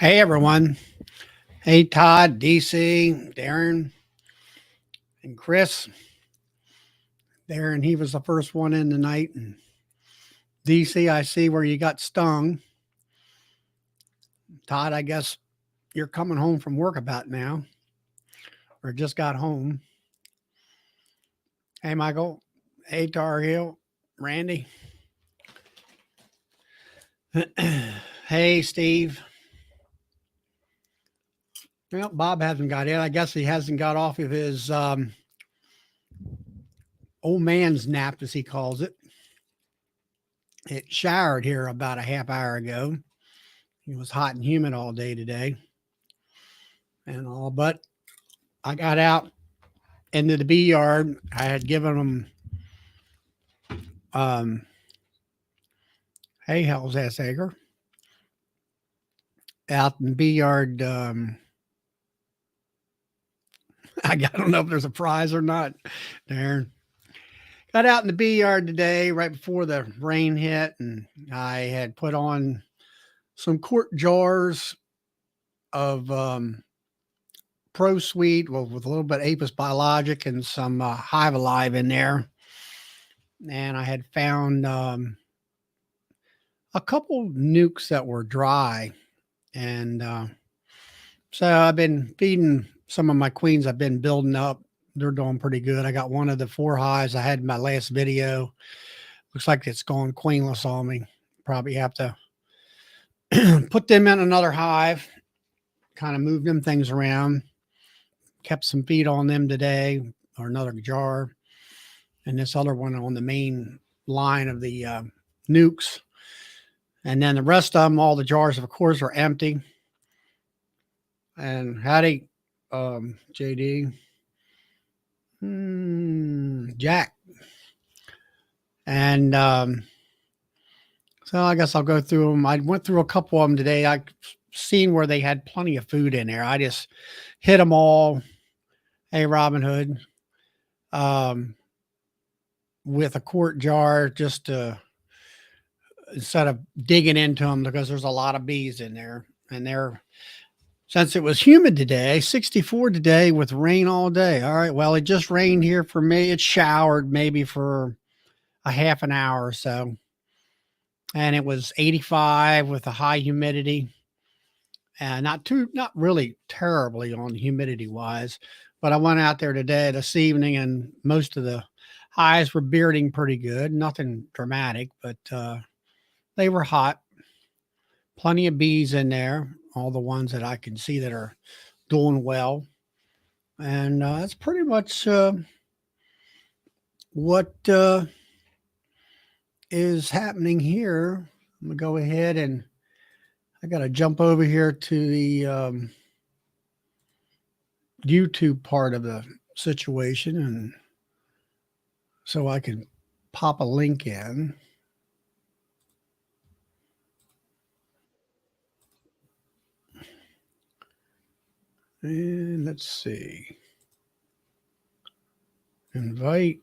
Hey everyone. Hey Todd, DC, Darren, and Chris. Darren, he was the first one in tonight. And DC, I see where you got stung. Todd, I guess you're coming home from work about now, or just got home. Hey Michael. Hey Tar Heel. Randy. Hey Steve. Well, Bob hasn't got in. I guess he hasn't got off of his old man's nap, as he calls it. It showered here about a half hour ago. It was hot and humid all day today and all, but I got out into the bee yard. I had given them, hey, hell's ass acre out in the bee yard. I don't know if there's a prize or not. Darren got out in the bee yard today right before the rain hit, and I had put on some quart jars of Pro Sweet with a little bit of Apis Biologic and some Hive Alive in there. And I had found a couple nukes that were dry. And so I've been feeding some of my queens. I've been building up. They're doing pretty good. I got one of the 4 hives I had in my last video. Looks like it's going queenless on me. Probably have to put them in another hive, kind of move them things around. Kept some feed on them today, or another jar. And this other one on the main line of the nukes. And then the rest of them, all the jars, of course, are empty. And howdy, JD. Jack. And so I guess I'll go through them. I went through a couple of them today. I seen where they had plenty of food in there. I just hit them all. Hey, Robin Hood. With a quart jar, just to, instead of digging into them, because there's a lot of bees in there. And they're, since it was humid today, 64 today with rain all day. All right, well, it just rained here for me. It showered maybe for a half an hour or so. And it was 85 with a high humidity. And not really terribly on humidity wise. But I went out there today, this evening, and most of the hives were bearding pretty good. Nothing dramatic, but they were hot. Plenty of bees in there. All the ones that I can see that are doing well. And that's pretty much what is happening here. I'm going to go ahead and I got to jump over here to the YouTube part of the situation, and so I can pop a link in. And let's see. Invite.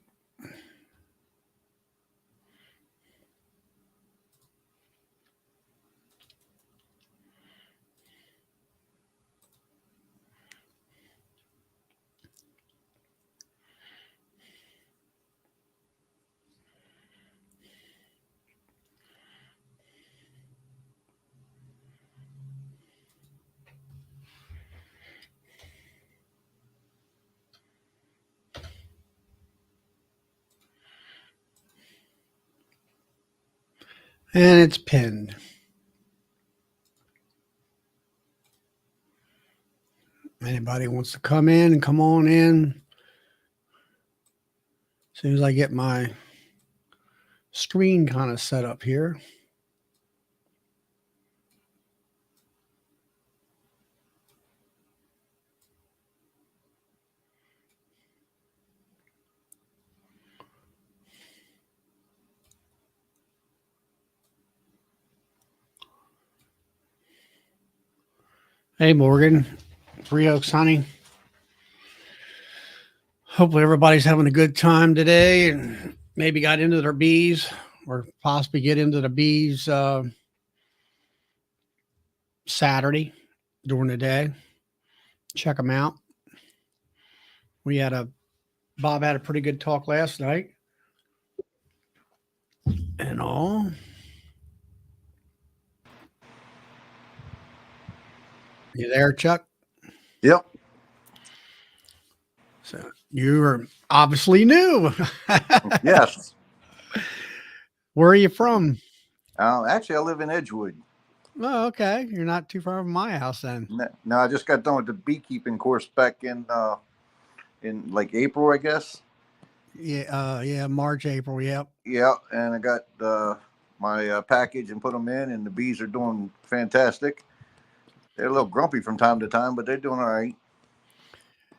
And it's pinned. Anybody wants to come in and come on in. As soon as I get my screen kind of set up here. Hey, Morgan. 3 Oaks, honey. Hopefully everybody's having a good time today and maybe got into their bees or possibly get into the bees Saturday. during the day. Check them out. We had a Bob had a pretty good talk last night and all. You there, Chuck? Yep. So you are obviously new. Yes. Where are you from? Actually, I live in Edgewood. Oh, okay. You're not too far from my house then. No, I just got done with the beekeeping course back in like April, I guess. Yeah, March, April. Yep. Yeah, and I got my package and put them in, and the bees are doing fantastic. They're a little grumpy from time to time, but they're doing all right.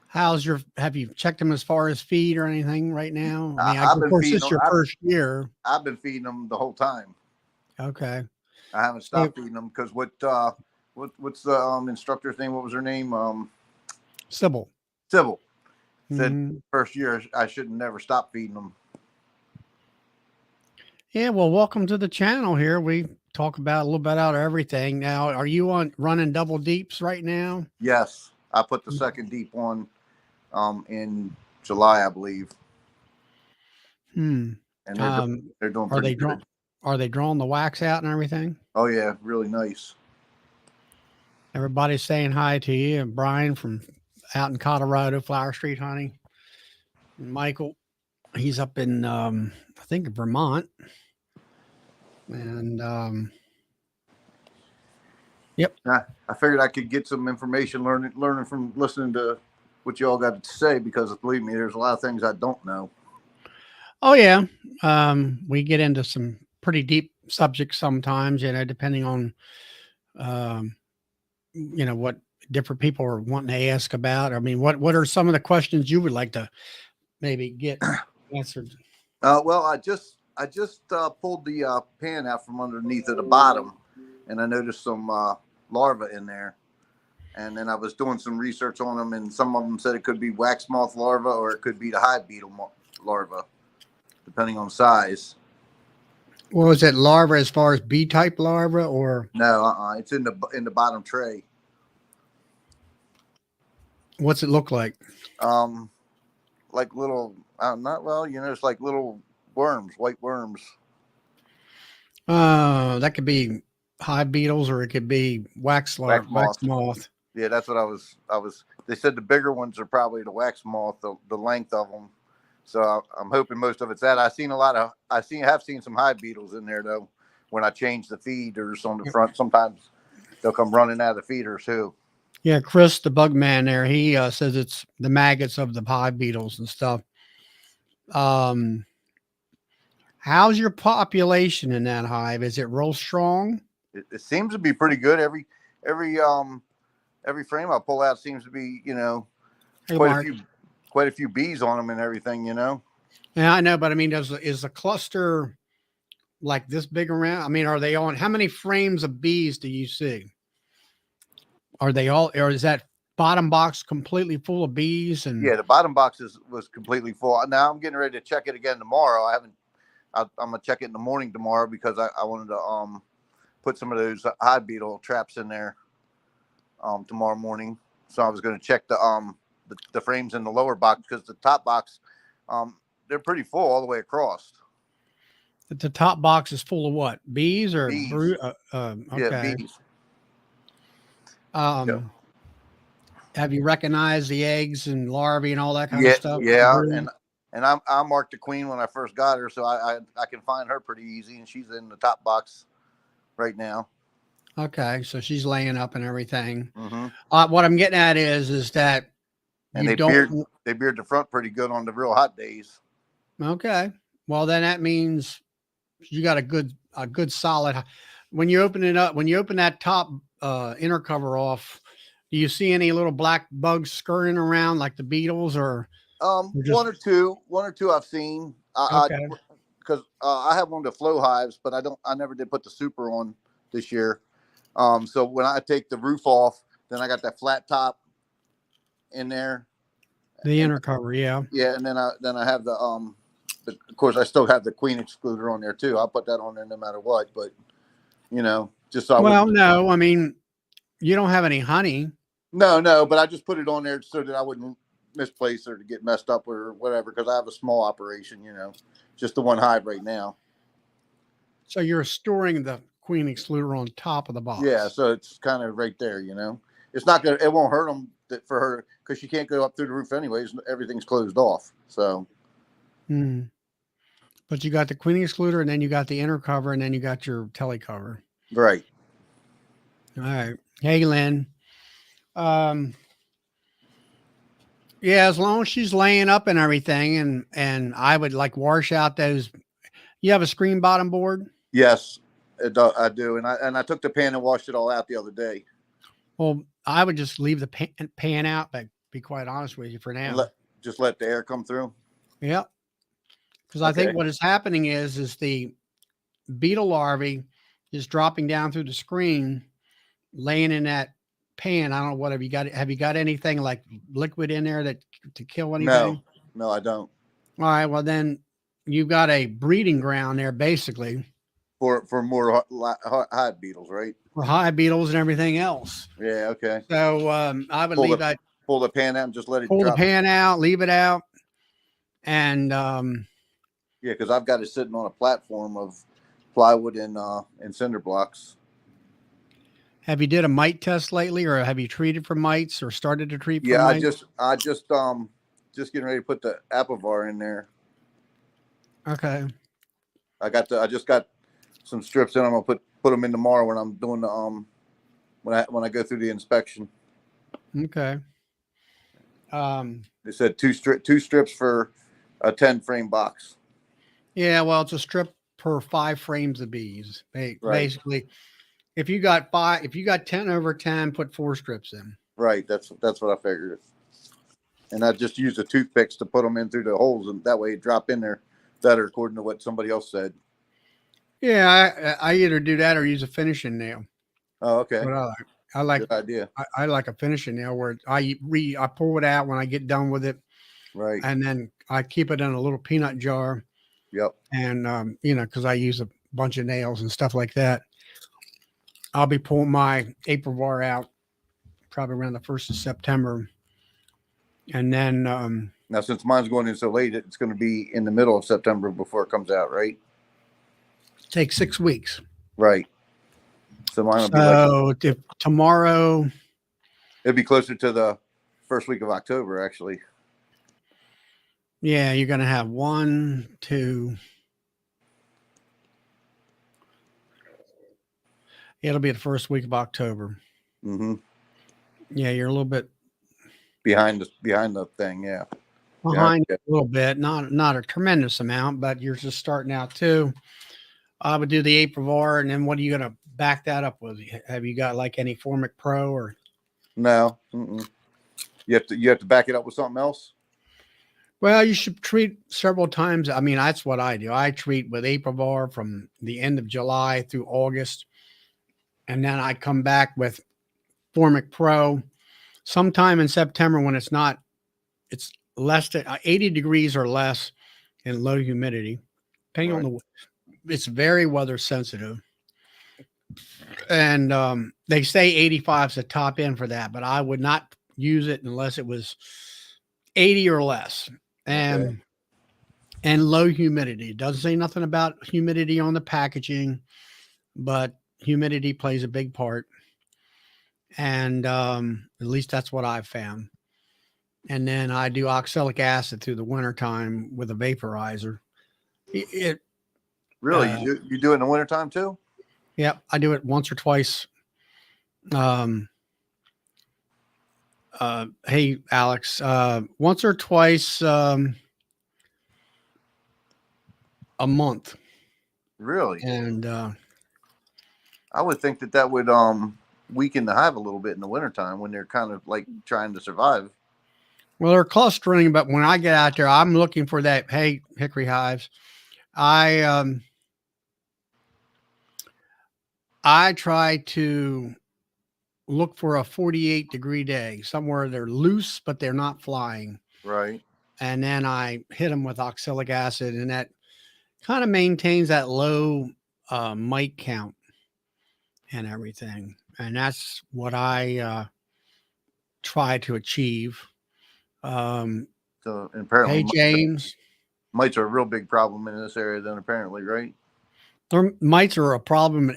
Have you checked them as far as feed or anything right now? I mean, I've of been course, feeding this is them. your first year. I've been feeding them the whole time. Okay. I haven't So, stopped feeding them because what's the instructor's name? What was her name? Sybil. Sybil said Mhm. first year I should never stop feeding them. Yeah, well, welcome to the channel here. We talk about a little bit out of everything. Now, are you on running double deeps right now? Yes, I put the second deep on in July, I believe, Hmm. and they're doing Are pretty they good. drawing the wax out and everything? Oh yeah, really nice. Everybody's saying hi to you, and Brian from out in Colorado, Flower Street Honey. And Michael, he's up in I think Vermont. And yep. I figured I could get some information learning from listening to what you all got to say, because believe me, there's a lot of things I don't know. Oh yeah. We get into some pretty deep subjects sometimes, depending on um, what different people are wanting to ask about. I mean, what are some of the questions you would like to maybe get answered? Well, I just pulled the pan out from underneath at the bottom, and I noticed some larvae in there. And then I was doing some research on them, and some of them said it could be wax moth larva or it could be the hive beetle larva, depending on size. Well, is it larva as far as bee type larva or No, it's in the bottom tray. what's it look like? Um, like little, not well, it's like little worms, white worms. That could be hive beetles or it could be Wax wax moth. moth. Yeah, that's what I was. They said the bigger ones are probably the wax moth, the length of them. So I'm hoping most of it's that. Have seen some hive beetles in there though. When I change the feeders on the front, sometimes they'll come running out of the feeders too. Yeah, Chris, the bug man there, he says it's the maggots of the hive beetles and stuff. Um, how's your population in that hive? Is it real strong? It seems to be pretty good. Every frame I pull out seems to be Hey, quite a Mark. few quite a few bees on them and everything. Yeah, I know, but I mean, is the cluster like this big around? I mean, are they on? How many frames of bees do you see? Are they all, or is that bottom box completely full of bees? And Yeah, the bottom box was completely full. Now I'm getting ready to check it again tomorrow. I'm gonna check it in the morning tomorrow because I wanted to put some of those hive beetle traps in there tomorrow morning. So I was going to check the frames in the lower box, because the top box they're pretty full all the way across. the top box is full of what? Bees or Bees. Yeah, okay. bees. Um, have you recognized the eggs and larvae and all that kind of Yeah, stuff? yeah, and I marked the queen when I first got her, so I can find her pretty easy, and she's in the top box right now. Okay, so she's laying up and everything. Mm-hmm. What I'm getting at is that And you don't. they beard the front pretty good on the real hot days. Okay, well then that means you got a good solid. When you open it up, when you open that top inner cover off, do you see any little black bugs scurrying around like the beetles or? Just, One or two I've seen. okay. Because I have one of the flow hives, but I never did put the super on this year. So when I take the roof off, then I got that flat top in there. The inner cover, yeah. Yeah, and then I have of course I still have the queen excluder on there too. I'll put that on there no matter what. But just so I Well, wouldn't. no, I mean, You don't have any honey. No, but I just put it on there so that I wouldn't misplace or to get messed up or whatever, because I have a small operation, just the one hive right now. So you're storing the queen excluder on top of the box. Yeah, so it's kind of right there, It's not gonna, it won't hurt them for her because she can't go up through the roof anyways. Everything's closed off, so. But you got the queen excluder, and then you got the inner cover, and then you got your tele cover. Right. All right. Hey, Lynn. Yeah, as long as she's laying up and everything, and I would like wash out those. You have a screen bottom board? Yes, I do, and I took the pan and washed it all out the other day. Well, I would just leave the pan out, but be quite honest with you for now. Just let the air come through. Yep. Because I think what is happening is the beetle larvae is dropping down through the screen, laying in that pan. I don't know what have you got. Have you got anything like liquid in there to kill anything? No, I don't. All right. Well, then you've got a breeding ground there, basically, for more hive beetles, right? For hive beetles and everything else. Yeah. Okay. So I would leave that. Pull the pan out and just let it. Pull the pan out, leave it out, and yeah, because I've got it sitting on a platform of plywood and cinder blocks. Have you did a mite test lately, or have you treated for mites, or started to treat? Yeah, for mites? I just getting ready to put the Apivar in there. Okay. I just got some strips in. I'm gonna put them in tomorrow when I'm doing the when I go through the inspection. Okay. They said two strips for a 10 frame box. Yeah, well, it's a strip per 5 frames of bees. Right. Basically, if you got 10 over 10, put 4 strips in. Right. That's what I figured. And I just used the toothpicks to put them in through the holes, and that way it drop in there better, according to what somebody else said. Yeah, I either do that or use a finishing nail. Oh, okay. But I like good idea. I like a finishing nail where I pull it out when I get done with it. Right. And then I keep it in a little peanut jar. Yep. And because I use a bunch of nails and stuff like that, I'll be pulling my Apivar out probably around the 1st of September. And then now, since mine's going in so late, it's going to be in the middle of September before it comes out, right? Takes 6 weeks. Right. So mine will be if tomorrow, it'd be closer to the first week of October, actually. Yeah, you're going to have 1, 2. It'll be the first week of October. Mm-hmm. Yeah, you're a little bit behind the thing. Yeah. Behind a little bit, not a tremendous amount, but you're just starting out too. I would do the Apivar, and then what are you going to back that up with? Have you got like any Formic Pro or? No. Mm-mm. You have to back it up with something else. Well, you should treat several times. I mean, that's what I do. I treat with Apivar from the end of July through August, and then I come back with Formic Pro sometime in September when it's less than 80 degrees or less and low humidity, depending on it's very weather sensitive. And they say 85 is the top end for that, but I would not use it unless it was 80 or less. And low humidity. It doesn't say nothing about humidity on the packaging, but humidity plays a big part. And at least that's what I've found. And then I do oxalic acid through the wintertime with a vaporizer. Really? You do it in the wintertime too? Yep. I do it once or twice. Hey, Alex, once or twice a month. Really? And I would think that would weaken the hive a little bit in the wintertime when they're kind of like trying to survive. Well, they're clustering, but when I get out there, I'm looking for that. Hey, hickory hives. I try to look for a 48-degree day, somewhere they're loose, but they're not flying. Right. And then I hit them with oxalic acid, and that kind of maintains that low mite count and everything. and that's what I try to achieve. Um, So and apparently hey, James, mites are a real big problem in this area. Then apparently, right? mites are a problem in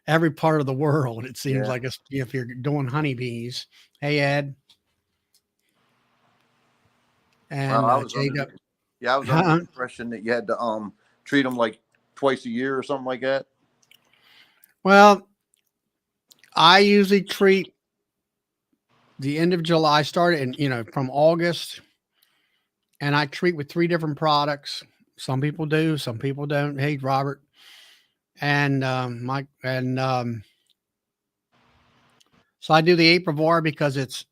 every part of the world. It seems Yeah. like if you're doing honeybees. Hey, Ed Well, and I was under the JW. yeah, I was under the impression that you had to treat them like twice a year or something like that. Well, I usually treat the end of July, started in, from August, and I treat with 3 different products. Some people do, some people don't. Hey, Robert. And Mike, and so I do the Aprivar because it's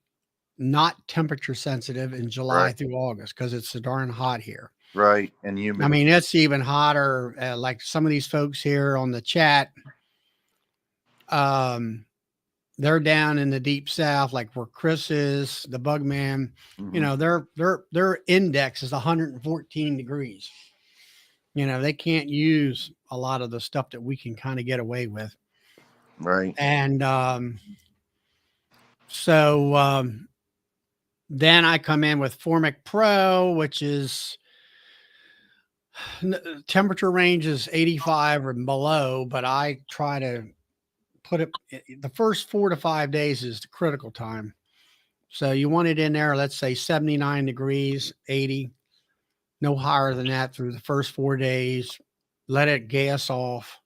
not temperature sensitive in July Right. through August because it's so darn hot here. Right. And I humid. mean, it's even hotter. Like some of these folks here on the chat, um, they're down in the deep south, like where Chris is, the bug man. Mm-hmm. Their index is 114 degrees. They can't use a lot of the stuff that we can kind of get away with. Right. And so then I come in with Formic Pro, which is temperature range is 85 or below, but I try to put it the first 4 to 5 days is the critical time. So you want it in there, let's say 79 degrees, 80, no higher than that through the first 4 days. Let it gas off,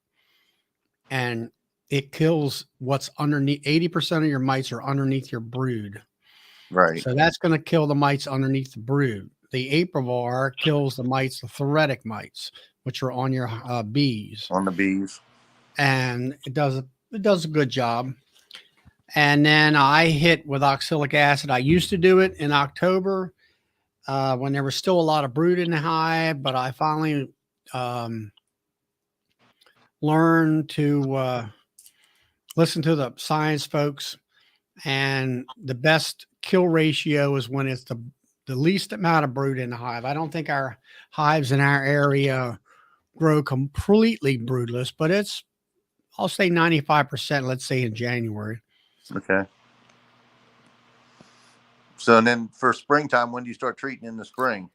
and it kills what's underneath. 80% of your mites are underneath your brood. Right. So that's going to kill the mites underneath the brood. The Aprivar kills the mites, the thoretic mites, which are on your bees, On the bees. and it does a good job. And then I hit with oxalic acid. I used to do it in October when there was still a lot of brood in the hive, but I finally learned to listen to the science folks, and the best kill ratio is when it's the least amount of brood in the hive. I don't think our hives in our area grow completely broodless, but I'll say 95%, let's say in January. Okay. So and then for springtime, when do you start treating in the spring?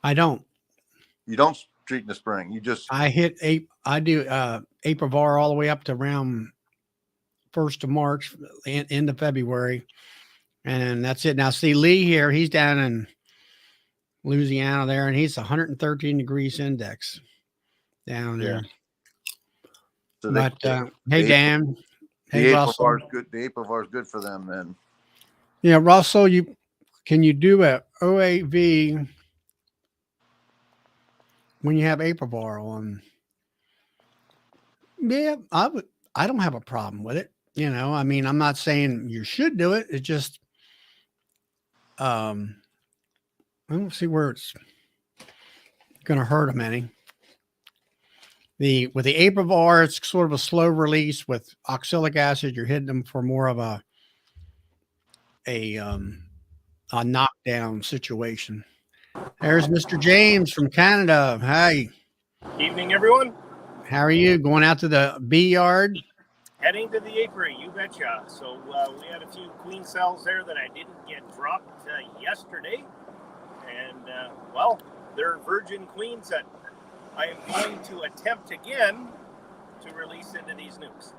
I don't. You don't treat in the spring. You just I do Aprivar all the way up to around 1st of March, end of February, and that's it. Now, see Lee here, he's down in Louisiana there, and he's 113 degrees index down there. so But hey, the Dan, hey, the Russell. Aprivar is good. The Aprivar is good for them then. Yeah, Russell, can you do a OAV when you have Aprivar on? Yeah, I would. I don't have a problem with it. I mean, I'm not saying you should do it. It just, I don't see where it's going to hurt them any. With the Aprivar, it's sort of a slow release. With oxalic acid, you're hitting them for more of a knockdown situation. There's Mr. James from Canada. Hi, Evening, everyone. how are you? Going out to the bee yard? Heading to the apiary, you betcha. So we had a few queen cells there that I didn't get dropped yesterday. And, well, they're virgin queens that I am going to attempt again to release into these nukes.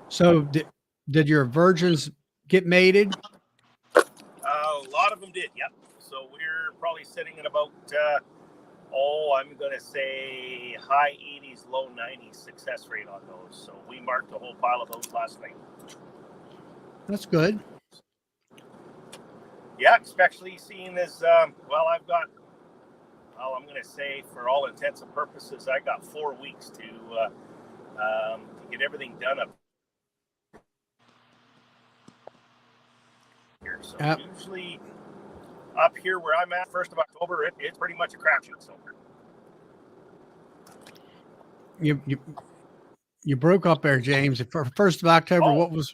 So did your virgins get mated? A lot of them did, yep. So we're probably sitting at about, I'm going to say high 80s, low 90s success rate on those. So we marked a whole pile of those last night. That's good. Yeah, especially seeing as, I've got, I'm going to say for all intents and purposes, I got 4 weeks to get everything done up here. So usually up here where I'm at, 1st of October, it's pretty much a crapshoot. So You broke up there, James. For 1st of October, what was?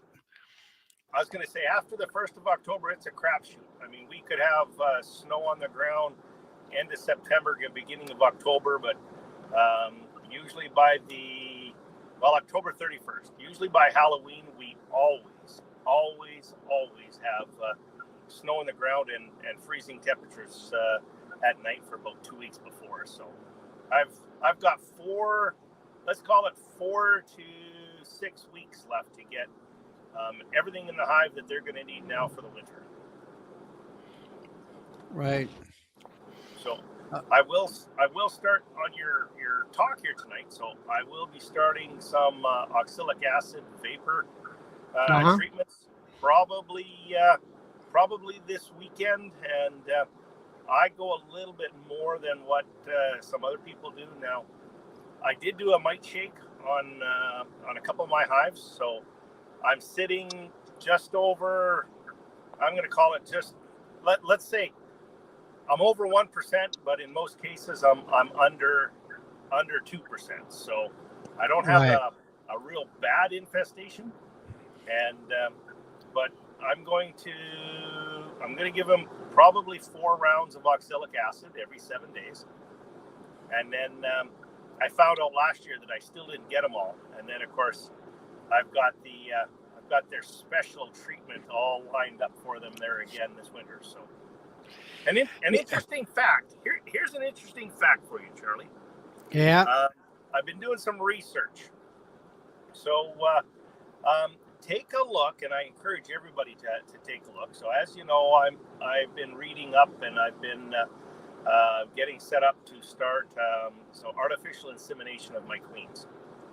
I was going to say after the 1st of October, it's a crapshoot. I mean, we could have snow on the ground end of September, beginning of October, but usually by well, October 31st. Usually by Halloween, we always have snow on the ground and freezing temperatures at night for about 2 weeks before. So I've got let's call it 4 to 6 weeks left to get everything in the hive that they're going to need now for the winter. Right. So I will start on your talk here tonight. So I will be starting some oxalic acid vapor treatments probably this weekend, and I go a little bit more than what some other people do. Now, I did do a mite shake on a couple of my hives, so I'm sitting just over. I'm going to call it just. Let's say I'm over 1%, but in most cases I'm under 2%. So I don't have a real bad infestation, and but I'm going to give them probably 4 rounds of oxalic acid every 7 days, and then I found out last year that I still didn't get them all, and then of course I've got their special treatment all lined up for them there again this winter. So an interesting fact here's an interesting fact for you, Charlie. Yeah. I've been doing some research, so take a look, and I encourage everybody to take a look. So as you know, I've been reading up, and I've been getting set up to start artificial insemination of my queens.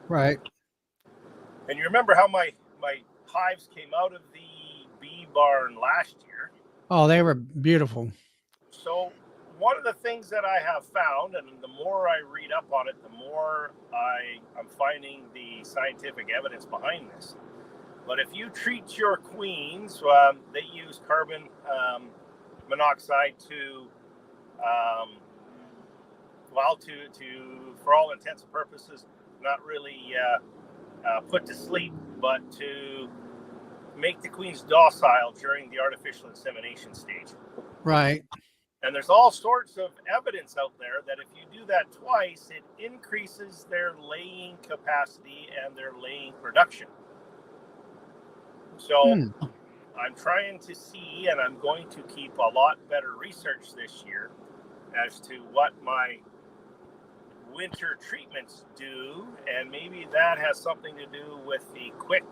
Right. And you remember how my hives came out of the bee barn last year? Oh, they were beautiful. So one of the things that I have found, and the more I read up on it, the more I'm finding the scientific evidence behind this. But if you treat your queens, they use carbon monoxide to for all intents and purposes, not really put to sleep, but to make the queens docile during the artificial insemination stage. Right. And there's all sorts of evidence out there that if you do that twice, it increases their laying capacity and their laying production. So I'm trying to see, and I'm going to keep a lot better research this year as to what my winter treatments do, and maybe that has something to do with the quick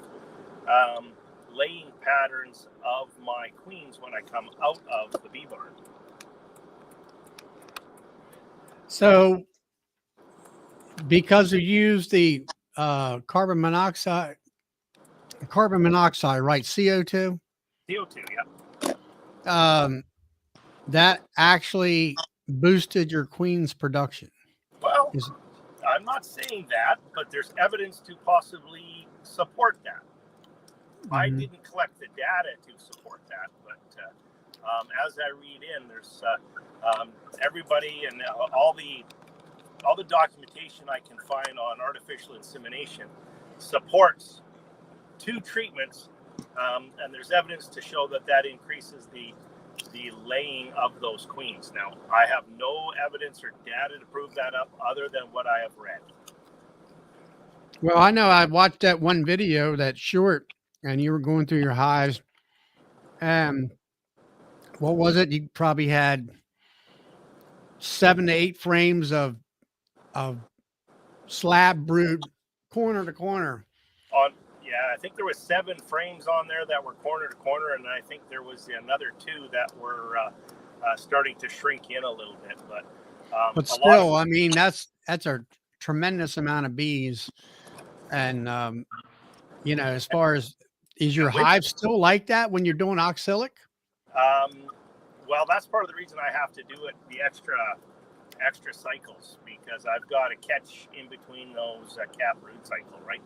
laying patterns of my queens when I come out of the bee barn. So because you use the carbon monoxide, right? CO2. CO2, yeah. That actually boosted your queen's production. Well, I'm not saying that, but there's evidence to possibly support that. I didn't collect the data to support that, but as I read in, there's everybody and all the documentation I can find on artificial insemination supports 2 treatments, and there's evidence to show that increases the laying of those queens. Now, I have no evidence or data to prove that up other than what I have read. Well, I know I watched that one video, that short, and you were going through your hives, and what was it? You probably had 7 to 8 frames of slab brood, corner to corner. I think there was 7 frames on there that were corner to corner, and I think there was another 2 that were starting to shrink in a little bit. But still, I mean, that's a tremendous amount of bees. And as far as, is your hive still like that when you're doing oxalic? Well, that's part of the reason I have to do it the extra cycles, because I've got to catch in between those cap brood cycle, right?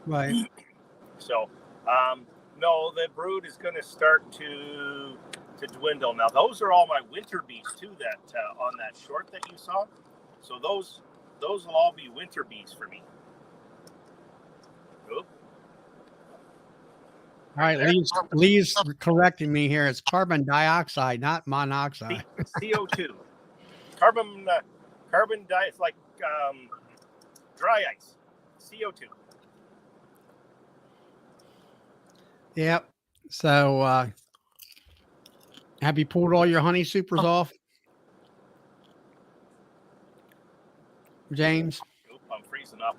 Right. So, no, the brood is going to start to dwindle. Now, those are all my winter bees too. That on that short that you saw. So those will all be winter bees for me. Oop. All right, Lee's correcting me here. It's carbon dioxide, not monoxide. CO2. Carbon dioxide, it's like dry ice. CO2. Yep. So, have you pulled all your honey supers off, James? Oop, I'm freezing up.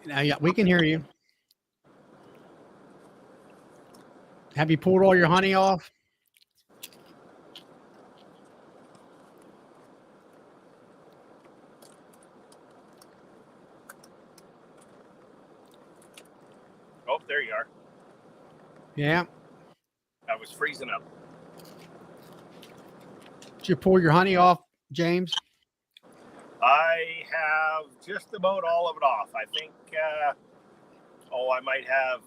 Yeah, we can hear you. Have you pulled all your honey off? Oh, there you are. Yeah. I was freezing up. Did you pull your honey off, James? I have just about all of it off. I think, I might have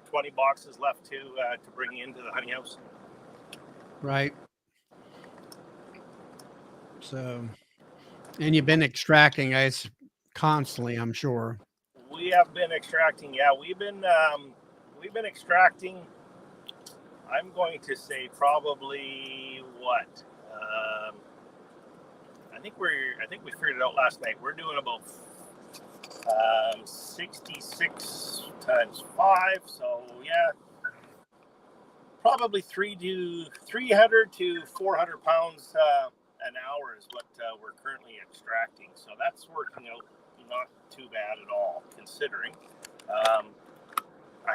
20 boxes left to bring into the honey house. Right. So, and you've been extracting guys constantly, I'm sure. We have been extracting. Yeah, we've been extracting. I'm going to say probably what? I think we figured it out last night. We're doing about 66 times 5. So yeah, probably 300 to 400 pounds an hour is what we're currently extracting. So that's working out not too bad at all, considering I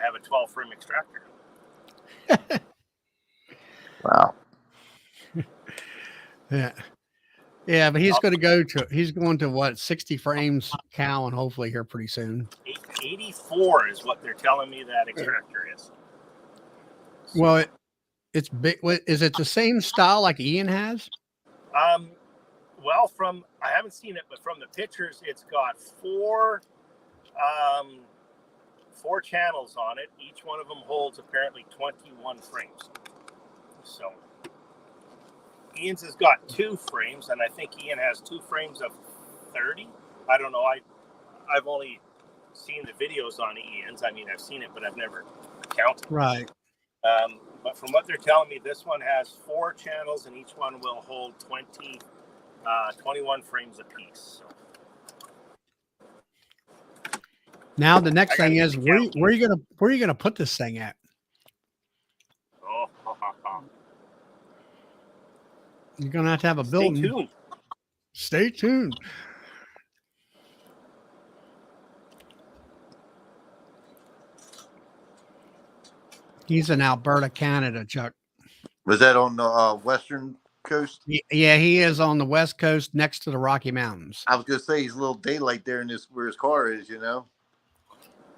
have a 12 frame extractor. Wow. Yeah. Yeah, but he's going to what, 60 frames cow and hopefully here pretty soon. 84 is what they're telling me that extractor is. Well, it's big. Is it the same style like Ian has? Well, I haven't seen it, but from the pictures, it's got four channels on it. Each one of them holds apparently 21 frames. So Ian's has got 2 frames, and I think Ian has 2 frames of 30. I don't know. I've only seen the videos on Ian's. I mean, I've seen it, but I've never counted. Right. But from what they're telling me, this one has 4 channels, and each one will hold 21 frames apiece. So. Now the next thing is where are you gonna put this thing at? Oh, You're gonna have to have a building. Stay tuned. He's in Alberta, Canada, Chuck. Was that on the western coast? Yeah, he is on the west coast next to the Rocky Mountains. I was gonna say he's a little daylight there in this where his car is, you know.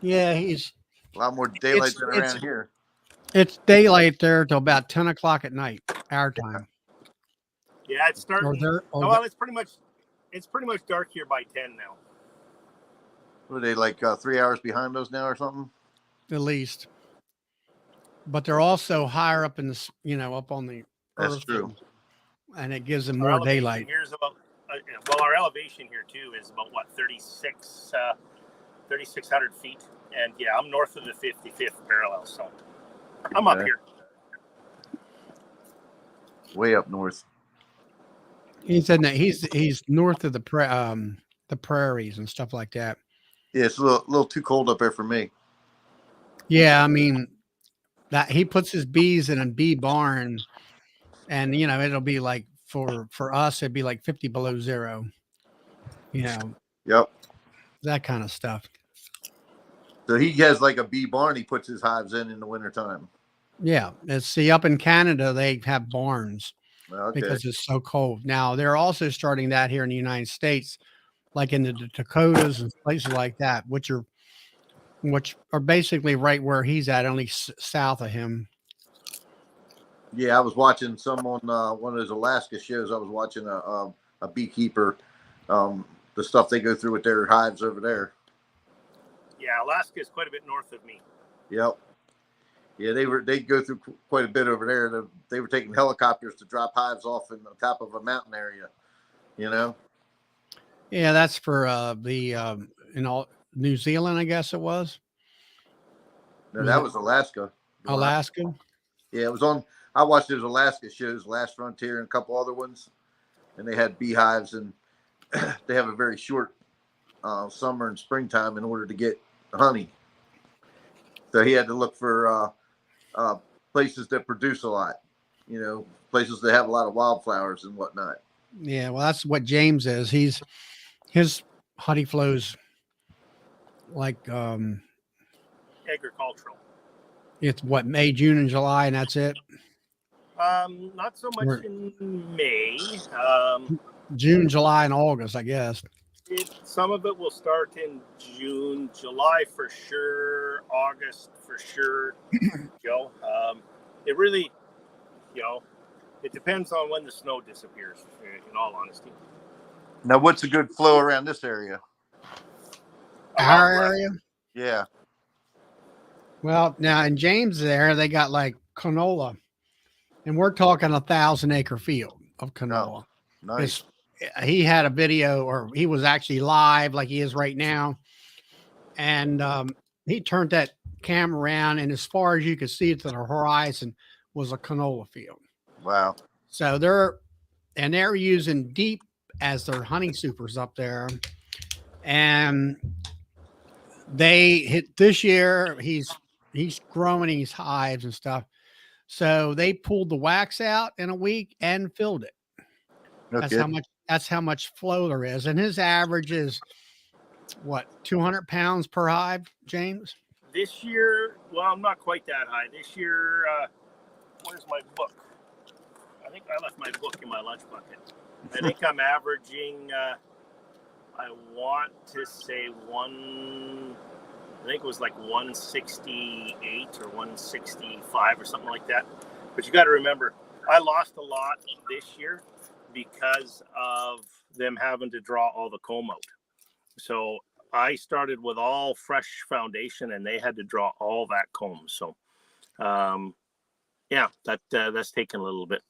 Yeah, he's A lot more daylight than around here. It's daylight there till about 10 o'clock at night, our time. Yeah, it's starting. It's pretty much dark here by 10 now. Were they like 3 hours behind us now or something? At least. But they're also higher up in the, up on the That's earth. true. And it gives them more daylight. Here's about, our elevation here too is about what, 3,600 feet. And yeah, I'm north of the 55th parallel, so I'm up here. Way up north. He said that he's north of the prairies and stuff like that. Yeah, it's a little too cold up there for me. Yeah, I mean, that he puts his bees in a bee barn, and it'll be like for us, it'd be like 50 below zero. Yep. That kind of stuff. So he has like a bee barn he puts his hives in the wintertime. Yeah. See, up in Canada, they have barns because it's so cold. Now, they're also starting that here in the United States, like in the Dakotas and places like that, which are basically right where he's at, only south of him. Yeah, I was watching some on one of those Alaska shows. I was watching a beekeeper, the stuff they go through with their hives over there. Yeah, Alaska is quite a bit north of me. Yep. Yeah, they go through quite a bit over there. They were taking helicopters to drop hives off in the top of a mountain area. Yeah, that's for New Zealand, I guess it was. No, that was Alaska. Alaska. Yeah, it was on. I watched those Alaska shows, Last Frontier, and a couple other ones, and they had beehives, and they have a very short summer and springtime in order to get honey. So he had to look for places that produce a lot, places that have a lot of wildflowers and whatnot. Yeah, well, that's what James is. His honey flows like Agricultural. it's what May, June, and July, and that's it. Not so much Or in May. June, July, and August, I guess. Some of it will start in June, July for sure, August for sure. It really, it depends on when the snow disappears. In all honesty. Now, what's a good flow around this area? Our area. Yeah. Well, now in James there, they got like canola, and we're talking 1,000-acre field of canola. Oh, nice. He had a video, or he was actually live like he is right now. And he turned that camera around, and as far as you could see to the horizon was a canola field. Wow. So they're using deep as their honey supers up there. And they hit this year, he's growing these hives and stuff. So they pulled the wax out in a week and filled it. That's how much flow there is. And his average is what, 200 pounds per hive, James? This year, well, I'm not quite that high. This year, where's my book? I think I left my book in my lunch bucket. I think I'm averaging, I want to say I think it was like 168 or 165 or something like that. But you got to remember, I lost a lot this year because of them having to draw all the comb out. So I started with all fresh foundation, and they had to draw all that comb. So, that's taken a little bit.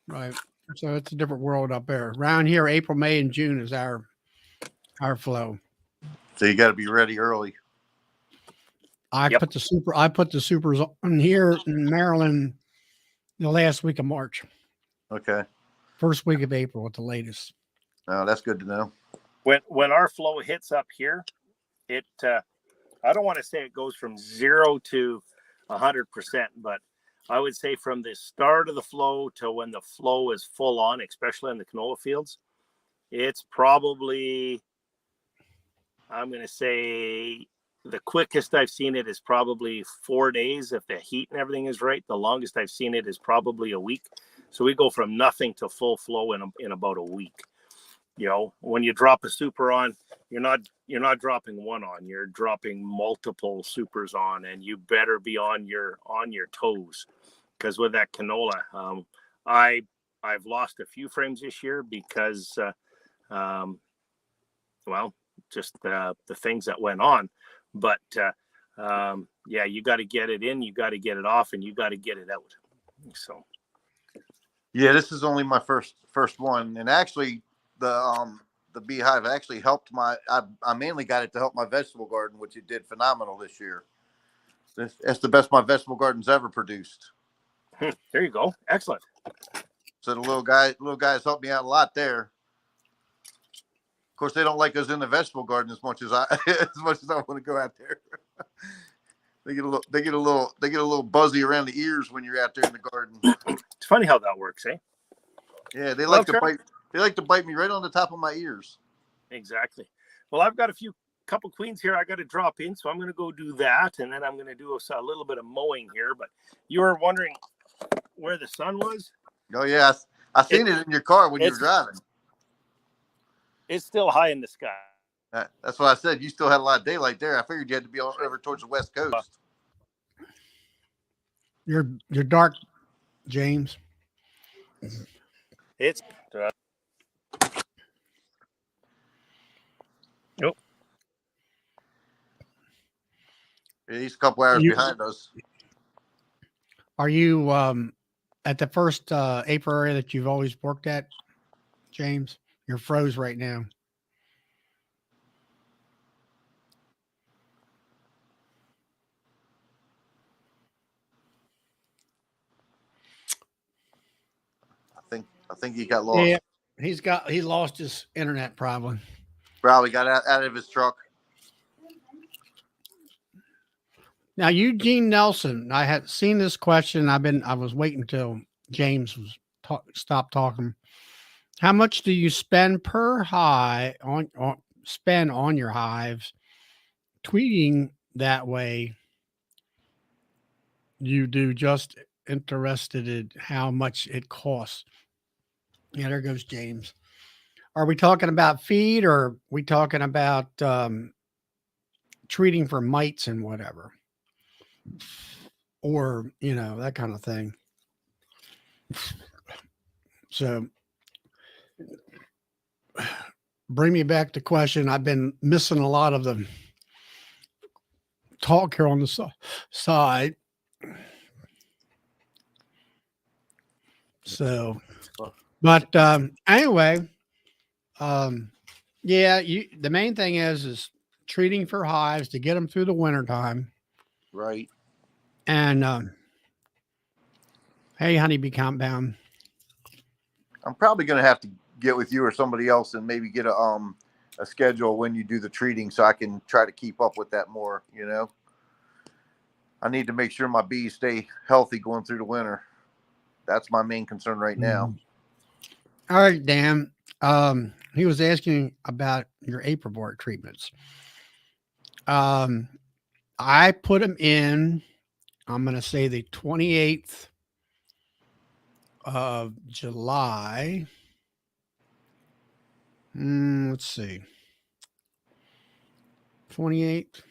Right. So it's a different world up there. Around here, April, May, and June is our flow. So you got to be ready early. I put the supers on here in Maryland the last week of March. Okay. First week of April at the latest. Oh, that's good to know. When our flow hits up here, it I don't want to say it goes from 0 to 100%, but I would say from the start of the flow to when the flow is full on, especially in the canola fields, it's probably, I'm going to say the quickest I've seen it is probably 4 days if the heat and everything is right. The longest I've seen it is probably a week. So we go from nothing to full flow in about a week. When you drop a super on, you're not dropping one on, you're dropping multiple supers on, and you better be on your toes, because with that canola, I've lost a few frames this year because just the things that went on. But you got to get it in, you got to get it off, and you got to get it out. So yeah, this is only my first one, and actually the beehive actually helped I mainly got it to help my vegetable garden, which it did phenomenal this year. That's the best my vegetable garden's ever produced. There you go. Excellent. So the little guys helped me out a lot there. Of course, they don't like us in the vegetable garden as much as I want to go out there. They get a little buzzy around the ears when you're out there in the garden. It's funny how that works, eh? Yeah, they like to bite me right on the top of my ears. Exactly. Well, I've got a couple queens here I got to drop in, so I'm going to go do that, and then I'm going to do a little bit of mowing here. But you were wondering where the sun was? Oh yeah, I seen it in your car when you were driving. It's still high in the sky. That's why I said you still had a lot of daylight there. I figured you had to be over towards the West Coast. You're dark, James. It's nope. He's a couple hours behind us. Are you at the first apiary that you've always worked at, James? You're froze right now. I think he got lost. he lost his internet probably. Probably got out of his truck. Now, Eugene Nelson, I had seen this question. I was waiting till James was stopped talking. How much do you spend per hive spend on your hives? Tweeting that way, you do just interested in how much it costs. Yeah, there goes James. Are we talking about feed or are we talking about treating for mites and whatever? Or, that kind of thing. So bring me back to question. I've been missing a lot of the talk here on the side. So, but anyway, yeah, the main thing is treating for hives to get them through the wintertime. Right. And hey, honeybee compound. I'm probably going to have to get with you or somebody else and maybe get a schedule when you do the treating so I can try to keep up with that more, I need to make sure my bees stay healthy going through the winter. That's my main concern right now. All right, Dan. He was asking about your Aprobort treatments. I put them in, I'm going to say the 28th of July. Let's see. 28th.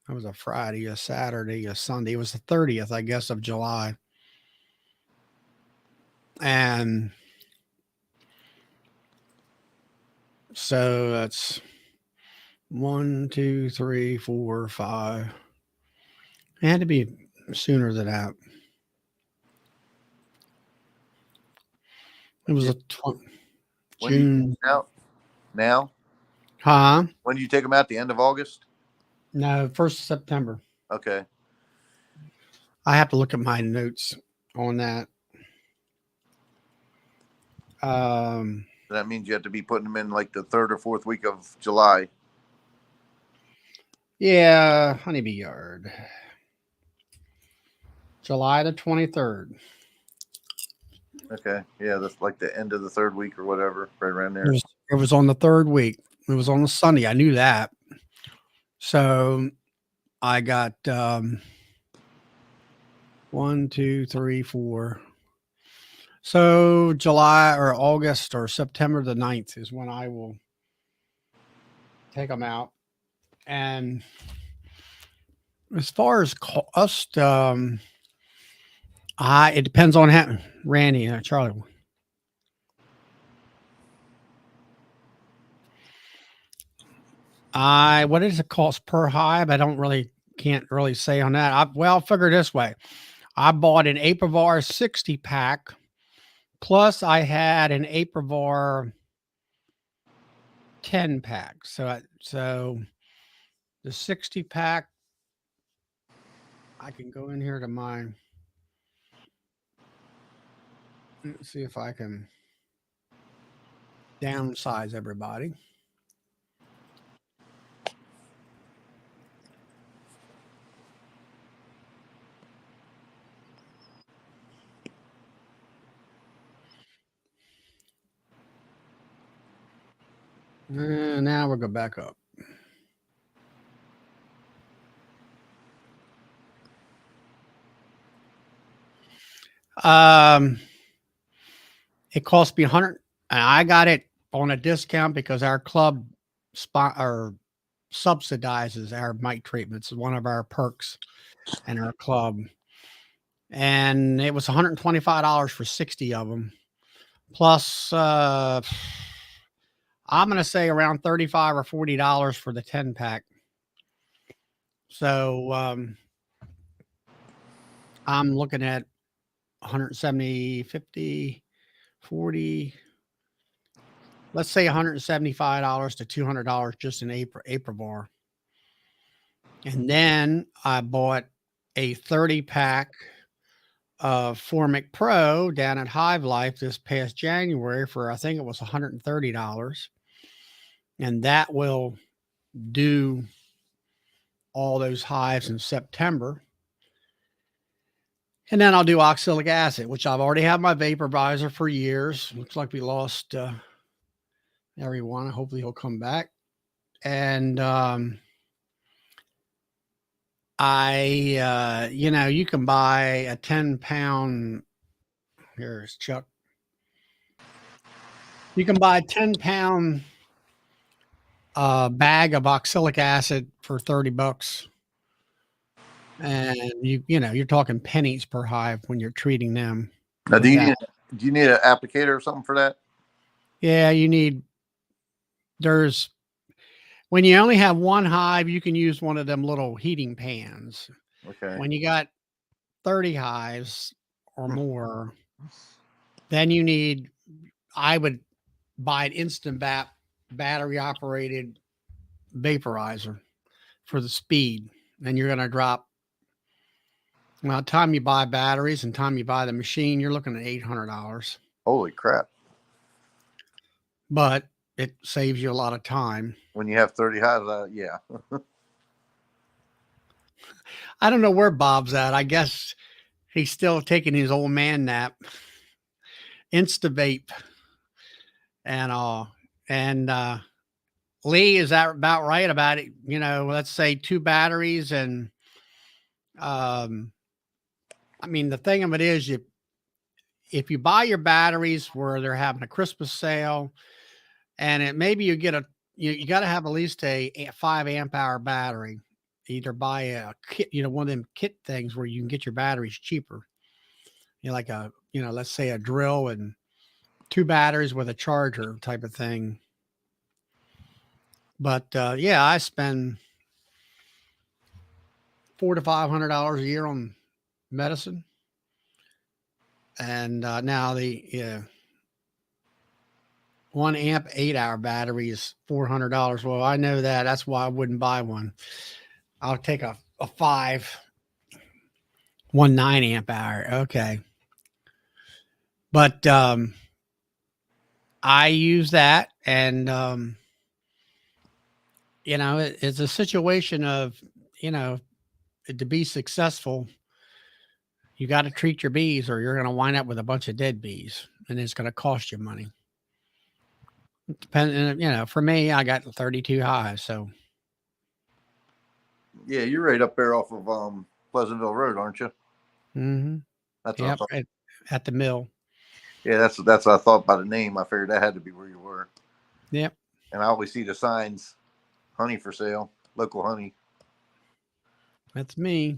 That was a Friday, a Saturday, a Sunday. It was the 30th, I guess, of July. And so that's 1, 2, 3, 4, 5. It had to be sooner than that. It was June. Now? Huh? When do you take them out? The end of August? No, 1st of September. Okay. I have to look at my notes on that. That means you have to be putting them in like the 3rd or 4th week of July. Yeah, honeybee yard. July the 23rd. Okay. Yeah, that's like the end of the 3rd week or whatever, right around there. It was on the 3rd week. It was on a Sunday. I knew that. So I got 1, 2, 3, 4. So July or August or September the 9th is when I will take them out. And as far as cost, it depends on how Randy, Charlie. What does it cost per hive? Can't really say on that. I'll figure this way. I bought an Aprivar 60 pack, plus I had an Aprivar 10 pack. So the 60 pack, I can go in here to mine. Let's see if I can downsize everybody. And now we'll go back up. It cost me 100, and I got it on a discount because our club subsidizes our mite treatments. One of our perks in our club, and it was $125 for 60 of them. Plus, I'm going to say around $35 or $40 for the 10 pack. So I'm looking at 170, 50, 40. Let's say $175 to $200 just in Aprivar. And then I bought a 30 pack Formic Pro down at Hive Life this past January for, I think it was $130. And that will do all those hives in September. And then I'll do oxalic acid, which I've already had my vaporizer for years. Looks like we lost everyone. Hopefully he'll come back. And you can buy a 10-pound. Here's Chuck. You can buy a 10-pound bag of oxalic acid for $30. And you're talking pennies per hive when you're treating them. Now, do you need an applicator or something for that? Yeah, when you only have one hive, you can use one of them little heating pans. Okay. When you got 30 hives or more, then I would buy an instant battery operated vaporizer for the speed. And you're going to drop, well, time you buy batteries and time you buy the machine, you're looking at $800. Holy crap. But it saves you a lot of time. When you have 30 hives, yeah. I don't know where Bob's at. I guess he's still taking his old man nap. Insta-vape. And all. And Lee, is that about right about it? Let's say 2 batteries. And I mean, the thing of it is, if you buy your batteries where they're having a Christmas sale, and maybe you get you got to have at least a 5 amp hour battery. Either buy a kit, one of them kit things where you can get your batteries cheaper. Like let's say a drill and 2 batteries with a charger type of thing. But yeah, I spend $400 to $500 a year on medicine. And now the 1 amp 8-hour battery is $400. Well, I know that. That's why I wouldn't buy one. I'll take a 1 9 amp hour. Okay. But I use that, and it's a situation of, to be successful, you got to treat your bees or you're going to wind up with a bunch of dead bees, and it's going to cost you money. Depending, for me, I got 32 hives, so. Yeah, you're right up there off of Pleasantville Road, aren't you? Mm-hmm. That's yep, at the mill. Yeah, that's what I thought by the name. I figured that had to be where you were. Yep. And I always see the signs, honey for sale, local honey. That's me.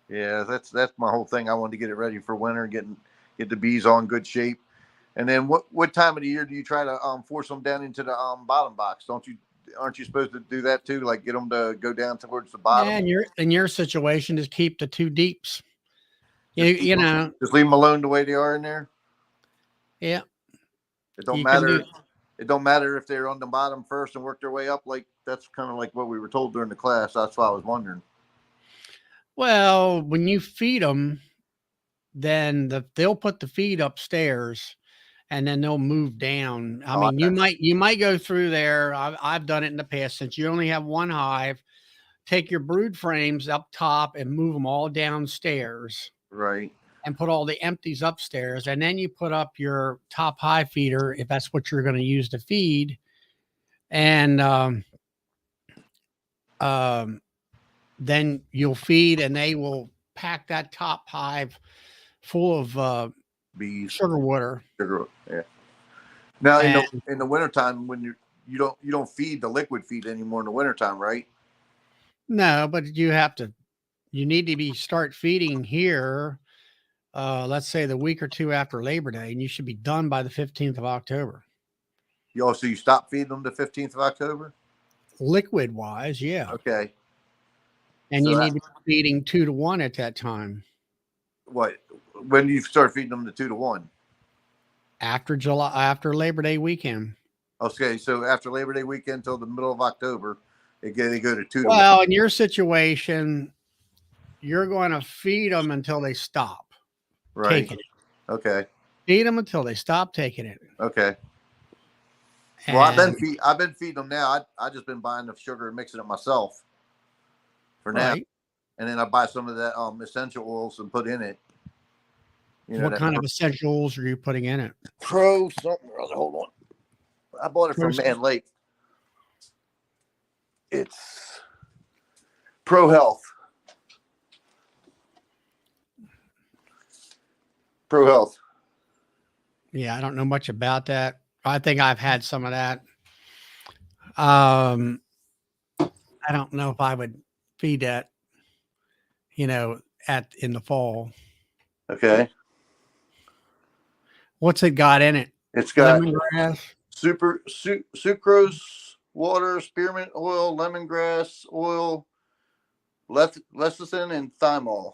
Yeah, that's my whole thing. I wanted to get it ready for winter, get the bees all in good shape. And then what time of the year do you try to force them down into the bottom box? Aren't you supposed to do that too? Like get them to go down towards the bottom? Yeah, in your situation is keep the 2 deeps. Just leave them alone the way they are in there. Yeah. It don't matter. It don't matter if they're on the bottom first and work their way up. Like that's kind of like what we were told during the class. That's why I was wondering. Well, when you feed them, then they'll put the feed upstairs, and then they'll move down. I mean, you might go through there. I've done it in the past. Since you only have 1 hive, take your brood frames up top and move them all downstairs. Right. And put all the empties upstairs, and then you put up your top hive feeder if that's what you're going to use to feed, and then you'll feed, and they will pack that top hive full of bees, sugar water. Yeah. Now in the wintertime, when you don't feed the liquid feed anymore in the wintertime, right? No, but you need to start feeding here. Let's say the week or 2 after Labor Day, and you should be done by the 15th of October. So you stop feeding them the 15th of October? Liquid wise, yeah. Okay. And you need to be feeding 2 to 1 at that time. What? When do you start feeding them the 2 to 1? After Labor Day weekend. Okay, so after Labor Day weekend until the middle of October, they go to 2 to 1. Well, in your situation, you're going to feed them until they stop Right. taking it. Okay. Feed them until they stop taking it. Okay. Well, I've And, been feeding them now. I just been buying the sugar and mixing it myself for now, right. and then I buy some of that essential oils and put in it. You know, What that kind of essential oils are you putting in it? Pro something or other. Hold on, I bought it from Man Lake. It's Pro Health. Pro Health. Yeah, I don't know much about that. I think I've had some of that. I don't know if I would feed that, in the fall. Okay. What's it got in it? It's got Lemongrass. sucrose, water, spearmint oil, lemongrass oil, lecithin, and thymol.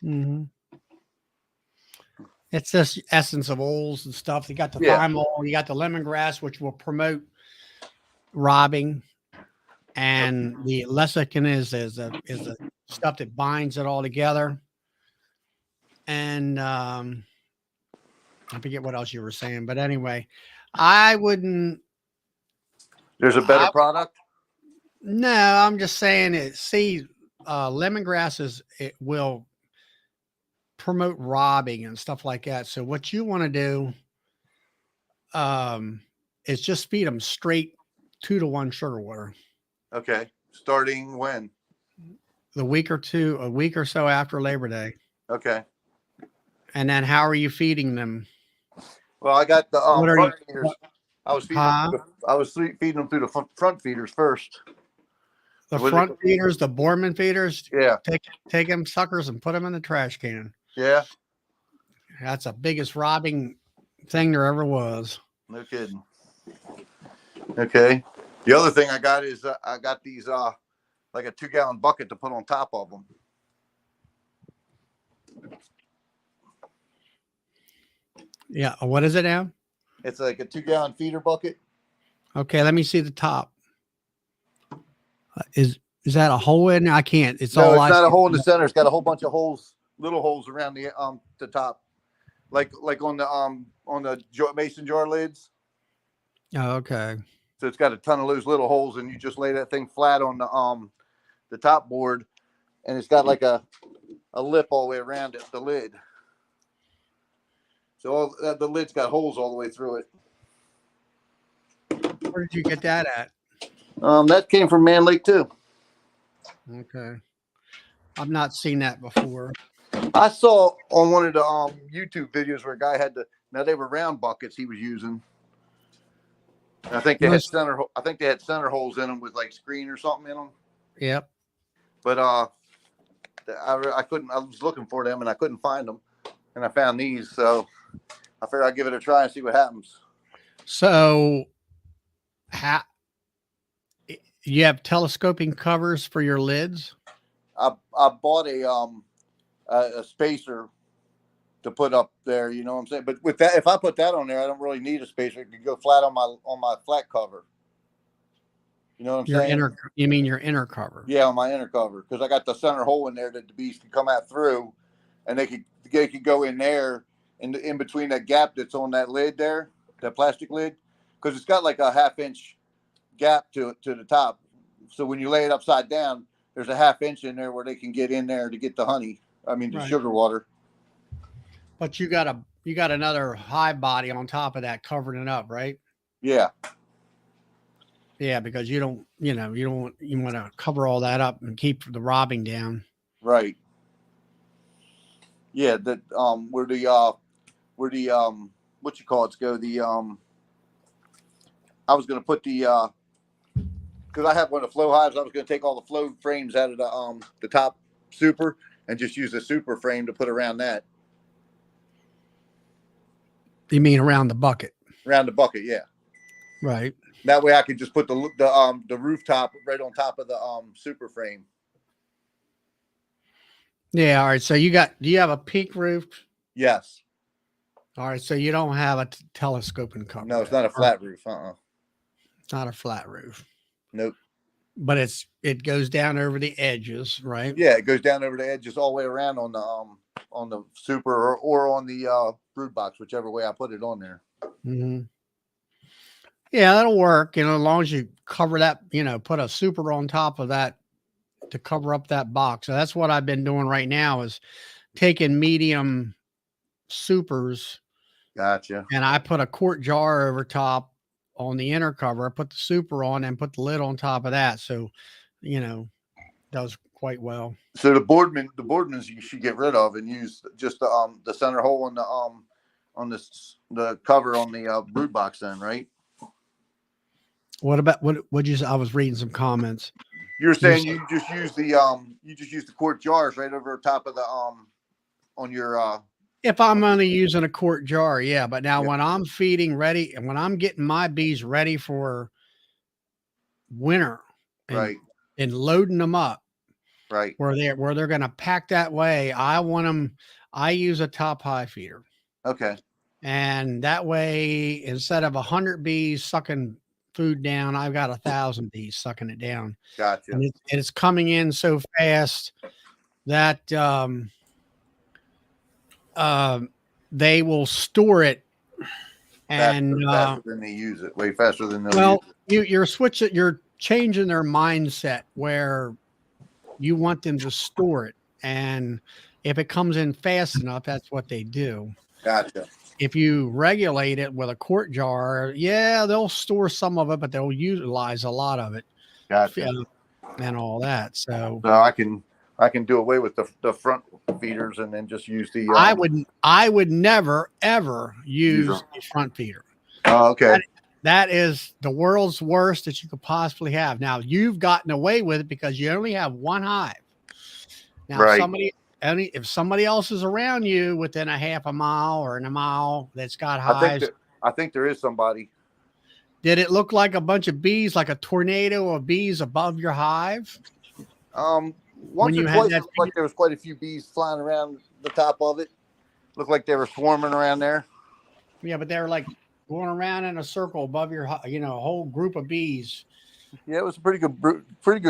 Mm-hmm. It's just essence of oils and stuff. You got the thymol, you got the lemongrass, which will promote robbing, and the lecithin is the stuff that binds it all together. And I forget what else you were saying, but anyway, I wouldn't. There's a better product. No, I'm just saying it. See, lemongrass it will promote robbing and stuff like that. So what you want to do is just feed them straight 2-to-1 sugar water. Okay. Starting when? A week or so after Labor Day. Okay. And then how are you feeding them? Well, I got the front feeders. I was feeding them through the front feeders first. The front feeders, the Borman feeders. Yeah. Take them suckers and put them in the trash can. Yeah. That's the biggest robbing thing there ever was. No kidding. Okay. The other thing I got is I got these like a 2-gallon bucket to put on top of them. Yeah. What is it now? It's like a 2-gallon feeder bucket. Okay, let me see the top. Is that a hole in there? I can't. It's not a hole in the center. It's got a whole bunch of holes, little holes around the top, like on the mason jar lids. Oh, okay. So it's got a ton of those little holes, and you just lay that thing flat on the top board, and it's got like a lip all the way around it, the lid. So the lid's got holes all the way through it. Where did you get that at? That came from Man Lake too. Okay. I've not seen that before. I saw on one of the YouTube videos where a guy had now they were round buckets he was using. And I think they had center holes in them with like screen or something in them. Yep. But I was looking for them and I couldn't find them, and I found these, so I figured I'd give it a try and see what happens. So, you have telescoping covers for your lids? I bought a spacer to put up there, you know what I'm saying? But with that, if I put that on there, I don't really need a spacer. It can go flat on my flat cover. You know what I'm saying? You mean your inner cover? Yeah, on my inner cover, because I got the center hole in there that the bees can come out through, and they could go in there in between that gap that's on that lid there, that plastic lid, because it's got like a 1/2 inch gap to the top. So when you lay it upside down, there's a 1/2 inch in there where they can get in there to get the honey. I mean, the sugar water. But you got another hive body on top of that covering it up, right? Yeah. Yeah, because you want to cover all that up and keep the robbing down. Right. Yeah, that where the what you call it go, the I was gonna put the because I have one of the flow hives, I was gonna take all the flow frames out of the top super and just use the super frame to put around that. You mean around the bucket? Around the bucket, yeah. Right. That way I could just put the rooftop right on top of the super frame. Yeah, all right. So do you have a peak roof? Yes. All right, so you don't have a telescoping cover. No, it's not a flat roof. It's not a flat roof. Nope. but it goes down over the edges, right? Yeah, it goes down over the edges all the way around on the super or on the brood box, whichever way I put it on there. Hmm. Yeah, that'll work. You know, as long as you cover that, you know, put a super on top of that to cover up that box. So that's what I've been doing right now is taking medium supers Gotcha. and I put a quart jar over top on the inner cover. I put the super on and put the lid on top of that. So, you know, does quite well. So the Boardmans you should get rid of and use just the center hole on the cover on the brood box then, right? What about what you say? I was reading some comments. You're saying you just use the quart jars right over top of the on your If I'm only using a quart jar, yeah. But now yeah, when I'm feeding ready and when I'm getting my bees ready for winter and right, loading them up right. where they're going to pack that way, I want them. I use a top high feeder, Okay. and that way instead of 100 bees sucking food down, I've got 1,000 bees sucking it down, Gotcha. and it's coming in so fast that they will store it. And faster than they use it, way faster than they'll well, use it. you're changing their mindset where you want them to store it. And if it comes in fast enough, that's what they do. Gotcha. If you regulate it with a quart jar, yeah, they'll store some of it, but they'll utilize a lot of it. Gotcha. And all that. So So I can do away with the front feeders and then just use the I would never ever use a front feeder. Oh, okay. That is the world's worst that you could possibly have. Now you've gotten away with it because you only have one hive. Now Right. if somebody else is around you within a half a mile or in a mile that's got hives, I think there is somebody. did it look like a bunch of bees, like a tornado of bees above your hive? Once or you had twice, that it looked like there was quite a few bees flying around the top of it. Looked like they were swarming around there. Yeah, but they were like going around in a circle above your, you know, a whole group of bees. Yeah, it was a pretty good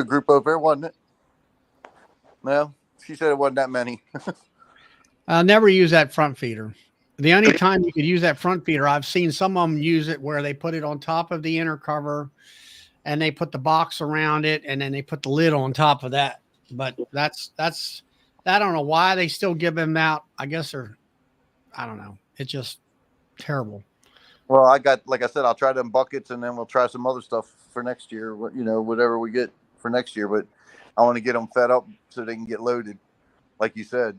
group over there, wasn't it? No, she said it wasn't that many. I'll never use that front feeder. The only time you could use that front feeder, I've seen some of them use it where they put it on top of the inner cover and they put the box around it and then they put the lid on top of that. But that's I don't know why they still give them out. I guess I don't know. It's just terrible. Well, like I said, I'll try them buckets and then we'll try some other stuff for next year. You know, whatever we get for next year. But I want to get them fed up so they can get loaded, like you said.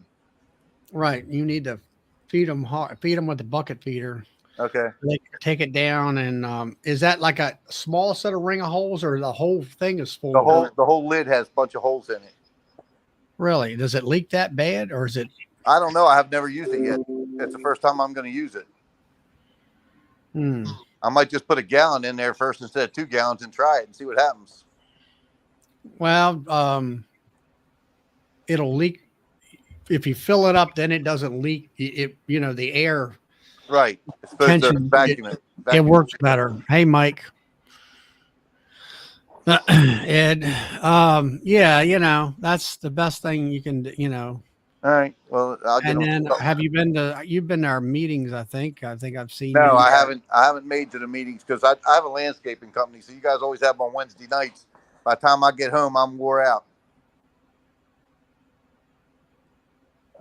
Right. You need to feed them hard, feed them with the bucket feeder. Okay. They take it down, and is that like a small set of ring of holes, or the whole thing is full? The whole lid has a bunch of holes in it. Really? Does it leak that bad, or is it? I don't know. I have never used it yet. It's the first time I'm going to use it. I might just put a gallon in there first instead of 2 gallons and try it and see what happens. Well, it'll leak if you fill it up. Then it doesn't leak. You know, the air. Right. It's supposed to vacuum it. It works better. Hey, Mike. Ed, yeah, you know, that's the best thing you can do, you know. All right. Well, have you been to our meetings? I think I've seen. No, I haven't made to the meetings because I have a landscaping company. So you guys always have them on Wednesday nights. By the time I get home, I'm wore out.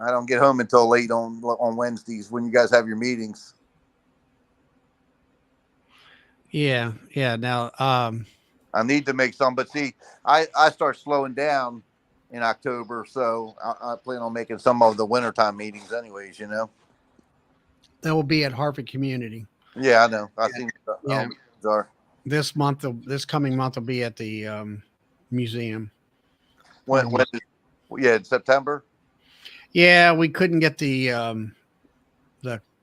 I don't get home until late on Wednesdays when you guys have your meetings. Yeah. Now, I need to make some, but see, I start slowing down in October, so I plan on making some of the wintertime meetings anyways, you know. That will be at Harvard Community. Yeah, I know. I've seen this coming month will be at the museum. In September? Yeah, we couldn't get the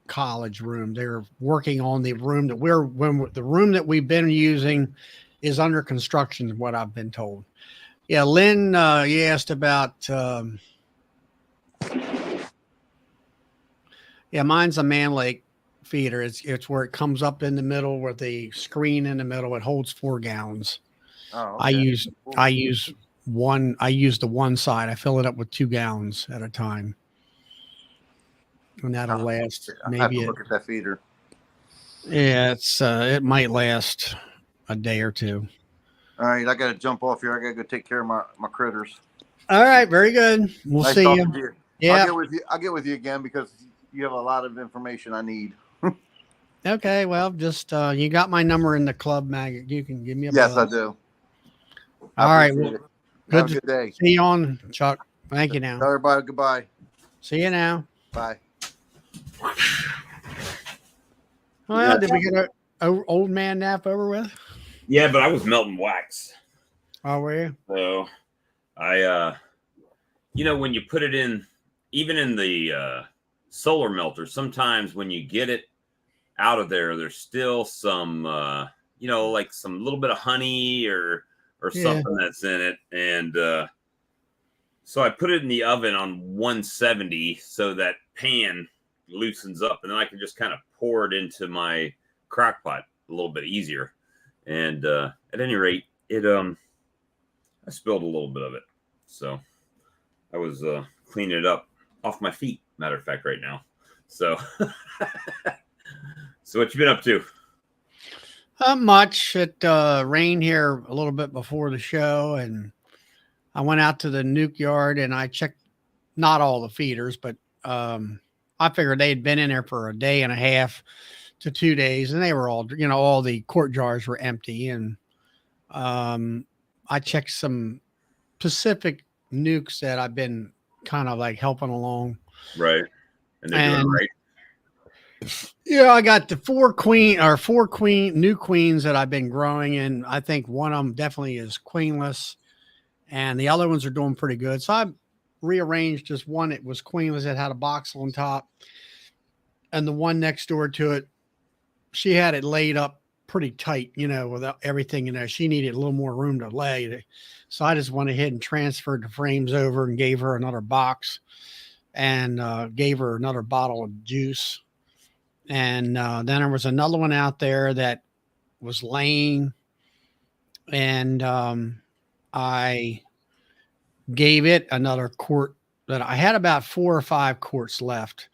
college room. They're working on the room the room that we've been using is under construction, is what I've been told. Yeah, Lynn, you asked about. Yeah, mine's a Man Lake feeder. It's where it comes up in the middle with the screen in the middle. It holds 4 gallons. Oh, I okay. use I use the one side. I fill it up with 2 gallons at a time, and that'll last I have to maybe look at that feeder. it might last a day or two. All right, I got to jump off here. I got to go take care of my critters. All right, very good. We'll Nice see you. talking to you. Yeah. I'll get with you again because you have a lot of information I need. Okay. Well, just you got my number in the club mag. You can give me a Yes, I buzz. do. All right. Appreciate Well, it. good Have a to good day. see you on, Chuck. Thank you now. Tell everybody goodbye. See you now. Bye. Well, did we get a old man nap over with? Yeah, but I was melting wax. Oh, were you? So I when you put it in, even in the solar melter, sometimes when you get it out of there, there's still some like some little bit of honey or something that's in it. And so I put it in the oven on 170 so that pan loosens up, and then I can just kind of pour it into my crock pot a little bit easier. And at any rate, I spilled a little bit of it. So I was cleaning it up off my feet, matter of fact, right now. So so what you been up to? Not much. It rained here a little bit before the show, and I went out to the nuke yard and I checked not all the feeders, but I figured they had been in there for a day and a half to 2 days, and they were all, all the quart jars were empty. And I checked some Pacific nukes that I've been kind of like helping along. Right. And they're doing right. Yeah, I got the four new queens that I've been growing, and I think one of them definitely is queenless, and the other ones are doing pretty good. So I rearranged just one that was queenless that had a box on top, and the one next door to it, she had it laid up pretty tight, without everything in there. She needed a little more room to lay. So I just went ahead and transferred the frames over and gave her another box and gave her another bottle of juice. And then there was another one out there that was laying, and I gave it another quart. That I had about 4 or 5 quarts left,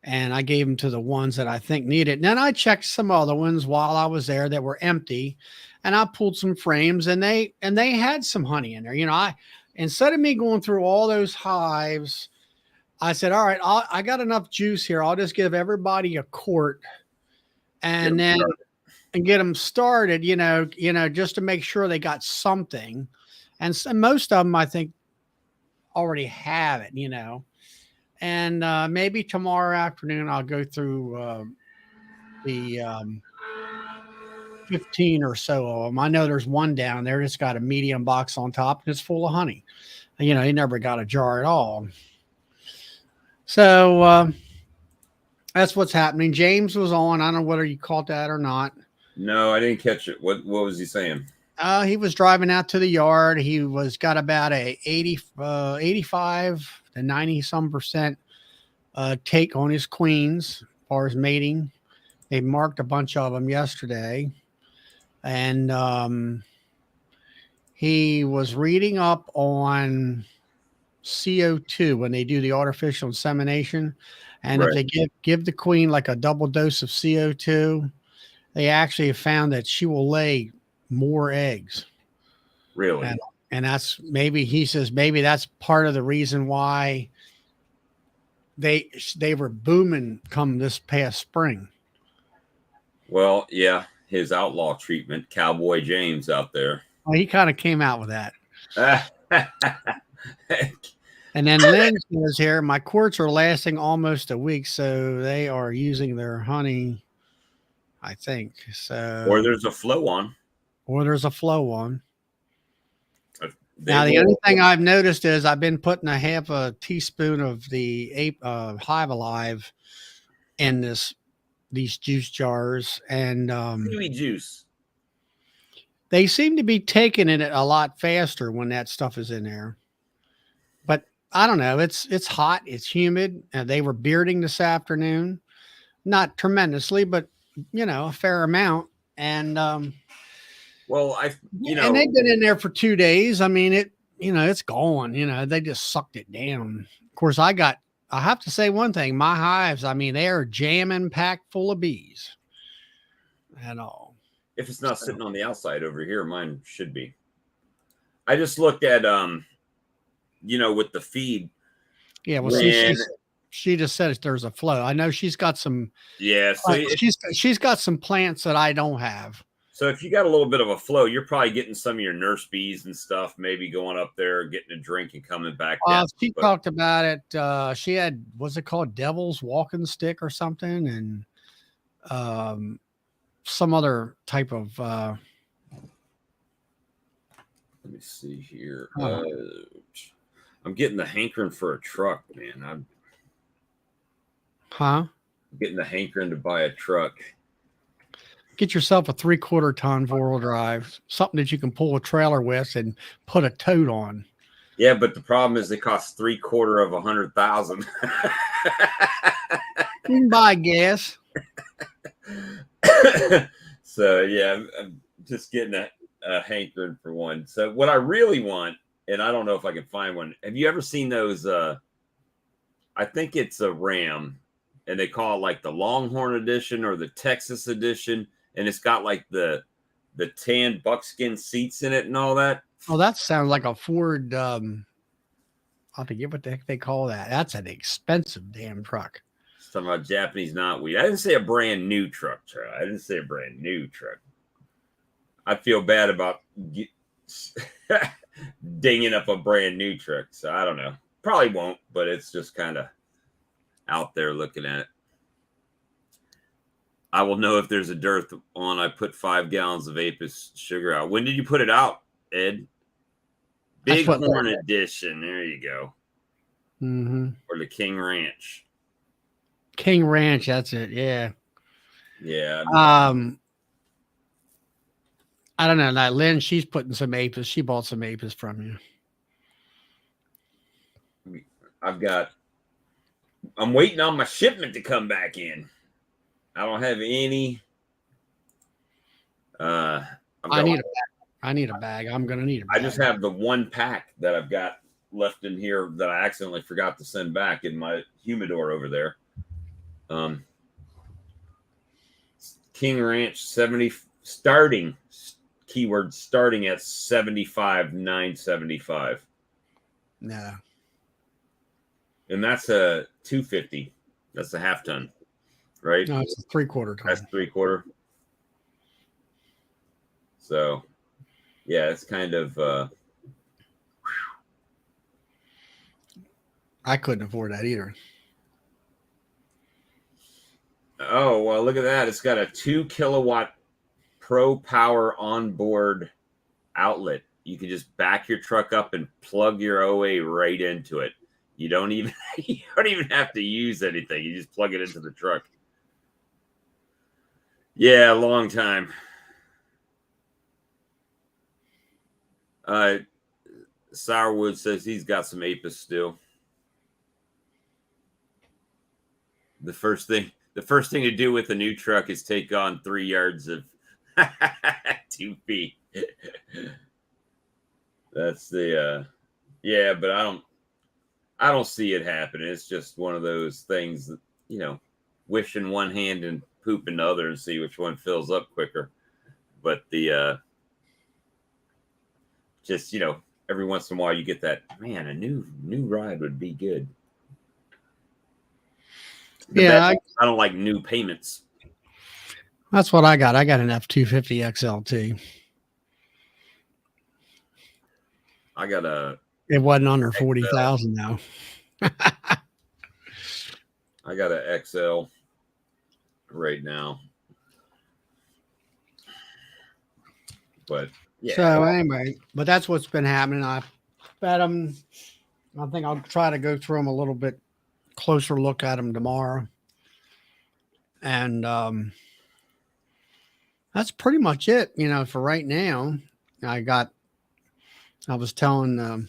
and I gave them to the ones that I think needed. And then I checked some other ones while I was there that were empty, and I pulled some frames, and they had some honey in there. Instead of me going through all those hives, I said, all right, I got enough juice here. I'll just give everybody a quart and get them started, just to make sure they got something. And most of them, I think, already have it, and maybe tomorrow afternoon, I'll go through the 15 or so of them. I know there's one down there that's got a medium box on top and it's full of honey. He never got a jar at all. So that's what's happening. James was on. I don't know whether you caught that or not. No, I didn't catch it. What was he saying? He was driving out to the yard. He got about a 85 to 90 some percent take on his queens as far as mating. They marked a bunch of them yesterday, and he was reading up on CO2 when they do the artificial insemination, and if they give the queen like a double dose of CO2, they actually have found that she will lay more eggs. Really? And that's he says maybe that's part of the reason why they were booming come this past spring. Well, yeah, his outlaw treatment, Cowboy James out there. Well, he kind of came out with that. And then Lynn says here, my quarts are lasting almost a week, so they are using their honey, I think. So, or there's a flow on. Now, the only thing I've noticed is I've been putting a half a teaspoon of the Hive Alive in these juice jars, and kiwi juice. They seem to be taking it a lot faster when that stuff is in there. But I don't know. It's hot. It's humid. They were bearding this afternoon, not tremendously, but a fair amount. And Well, and they've been in there for 2 days. I mean, it's gone. They just sucked it down. Of course, I have to say one thing. My hives, I mean, they are jamming packed full of bees. And all. If it's not sitting on the outside over here, mine should be. I just looked at with the feed. Yeah, well, she just said there's a flow. I know she's got some. Yeah, so she's got some plants that I don't have. So if you got a little bit of a flow, you're probably getting some of your nurse bees and stuff, maybe going up there, getting a drink and coming back down. She talked about it. She had, what's it called? Devil's walking stick or something. And some other type of, let me see here. I'm getting the hankering for a truck, man. I'm getting the hankering to buy a truck. Get yourself a 3/4 ton 4-wheel drive, something that you can pull a trailer with and put a tote on. Yeah, but the problem is they cost 3/4 of 100,000. You can buy gas. So yeah, I'm just getting a hankering for one. So what I really want, and I don't know if I can find one. Have you ever seen those? I think it's a Ram, and they call it like the Longhorn edition or the Texas edition, and it's got like the tan buckskin seats in it and all that. Oh, that sounds like a Ford. I forget what the heck they call that. That's an expensive damn truck. Talking about Japanese knotweed. I didn't say a brand new truck. I didn't say a brand new truck. I feel bad about dinging up a brand new truck. So I don't know. Probably won't, but it's just kind of out there looking at it. I will know if there's a dearth on. I put 5 gallons of Apis sugar out. When did you put it out, Ed? Bighorn edition. There you go. Mm-hmm. Or the King Ranch. King Ranch, that's it. Yeah. Yeah. I don't know. Now, Lynn, she's putting some Apis. She bought some Apis from you. I'm waiting on my shipment to come back in. I don't have any. I need a bag. I'm going to need a bag. I just have the 1 pack that I've got left in here that I accidentally forgot to send back in my humidor over there. King Ranch 70 starting keyword starting at 75,975. No. And that's a 250. That's a half ton, right? No, it's a 3/4 ton. That's 3/4. So, yeah, it's kind of. I couldn't afford that either. Oh, well, look at that. It's got a 2 kilowatt Pro Power onboard outlet. You can just back your truck up and plug your OA right into it. You don't even have to use anything. You just plug it into the truck. Yeah, long time. Sourwood says he's got some Apis still. The first thing to do with a new truck is take on 3 yards of 2 feet. That's the yeah, but I don't see it happening. It's just one of those things that, wish in one hand and poop in the other and see which one fills up quicker. But the just every once in a while you get that, man, a new ride would be good. I don't like new payments. That's what I got. I got an F250 XLT. I got it wasn't under 40,000 though. I got an XL right now. But yeah. So anyway, but that's what's been happening. I fed them. I think I'll try to go through them a little bit closer look at them tomorrow. And that's pretty much it, for right now. I was telling I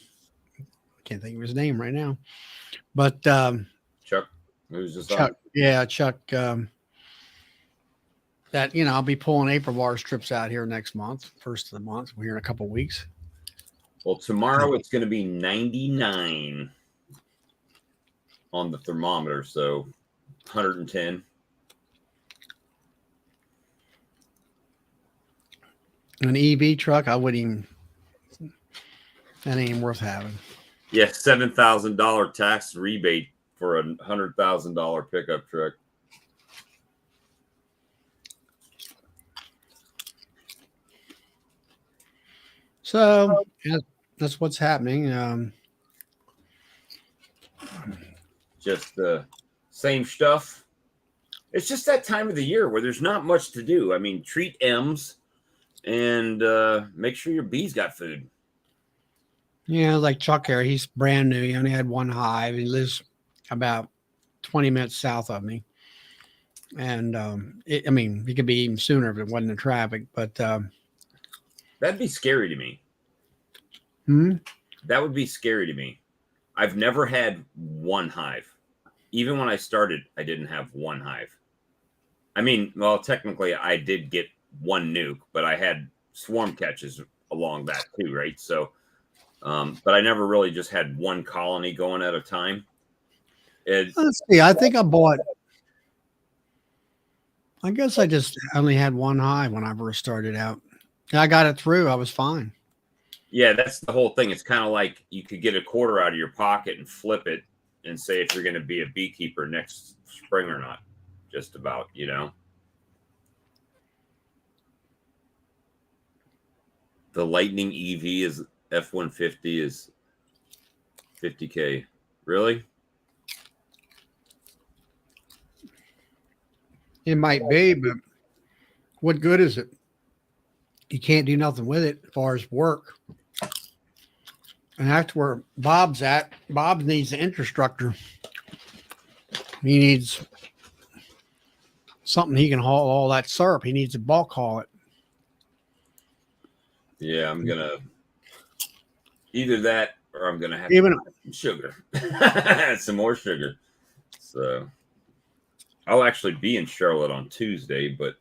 can't think of his name right now. But Chuck, who's just Chuck, on? yeah, Chuck that, you know, I'll be pulling April bar strips out here next month, first of the month. We're here in a couple of weeks. Well, tomorrow it's going to be 99 on the thermometer, so 110. An EV truck, I wouldn't even. That ain't even worth having. Yeah, $7,000 tax rebate for a $100,000 pickup truck. So that's what's happening. Just the same stuff. It's just that time of the year where there's not much to do. I mean, treat M's and make sure your bees got food. Yeah, like Chuck here, he's brand new. He only had one hive. He lives about 20 minutes south of me. And I mean, he could be even sooner if it wasn't the traffic. But That'd be scary to me. That would be scary to me. I've never had one hive. Even when I started, I didn't have one hive. I mean, well, technically, I did get one nuke, but I had swarm catches along that too, right? So, but I never really just had one colony going at a time. Let's see. I think I guess I just only had one hive when I first started out. I got it through. I was fine. Yeah, that's the whole thing. It's kind of like you could get a quarter out of your pocket and flip it and say if you're going to be a beekeeper next spring or not. Just about, you know. The Lightning EV is F-150 is $50K. Really? It might be, but what good is it? You can't do nothing with it as far as work. And that's where Bob's at. Bob needs an infrastructure. He needs something he can haul all that syrup. He needs to bulk haul it. Yeah, I'm gonna either that or I'm gonna have Even some sugar, some more sugar. So I'll actually be in Charlotte on Tuesday, but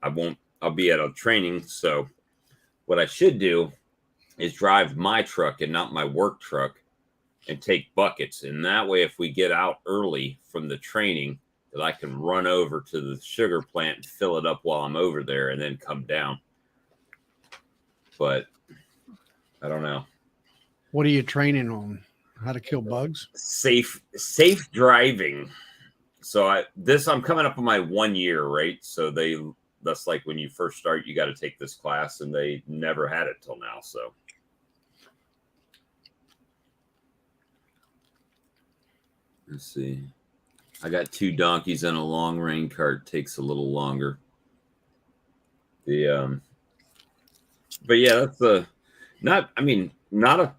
I won't. I'll be at a training. So what I should do is drive my truck and not my work truck and take buckets. And that way, if we get out early from the training, that I can run over to the sugar plant and fill it up while I'm over there and then come down. But I don't know. what are you training on? How to kill bugs? Safe driving. So I'm coming up on my 1 year, right? So that's like when you first start, you got to take this class, and they never had it till now. So let's see. I got 2 donkeys and a long rain cart. Takes a little longer. But yeah, that's not a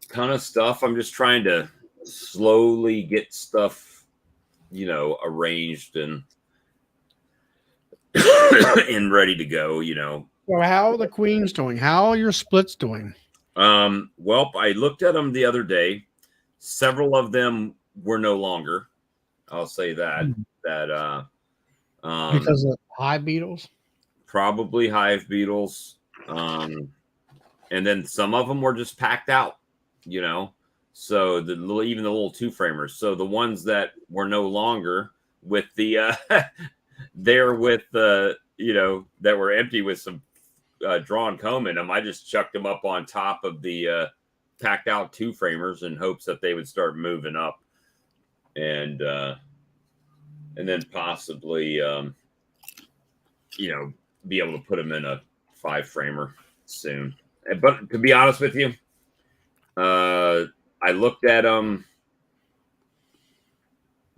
ton of stuff. I'm just trying to slowly get stuff, arranged and and ready to go, So how are the queens doing? How are your splits doing? Well, I looked at them the other day. Several of them were no longer. I'll say that. Because of hive beetles? Probably hive beetles. And then some of them were just packed out, So even the little 2-framers. So the ones that were no longer with the there with the that were empty with some drawn comb in them, I just chucked them up on top of the packed out 2-framers in hopes that they would start moving up, and then possibly be able to put them in a 5-framer soon. But to be honest with you, I looked at them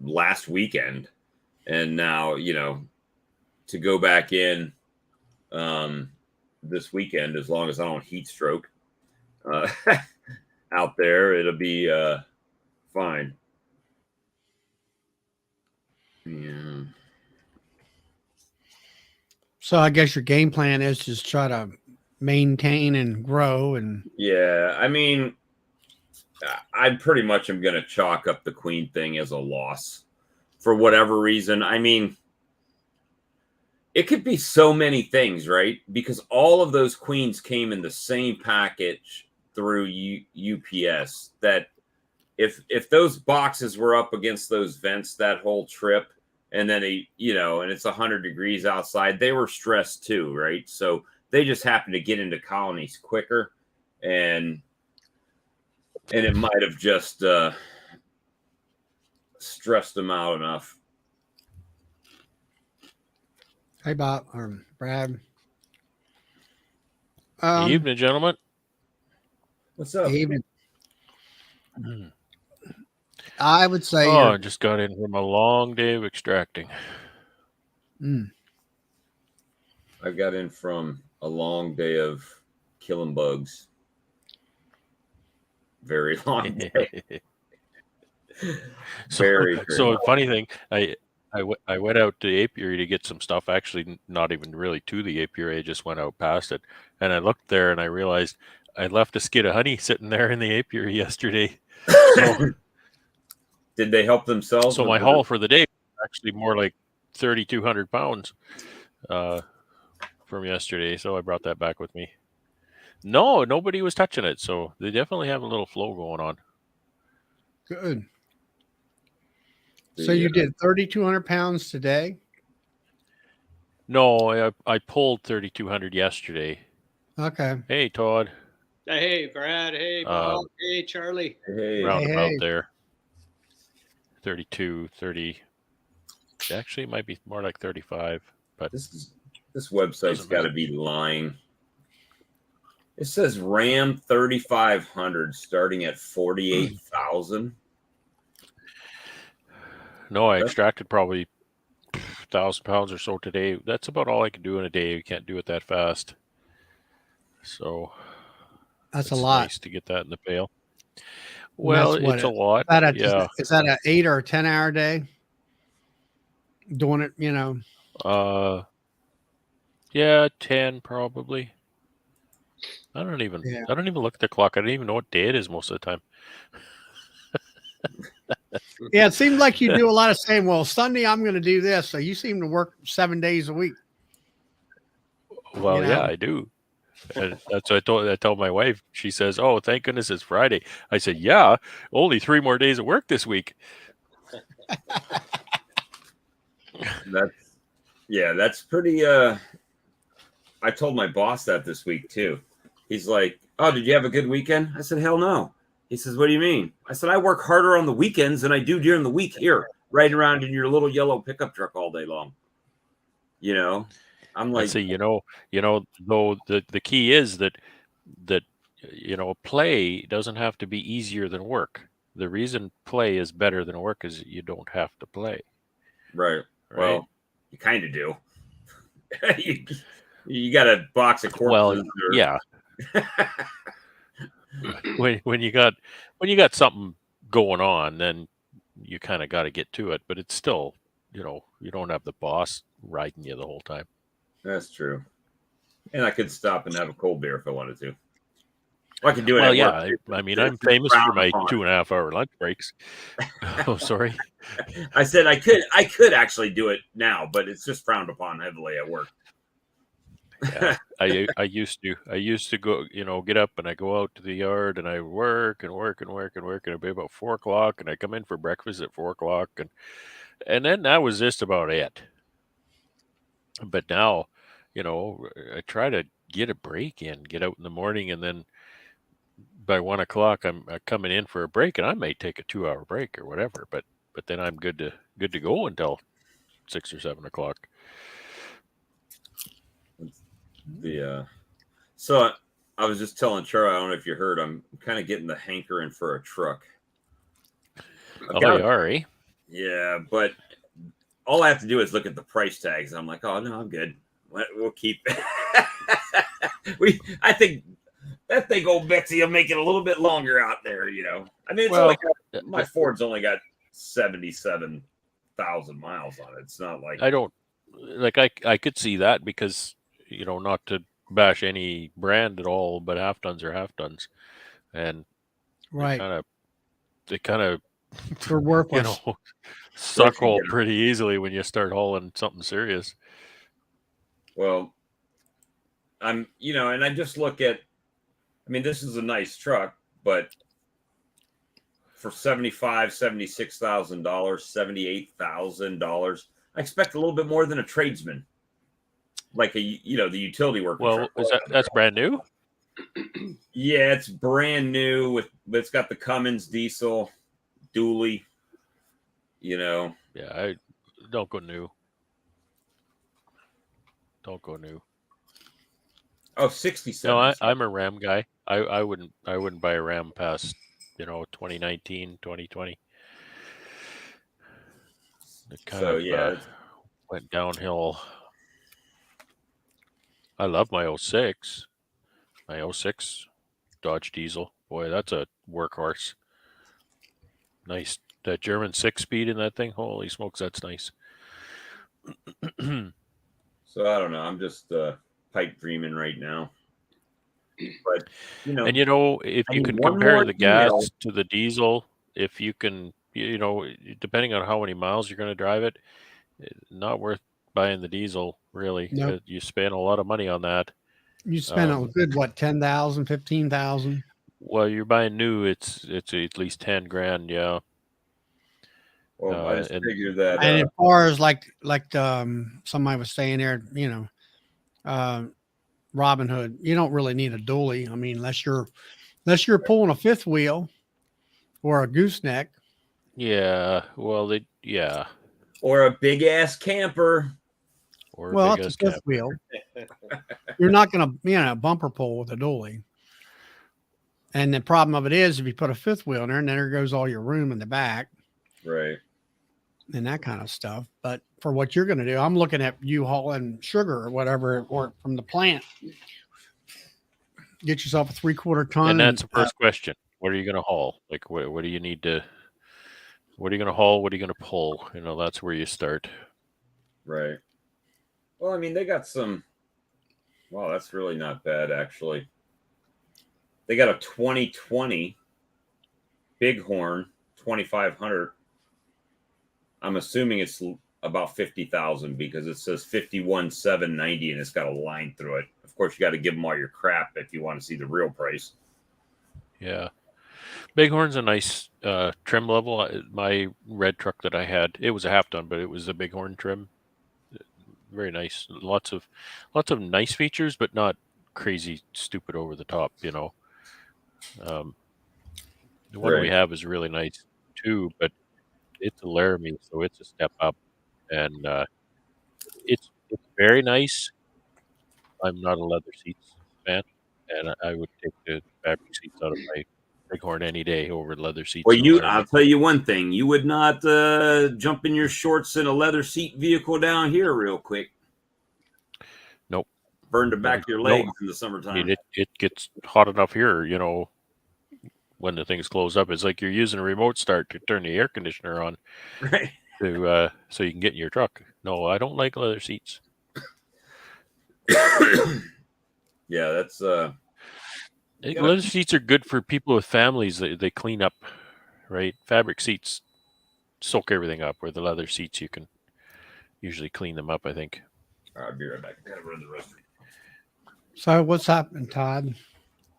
last weekend, and now, to go back in this weekend, as long as I don't heat stroke out there, it'll be fine. Yeah. So I guess your game plan is just try to maintain and grow. And yeah, I mean, I pretty much am going to chalk up the queen thing as a loss for whatever reason. I mean, it could be so many things, right? Because all of those queens came in the same package through UPS. That if those boxes were up against those vents that whole trip, and then and it's 100 degrees outside, they were stressed too, right? So they just happened to get into colonies quicker, and it might have just stressed them out enough. Hey, Bob or Brad. Evening, gentlemen. What's up? Even I would say. I just got in from a long day of extracting. I got in from a long day of killing bugs. Very long day. So funny thing, I went out to the apiary to get some stuff. Actually, not even really to the apiary. I just went out past it, and I looked there, and I realized I left a skid of honey sitting there in the apiary yesterday. So, did they help themselves? So my haul for the day was actually more like 3,200 pounds from yesterday. So I brought that back with me. No, nobody was touching it. So they definitely have a little flow going on. Good. So you did 3,200 pounds today? No, I pulled 3,200 yesterday. Okay. Hey, Todd. Hey, Brad. Hey, Bob. Hey, Charlie. Hey. Roundabout there. 32, 30. Actually, it might be more like 35. But this website's got to be lying. It says Ram 3,500 starting at 48,000. No, I extracted probably 1,000 pounds or so today. That's about all I can do in a day. You can't do it that fast. So that's a lot. Nice to get that in the pail. Well, it's a lot. Is that an 8 or a 10-hour day? Doing it, Yeah, 10 probably. I don't even look at the clock. I don't even know what day it is most of the time. Yeah, it seems like you do a lot of saying, well, Sunday I'm going to do this. So you seem to work 7 days a week. Well, yeah, I do. And that's what I told my wife. She says, "Oh, thank goodness it's Friday." I said, "Yeah, only 3 more days of work this week." That's pretty. I told my boss that this week too. He's like, "Oh, did you have a good weekend?" I said, "Hell no." He says, "What do you mean?" I said, "I work harder on the weekends than I do during the week here, riding around in your little yellow pickup truck all day long." I'm like, though the key is that play doesn't have to be easier than work. The reason play is better than work is you don't have to play. Right. Well, you kind of do. you got a box of corpses. Well, yeah. when you got something going on, then you kind of got to get to it. But it's still, you don't have the boss riding you the whole time. That's true. And I could stop and have a cold beer if I wanted to. Well, I could do it. Well, yeah. I mean, I'm famous for my 2.5 hour lunch breaks. Oh, sorry. I said I could actually do it now, but it's just frowned upon heavily at work. Yeah, I used to go, get up and I go out to the yard and I work and it'd be about 4 o'clock and I come in for breakfast at 4 o'clock and then that was just about it. But now, I try to get a break in, get out in the morning, and then by 1 o'clock I'm coming in for a break, and I may take a 2-hour break or whatever, but then I'm good to go until 6 or 7 o'clock. So I was just telling Charlie, I don't know if you heard, I'm kind of getting the hankering for a truck. You are, eh? Yeah, but all I have to do is look at the price tags. I'm like, oh no, I'm good. We'll keep it. I think that thing, old Betsy, will make it a little bit longer out there. I mean, my Ford's only got 77,000 miles on it. It's not like I could see that because not to bash any brand at all, but half tons are half tons, and right, they kind of they're worthless. Suck hole pretty easily when you start hauling something serious. Well, and I just look at, I mean, this is a nice truck, but for $76,000, $78,000, I expect a little bit more than a tradesman, like the utility worker. Well, truck. that's brand new? Yeah, it's brand new it's got the Cummins diesel dually. Yeah, I don't go new. Don't go new. Oh, 67. No, I'm a Ram guy. I wouldn't buy a Ram past 2019, 2020. It kind of went downhill. I love my 06. My 06 Dodge diesel. Boy, that's a workhorse. Nice. That German 6-speed in that thing. Holy smokes, that's nice. So I don't know. I'm just pipe dreaming right now. But and if you can compare the gas to the diesel, if you can, depending on how many miles you're going to drive it, not worth buying the diesel, really. Nope. You spend a lot of money on that. You spend a good, what, 10,000, 15,000? Well, you're buying new, it's at least 10 grand, yeah. Well, I just figured that. And as far as like somebody was saying there, Robin Hood, you don't really need a dually. I mean, unless you're pulling a fifth wheel or a gooseneck. Yeah, well, or a big ass camper. Or well, big it's a fifth wheel. You're not going to bumper pull with a dually. And the problem of it is, if you put a fifth wheel in there, and then there goes all your room in the back, right, and that kind of stuff. But for what you're going to do, I'm looking at you hauling sugar or whatever, or from the plant. Get yourself a 3/4 ton. And that's the first question. What are you going to haul? Like, what do you need to? What are you going to haul? What are you going to pull? That's where you start. Right. Well, I mean, they got some. Wow, that's really not bad, actually. They got a 2020 Bighorn 2500. I'm assuming it's about 50,000 because it says 51,790 and it's got a line through it. Of course, you got to give them all your crap if you want to see the real price. Yeah. Bighorn's a nice trim level. My red truck that I had, it was a half ton, but it was a Bighorn trim. Very nice. Lots of nice features, but not crazy, stupid, over the top. The one we have is really nice too, but it's a Laramie, so it's a step up, and it's very nice. I'm not a leather seats fan, and I would take the fabric seats out of my Bighorn any day over leather seats. Well, I'll tell you one thing: you would not jump in your shorts in a leather seat vehicle down here real quick. Nope. Burn the back of your legs in the summertime. It gets hot enough here, when the things close up. It's like you're using a remote start to turn the air conditioner on, right? So you can get in your truck. No, I don't like leather seats. Yeah, that's leather seats are good for people with families. They clean up, right? Fabric seats soak everything up, where the leather seats you can usually clean them up, I think. I'll be right back. I gotta run the restroom. So what's happening, Todd?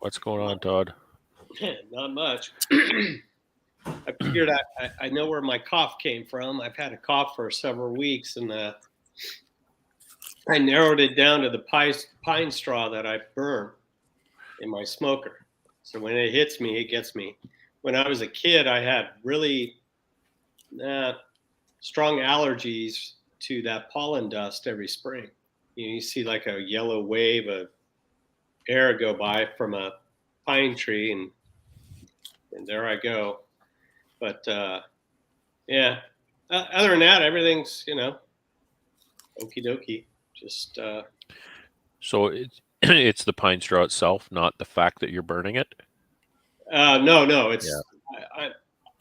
What's going on, Todd? Not much. I figured I know where my cough came from. I've had a cough for several weeks, and I narrowed it down to the pine straw that I burn in my smoker. So when it hits me, it gets me. When I was a kid, I had really strong allergies to that pollen dust every spring. You see like a yellow wave of air go by from a pine tree, and there I go. But yeah, other than that, everything's okie dokie. Just so it's the pine straw itself, not the fact that you're burning it. No, it's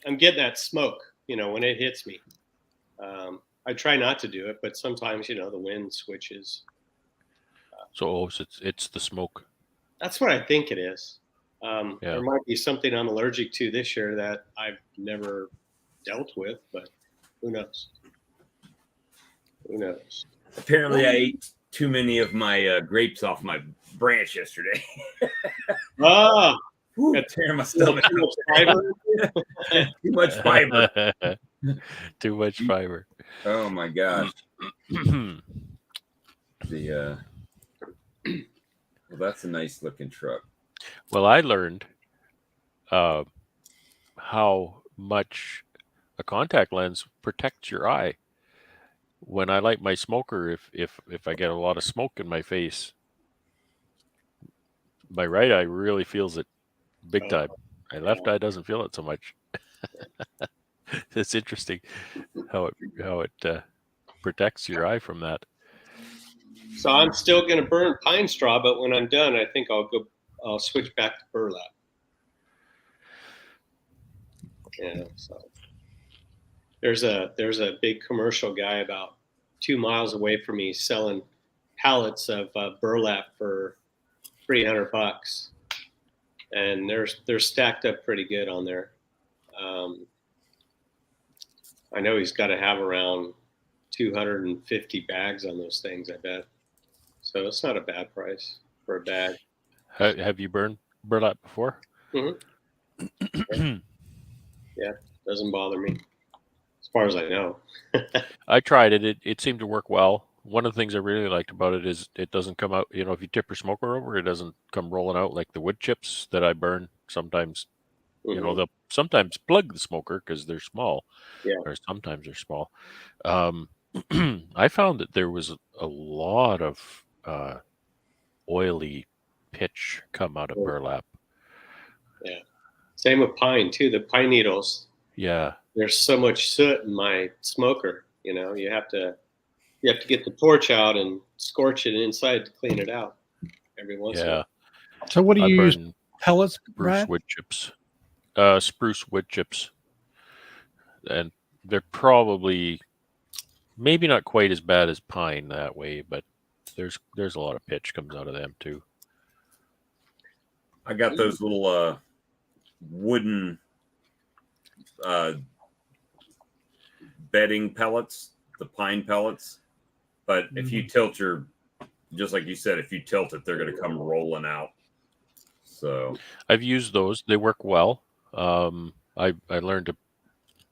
I'm getting that smoke. When it hits me. I try not to do it, but sometimes the wind switches. So it's the smoke. That's what I think it is. Yeah. There might be something I'm allergic to this year that I've never dealt with, but who knows? Who knows? Apparently, I ate too many of my grapes off my branch yesterday. Ah, Whew, That's- tearing my stomach. too much fiber. Too much fiber. Too much fiber. Oh my gosh. The well, that's a nice looking truck. Well, I learned how much a contact lens protects your eye. When I light my smoker, if I get a lot of smoke in my face, my right eye really feels it big Oh. time. My left eye doesn't feel it so much. It's interesting how it protects your eye from that. So I'm still going to burn pine straw, but when I'm done, I think I'll switch back to burlap. Yeah. So there's a big commercial guy about 2 miles away from me selling pallets of burlap for $300, and they're stacked up pretty good on there. I know he's got to have around 250 bags on those things, I bet. So it's not a bad price for a bag. Have you burned burlap before? Yeah, doesn't bother me, as far as I know. I tried it. It seemed to work well. One of the things I really liked about it is it doesn't come out. You know, if you tip your smoker over, it doesn't come rolling out like the wood chips that I burn. Sometimes, you know, they'll sometimes plug the smoker because they're small. Yeah. Or sometimes they're small. I found that there was a lot of oily pitch come out of burlap. Yeah. Same with pine too. The pine needles. Yeah. There's so much soot in my smoker. You know, you have to get the torch out and scorch it inside to clean it out every once in a while. So what do I you use? burn Pellets, spruce Brad? wood chips. Spruce wood chips. And they're probably maybe not quite as bad as pine that way, but there's a lot of pitch comes out of them too. I got those little wooden bedding pellets, the pine pellets. But if you tilt just like you said, if you tilt it, they're going to come rolling out. So I've used those; they work well. I learned to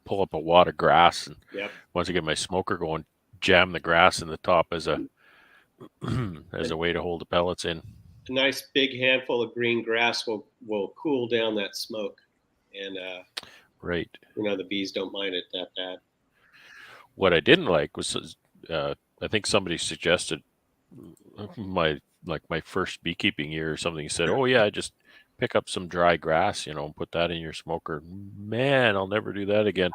pull up a wad of grass, and once I get my smoker going, jam the grass in the top as a way to hold the pellets in. A nice big handful of green grass will cool down that smoke, and right. You know, the bees don't mind it that bad. What I didn't like was I think somebody suggested my first beekeeping year or something. He said, "Oh yeah, just pick up some dry grass, you know, and put that in your smoker." Man, I'll never do that again.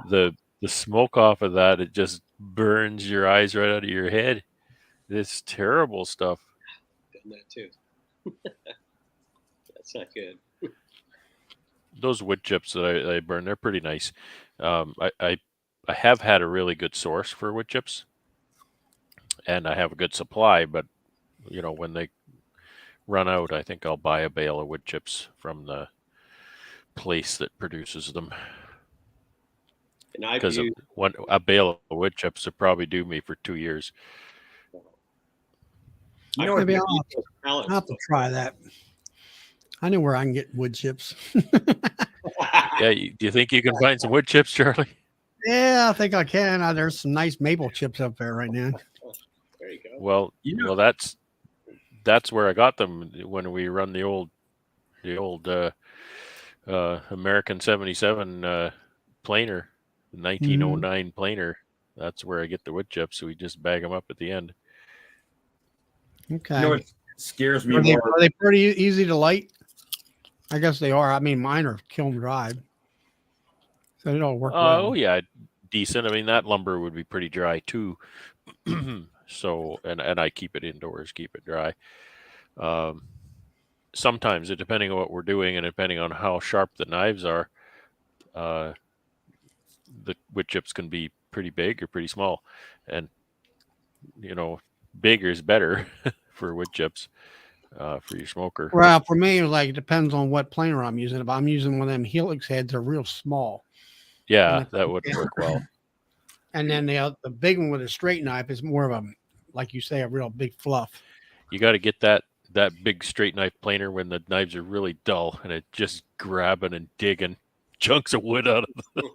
The smoke off of that, it just burns your eyes right out of your head. It's terrible stuff. Done that too. That's not good. Those wood chips that I burn, they're pretty nice. I have had a really good source for wood chips, and I have a good supply. But you know, when they run out, I think I'll buy a bale of wood chips from the place that produces them. Because a bale of wood chips would probably do me for 2 years. You know, maybe I'll have to try that. I know where I can get wood chips. Yeah, do you think you can find some wood chips, Charlie? Yeah, I think I can. There's some nice maple chips up there right now. There you go. Well, that's where I got them when we run the old American 77 planer, 1909 planer. That's where I get the wood chips. So we just bag them up at the end. Okay. You know what scares me more? Are they pretty easy to light? I guess they are. I mean, mine are kiln dried, so it all work well. Oh yeah, decent. I mean, that lumber would be pretty dry too. So, and I keep it indoors, keep it dry. Sometimes, depending on what we're doing and depending on how sharp the knives are, the wood chips can be pretty big or pretty small, and you know, bigger is better for wood chips. For your smoker. Well, for me, it depends on what planer I'm using. If I'm using one of them helix heads, they're real small. Yeah, that would work well. And then the big one with a straight knife is more of a like you say, a real big fluff. You got to get that big straight knife planer when the knives are really dull and it just grabbing and digging chunks of wood out of them.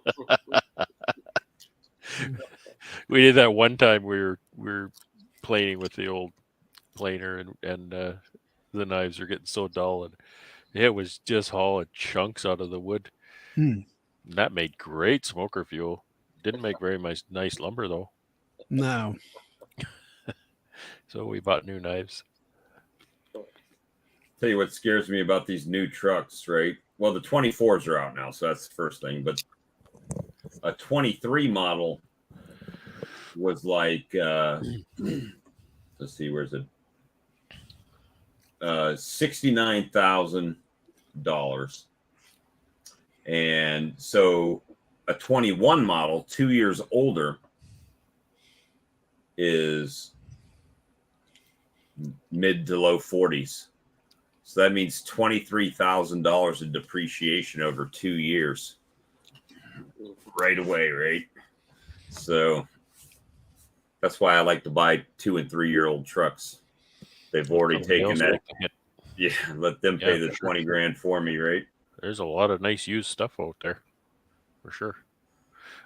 We did that one time. We were planing with the old planer, and the knives are getting so dull, and it was just hauling chunks out of the wood. Hmm. That made great smoker fuel. Didn't make very nice lumber though. No. So we bought new knives. Tell you what scares me about these new trucks, right? Well, the 24s are out now, so that's the first thing. But a 23 model was like, let's see, where's it? $69,000. And so a 21 model, 2 years older, is mid to low 40s. So that means $23,000 in depreciation over 2 years right away, right? So that's why I like to buy 2 and 3 year old trucks. They've already taken that. Yeah, let them pay the 20 grand for me, right? There's a lot of nice used stuff out there, for sure.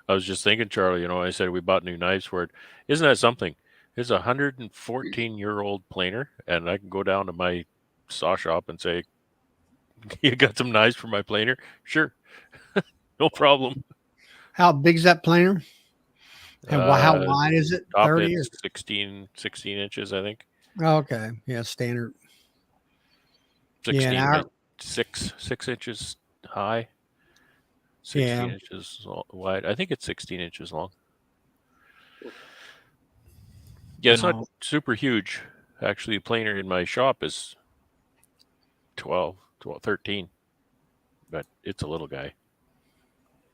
I was just thinking, Charlie, I said we bought new knives for it. Isn't that something? It's a 114-year-old planer, and I can go down to my saw shop and say, you got some knives for my planer? Sure. No problem. How big's that planer? And how wide is it? Top 30 is 16 inches, I think. Okay. Yeah, standard. 16 Yeah, by 6 inches high. 16 inches wide. I think it's 16 inches long. Yeah, it's not super huge. Actually, the planer in my shop is 13. But it's a little guy.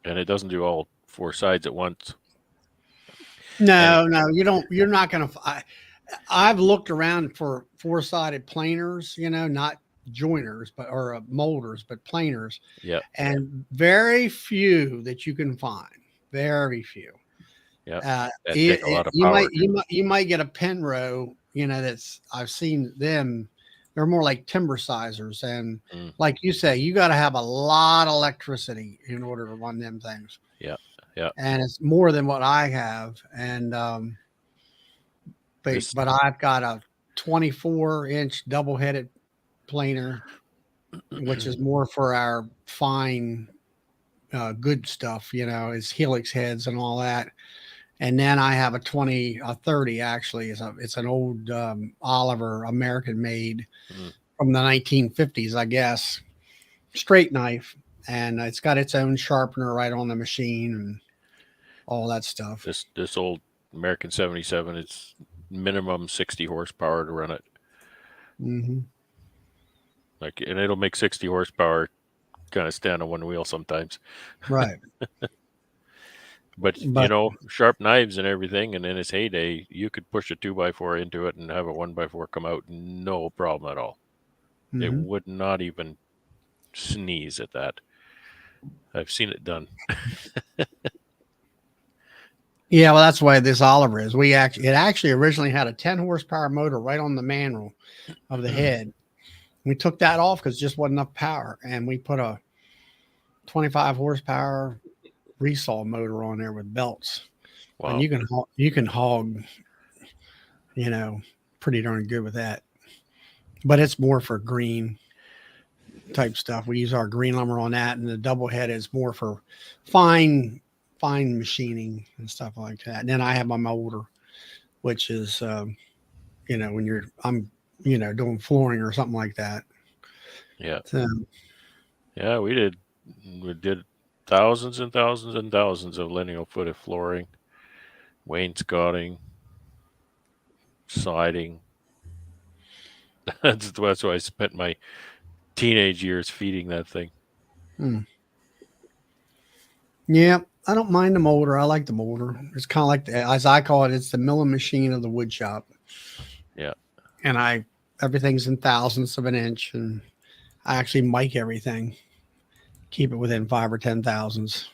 And it doesn't do all 4 sides at once. No, you don't. You're not going to. I've looked around for 4-sided planers, not joiners, or molders, but planers. Yeah. And very few that you can find. Very few. Yeah. That take a lot of power. You might get a Penro, that's, I've seen them. They're more like timber sizers. And like you say, you got to have a lot of electricity in order to run them things. Yeah. Yeah. And it's more than what I have. And, but I've got a 24-inch double-headed planer, which is more for our fine, good stuff, is helix heads and all that. And then I have a 30 actually. It's an old Oliver American made from the 1950s, I guess. Straight knife, and it's got its own sharpener right on the machine and all that stuff. This old American 77, it's minimum 60 horsepower to run it. Mm-hmm. And it'll make 60 horsepower kind of stand on one wheel sometimes. Right. But sharp knives and everything, and in its heyday, you could push a 2x4 into it and have a 1x4 come out, no problem at all. Mm-hmm. It would not even sneeze at that. I've seen it done. Yeah, well, that's why this Oliver is. It actually originally had a 10 horsepower motor right on the manual of the head. We took that off because it just wasn't enough power, and we put a 25 horsepower resaw motor on there with belts. Wow. And you can hog, pretty darn good with that. But it's more for green type stuff. We use our green lumber on that, and the double head is more for fine machining and stuff like that. And then I have my molder, which is when I'm doing flooring or something like that. Yeah. So, yeah, we did thousands and thousands and thousands of lineal footed flooring, wainscoting, siding. That's why I spent my teenage years feeding that thing. Yeah, I don't mind the molder. I like the molder. It's kind of like, as I call it, it's the milling machine of the wood shop. Yeah. And everything's in thousandths of an inch, and I actually mic everything. Keep it within 5 or 10 thousandths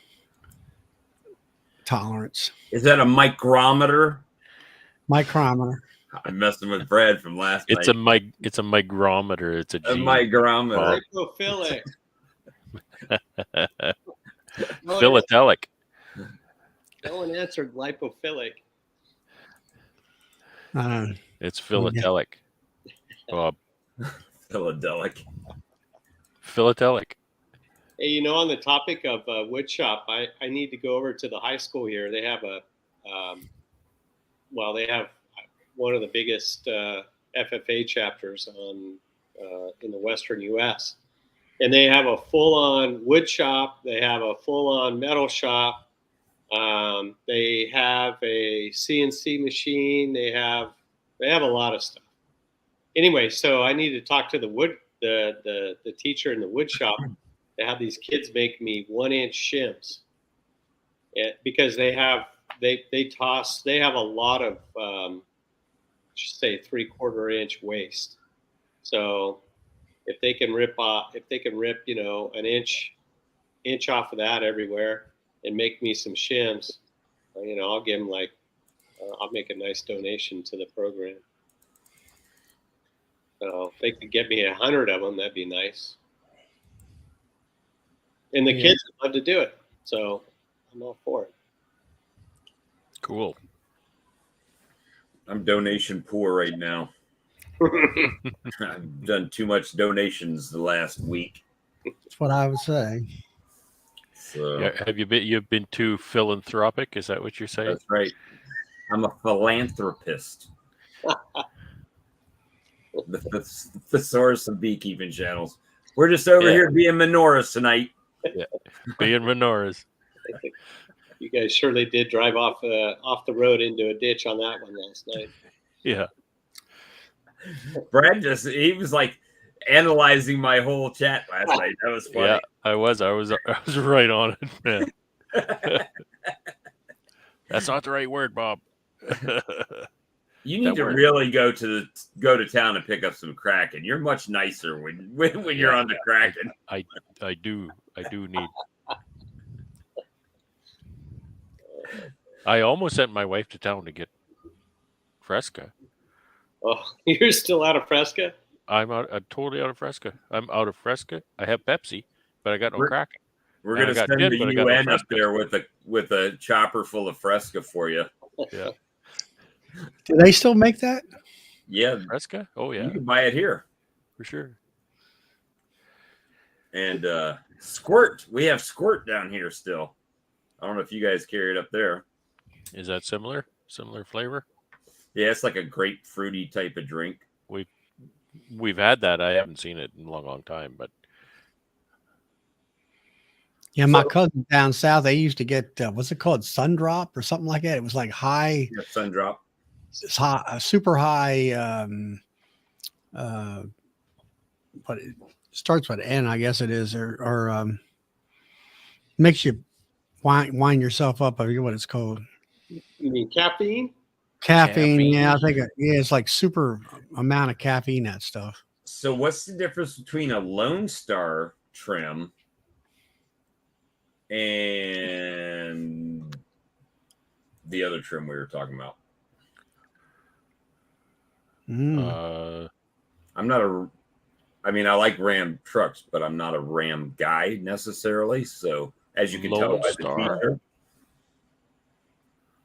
tolerance. Is that a micrometer? Micrometer. I'm messing with Brad from last It's night. it's a migrometer. It's a A G. migrometer. Lipophilic. Philatelic. No one answered lipophilic. It's yeah. philatelic. Bob. Philadelic. Philatelic. Hey, you know, on the topic of wood shop, I need to go over to the high school here. They have they have one of the biggest FFA chapters in the Western U.S. And they have a full-on wood shop. They have a full-on metal shop. They have a CNC machine. They have a lot of stuff. Anyway, so I need to talk to the teacher in the wood shop to have these kids make me 1-inch shims, because they have a lot of say 3/4 inch waste. So if they can rip an inch off of that everywhere and make me some shims, I'll give them I'll make a nice donation to the program. So if they could get me 100 of them, that'd be nice. And the kids would love to do it, so I'm all for it. Cool. I'm donation poor right now. I've done too much donations the last week. That's what I would say. So Yeah, have you've been too philanthropic? Is that what you're saying? that's right. I'm a philanthropist. the source of beekeeping channels. We're just over here being menorahs tonight. Yeah, being menorahs. You guys surely did drive off the road into a ditch on that one last night. Yeah. Brad he was like analyzing my whole chat last night. That was funny. Yeah, I was right on it, man. That's not the right word, Bob. You need to really go to town and pick up some Kraken. You're much nicer when you're on the Kraken. I do need. I almost sent my wife to town to get Fresca. Oh, you're still out of Fresca? I'm totally out of Fresca. I'm out of Fresca. I have Pepsi, but I got no Kraken. We're gonna send the UN up there with a chopper full of Fresca for you. Yeah. Do they still make that? Yeah, Fresca. Oh yeah, you can buy it here for sure. And Squirt, we have Squirt down here still. I don't know if you guys carry it up there. Is that similar flavor? Yeah, it's like a grapefruity type of drink. We've had that. I haven't seen it in a long time, but yeah, my cousin down south, they used to get what's it called, Sundrop or something like that. It was like high, Sundrop. It's high, super high. But it starts with N, I guess it is, or makes you wind yourself up. I forget what it's called. You mean caffeine? Caffeine. Yeah, I think it's like super amount of caffeine, that stuff. So what's the difference between a Lone Star trim and the other trim we were talking about? I'm not I like Ram trucks, but I'm not a Ram guy necessarily. So as you can tell by the t-shirt,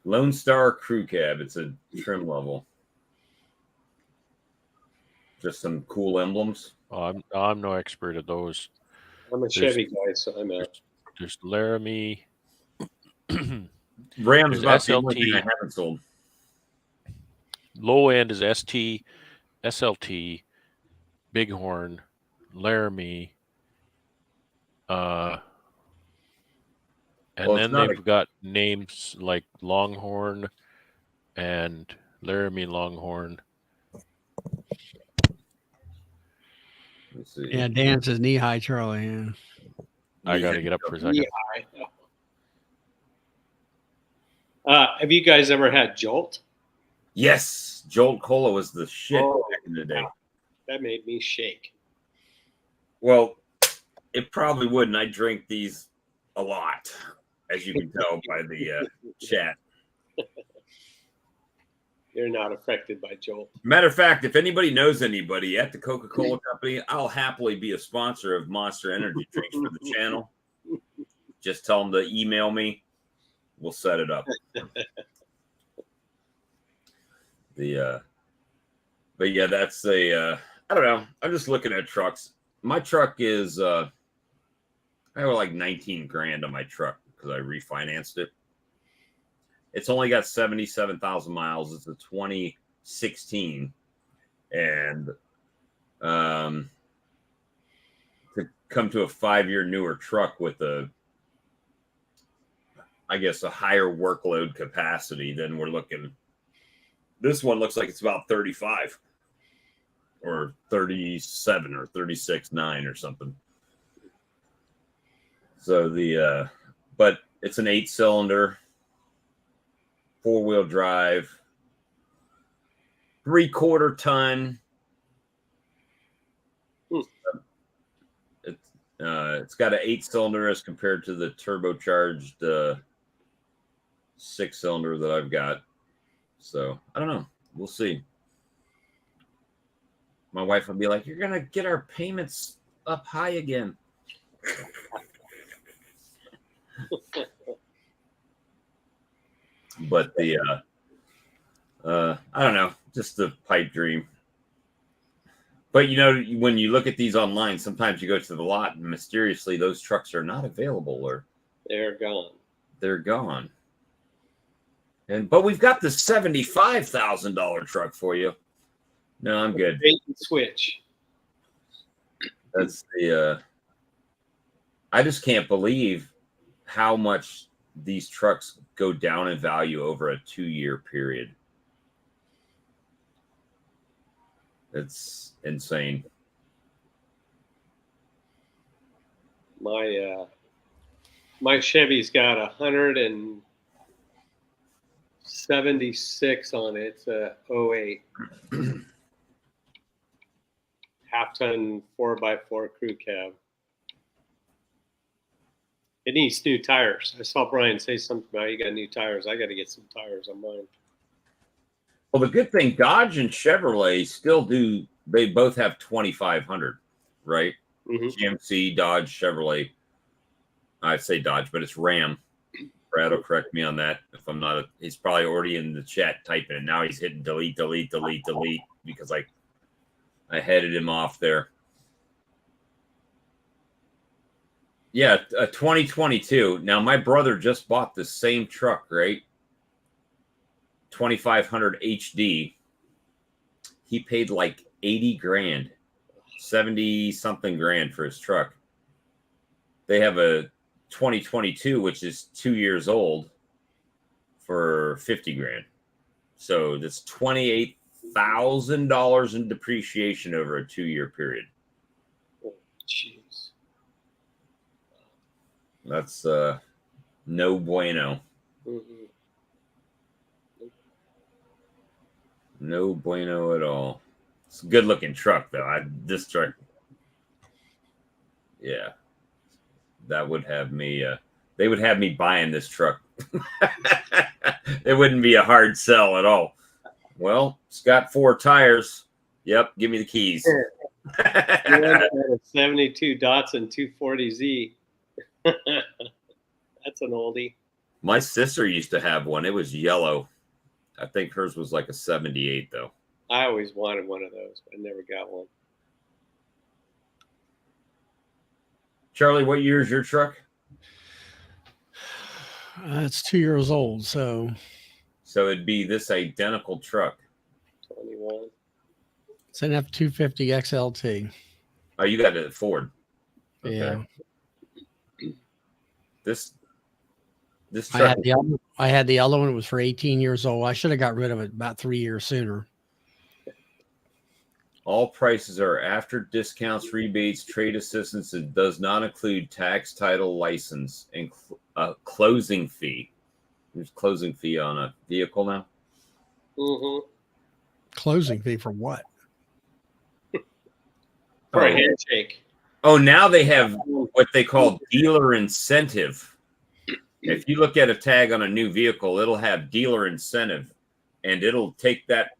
Lone Star Crew Cab, it's a trim level. Just some cool emblems. I'm no expert at those. I'm a Chevy guy, so I'm out. There's Laramie. Ram's about the only thing I haven't sold. Low end is ST, SLT, Bighorn, Laramie, and then they've got names like Longhorn and Laramie Longhorn. Let's see. Yeah, Dan says knee high, Charlie. Yeah. I got to get up for a second. Have you guys ever had Jolt? Yes, Jolt Cola was the shit back in the day. That made me shake. Well, it probably wouldn't. I drink these a lot, as you can tell by the chat. You're not affected by Jolt. Matter of fact, if anybody knows anybody at the Coca-Cola Company, I'll happily be a sponsor of Monster Energy drinks for the channel. Just tell them to email me. We'll set it up. But yeah, that's I don't know. I'm just looking at trucks. My truck is I have like 19 grand on my truck because I refinanced it. It's only got 77,000 miles. It's a 2016, and to come to a 5-year newer truck with I guess a higher workload capacity than we're looking. This one looks like it's about 35 or 37 or 36.9 or something. So but it's an 8-cylinder, 4-wheel drive, 3/4 ton. It's got an 8-cylinder as compared to the turbocharged 6-cylinder that I've got. So I don't know. We'll see. My wife will be like, "You're gonna get our payments up high again." But I don't know, just a pipe dream. But you know, when you look at these online, sometimes you go to the lot and mysteriously those trucks are not available or They're gone. they're gone. But we've got the $75,000 truck for you. No, I'm good. Bait and switch. That's I just can't believe how much these trucks go down in value over a 2-year period. It's insane. My Chevy's got 176 on it. It's a 08. Half-ton 4x4 crew cab. It needs new tires. I saw Brian say something about you got new tires. I got to get some tires on mine. Well, the good thing, Dodge and Chevrolet still do. They both have 2,500, right? Mm-hmm. GMC, Dodge, Chevrolet. I'd say Dodge, but it's Ram. Brad will correct me on that if I'm not. He's probably already in the chat typing it. Now he's hitting delete because I headed him off there. Yeah, 2022. Now, my brother just bought the same truck, right? 2500 HD. He paid like 80 grand, 70 something grand for his truck. They have a 2022, which is 2 years old, for 50 grand. So that's $28,000 in depreciation over a 2-year period. Oh, jeez. That's no bueno. Mm-hmm. No bueno at all. It's a good looking truck though. This truck, yeah, that would have me. They would have me buying this truck. It wouldn't be a hard sell at all. Well, it's got 4 tires. Yep, give me the keys. A 72 Datsun 240Z. That's an oldie. My sister used to have one. It was yellow. I think hers was like a 78 though. I always wanted one of those, but I never got one. Charlie, what year is your truck? It's 2 years old, so it'd be this identical truck. 21. it's an F-250 XLT. Oh, you got it at Ford. Okay. Yeah. This I truck. had the other one. It was for 18 years old. I should have got rid of it about 3 years sooner. All prices are after discounts, rebates, trade assistance. It does not include tax, title, license, and closing fee. There's closing fee on a vehicle now. Mm-hmm. Closing fee for what? For a handshake. Oh, now they have what they call dealer incentive. If you look at a tag on a new vehicle, it'll have dealer incentive. and it'll take that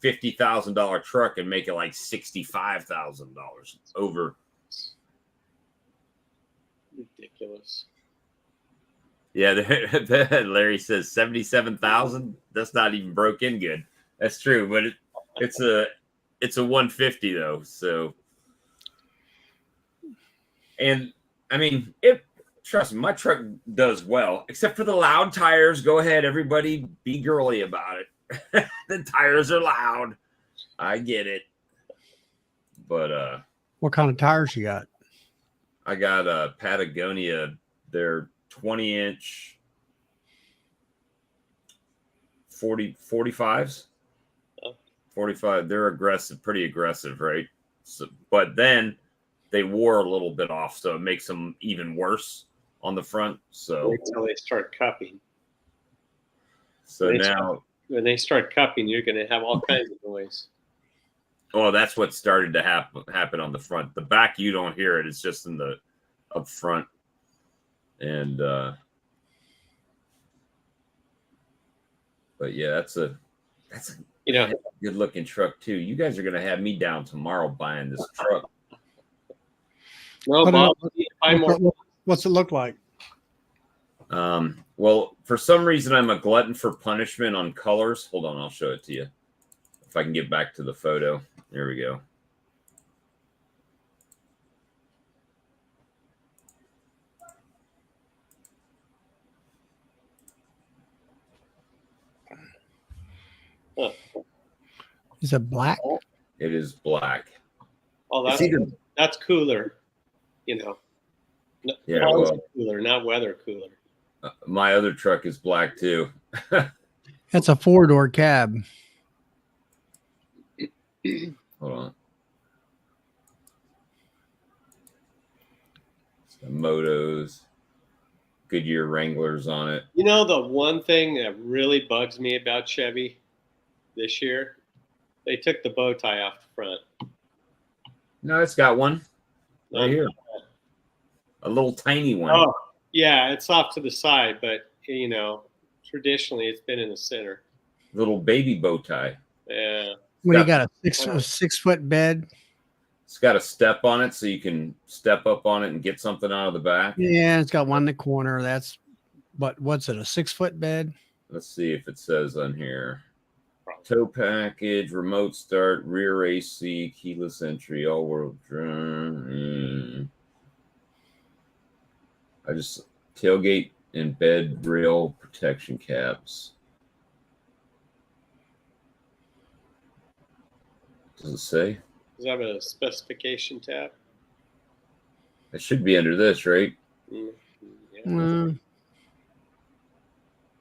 $50,000 truck and make it like $65,000 over. Ridiculous. Yeah, Larry says 77,000. That's not even broke in good. That's true, but it's a 150 though. So, and I mean, trust me, my truck does well, except for the loud tires. Go ahead, everybody, be girly about it. The tires are loud. I get it, but What kind of tires you got? I got a Patagonia. They're 20-inch 45s. 45. They're aggressive, pretty aggressive, right? So, but then they wore a little bit off, so it makes them even worse on the front. So Wait till they start cupping. So now, when they start cupping, you're going to have all kinds of noise. oh, that's what started to happen on the front. The back, you don't hear it. It's just in the up front. And but yeah, that's a good looking truck too. You guys are gonna have me down tomorrow buying this truck. No, Bob, buy more. What's it look like? Well, for some reason, I'm a glutton for punishment on colors. Hold on, I'll show it to you. If I can get back to the photo. There we go. Huh. Is it black? It is black. Oh, that's cooler. Yeah, well, cooler, not weather cooler. My other truck is black too. That's a 4-door cab. Hold on. Some motos, Goodyear Wranglers on it. You know, the one thing that really bugs me about Chevy this year, they took the bow tie off the front. No, it's got one right here. A little tiny one. Oh, yeah, it's off to the side, but traditionally it's been in the center. Little baby bow tie. Yeah. What, you got a 6-foot bed? It's got a step on it, so you can step up on it and get something out of the back. Yeah, it's got one in the corner. That's, what's it, a 6-foot bed? Let's see if it says on here. Tow package, remote start, rear AC, keyless entry, all-world drive. I just tailgate and bed rail protection caps. Does it say? Does it have a specification tab? It should be under this, right? Yeah.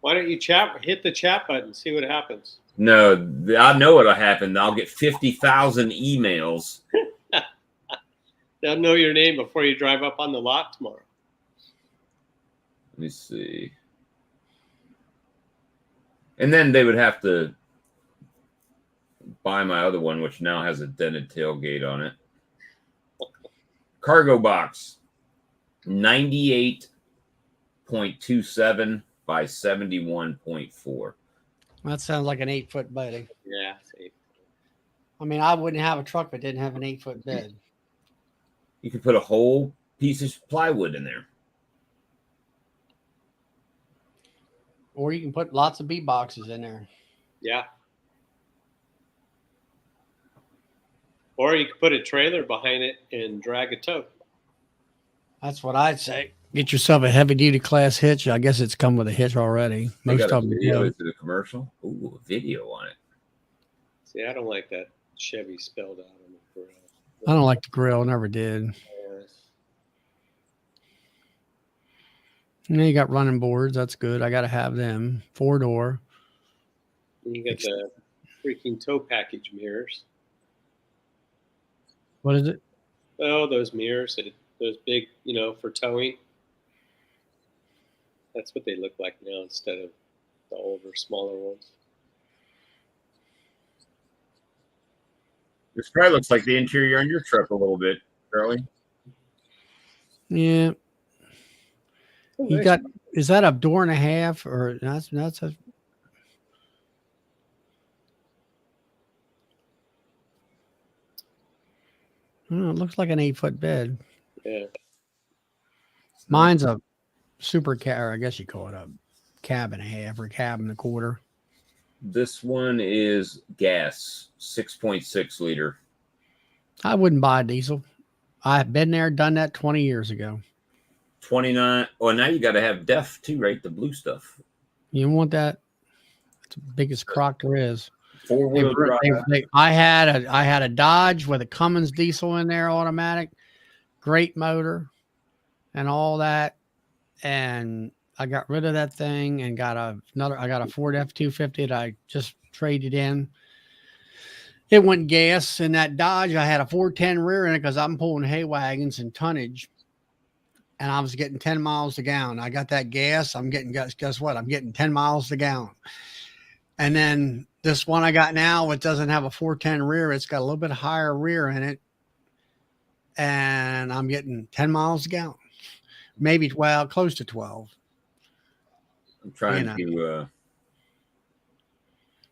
Why don't you hit the chat button, see what happens? No, I know what'll happen. I'll get 50,000 emails. They'll know your name before you drive up on the lot tomorrow. Let me see. And then they would have to buy my other one, which now has a dented tailgate on it. Cargo box, 98.27 by 71.4. That sounds like an 8-foot bed. Yeah, it's 8. I mean, I wouldn't have a truck if it didn't have an 8-foot bed. You could put a whole piece of plywood in there. Or you can put lots of bee boxes in there. Yeah. Or you could put a trailer behind it and drag a tow. That's what I'd say. Get yourself a heavy-duty class hitch. I guess it's come with a hitch already. They Most got of a them video. do. Is it a commercial? Ooh, a video on it. See, I don't like that Chevy spelled out on the grill. I don't like the grill. Never did. And then you got running boards. That's good. I got to have them. 4-door. And you got the freaking tow package mirrors. What is it? Oh, those mirrors, those big, for towing. That's what they look like now instead of the older, smaller ones. This probably looks like the interior on your truck a little bit, Charlie. Yeah. Oh, You nice. got, is that a door and a half or that's a, It looks like an 8-foot bed. Yeah. Mine's a super car. I guess you call it a cab and a half or cab and a quarter. This one is gas, 6.6 liter. I wouldn't buy a diesel. I've been there, done that 20 years ago. 29. Well, now you got to have DEF too, right? The blue stuff. You don't want that. It's the biggest crock there is. Four-wheel drive. I had a Dodge with a Cummins diesel in there, automatic, great motor, and all that. And I got rid of that thing and got I got a Ford F-250 that I just traded in. It went gas. In that Dodge, I had a 410 rear in it because I'm pulling hay wagons and tonnage. And I was getting 10 miles a gallon. I got that gas. I'm getting, guess what? I'm getting 10 miles a gallon. And then this one I got now, it doesn't have a 410 rear. It's got a little bit higher rear in it. And I'm getting 10 miles a gallon. Maybe, well, close to 12. I'm trying to.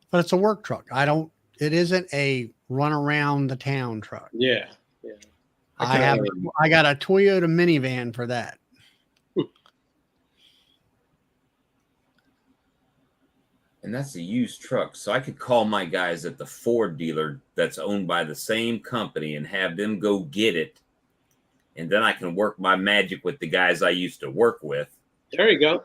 But it's a work truck. It isn't a run around the town truck. Yeah. Yeah. I got a Toyota minivan for that. And that's a used truck. So I could call my guys at the Ford dealer that's owned by the same company and have them go get it. And then I can work my magic with the guys I used to work with. There you go.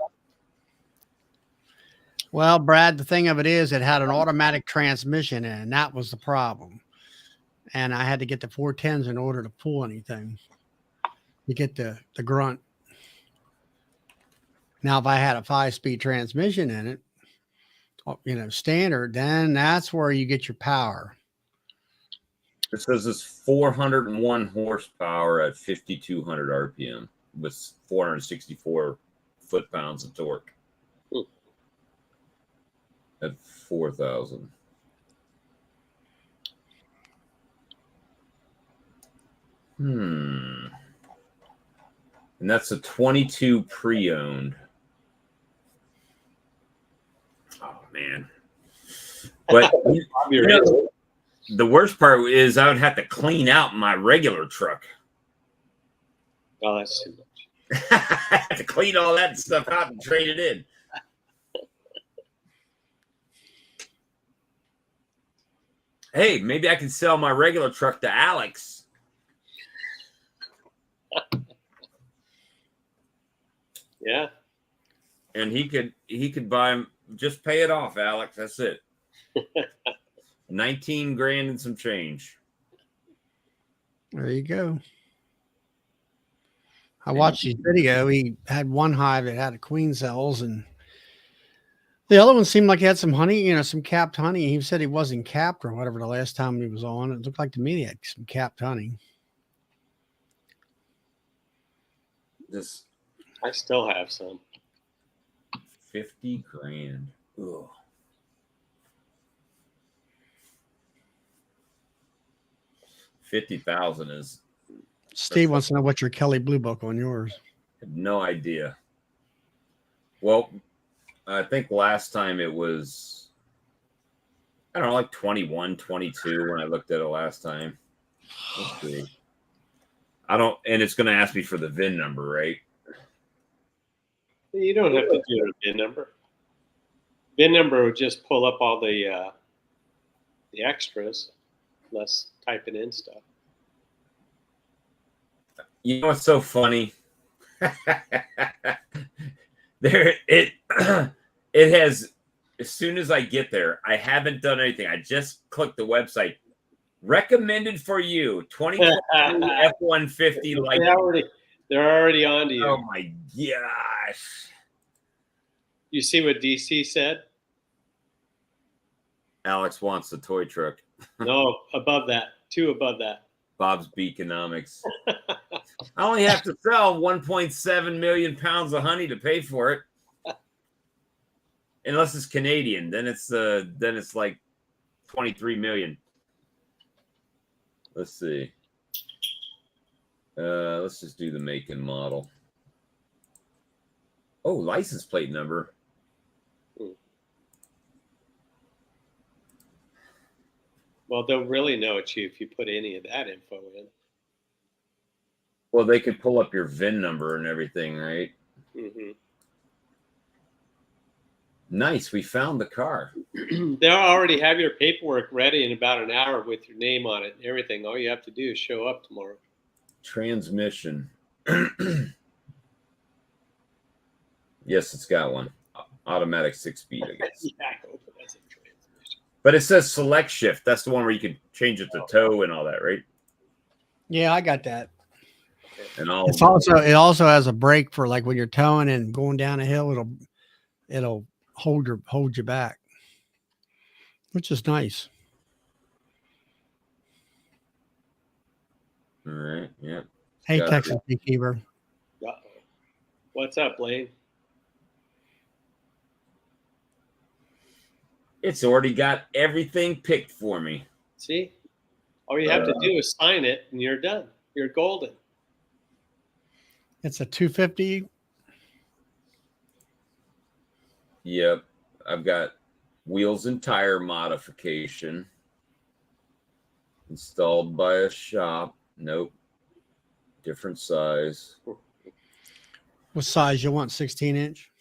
Well, Brad, the thing of it is it had an automatic transmission in it, and that was the problem. And I had to get the 410s in order to pull anything. You get the grunt. Now, if I had a 5-speed transmission in it, standard, then that's where you get your power. It says it's 401 horsepower at 5,200 RPM with 464 foot-pounds of torque at 4,000. And that's a 22 pre-owned. Oh, man. But the worst part is I would have to clean out my regular truck. Oh, that's too much. I have to clean all that stuff out and trade it in. Hey, maybe I can sell my regular truck to Alex. Yeah. And he could buy him. Just pay it off, Alex. That's it. 19 grand and some change. There you go. I watched his video. He had one hive that had a queen cells, and the other one seemed like he had some honey, some capped honey. He said he wasn't capped or whatever the last time he was on. It looked like to me he had some capped honey. I still have some. 50 grand. Ugh. 50,000 is. Steve wants to know what's your Kelly Blue Book on yours. I have no idea. Well, I think last time it was, I don't know, like 21, 22 when I looked at it last time. Let's see. And it's going to ask me for the VIN number, right? You don't have to do a VIN number. VIN number would just pull up all the extras, less typing in stuff. You know what's so funny? It has, as soon as I get there, I haven't done anything. I just clicked the website. Recommended for you, 2022 F-150 Lightning. They're already on to you. Oh my gosh. You see what DC said? Alex wants the toy truck. No, above that. 2 above that. Bob's Beaconomics. I only have to sell 1.7 million pounds of honey to pay for it. Unless it's Canadian, then it's like 23 million. Let's see. Let's just do the make and model. Oh, license plate number. Well, they'll really know it's you if you put any of that info in. Well, they could pull up your VIN number and everything, right? Mm-hmm. Nice. We found the car. They'll already have your paperwork ready in about an hour with your name on it and everything. All you have to do is show up tomorrow. Transmission. Yes, it's got one. Automatic 6-speed, I guess. Yeah, I hope it has a transmission. But it says select shift. That's the one where you can change it to tow and all that, right? Yeah, I got that. And all. It also has a brake for like when you're towing and going down a hill. It'll hold you back, which is nice. All right. Yeah. Hey, Got Texas Beekeeper. Uh-oh. What's up, Blaine? It's already got everything picked for me. See? All you have to do is sign it and you're done. You're golden. It's a 250. Yep. I've got wheels and tire modification installed by a shop. Nope. Different size. What size you want? 16-inch?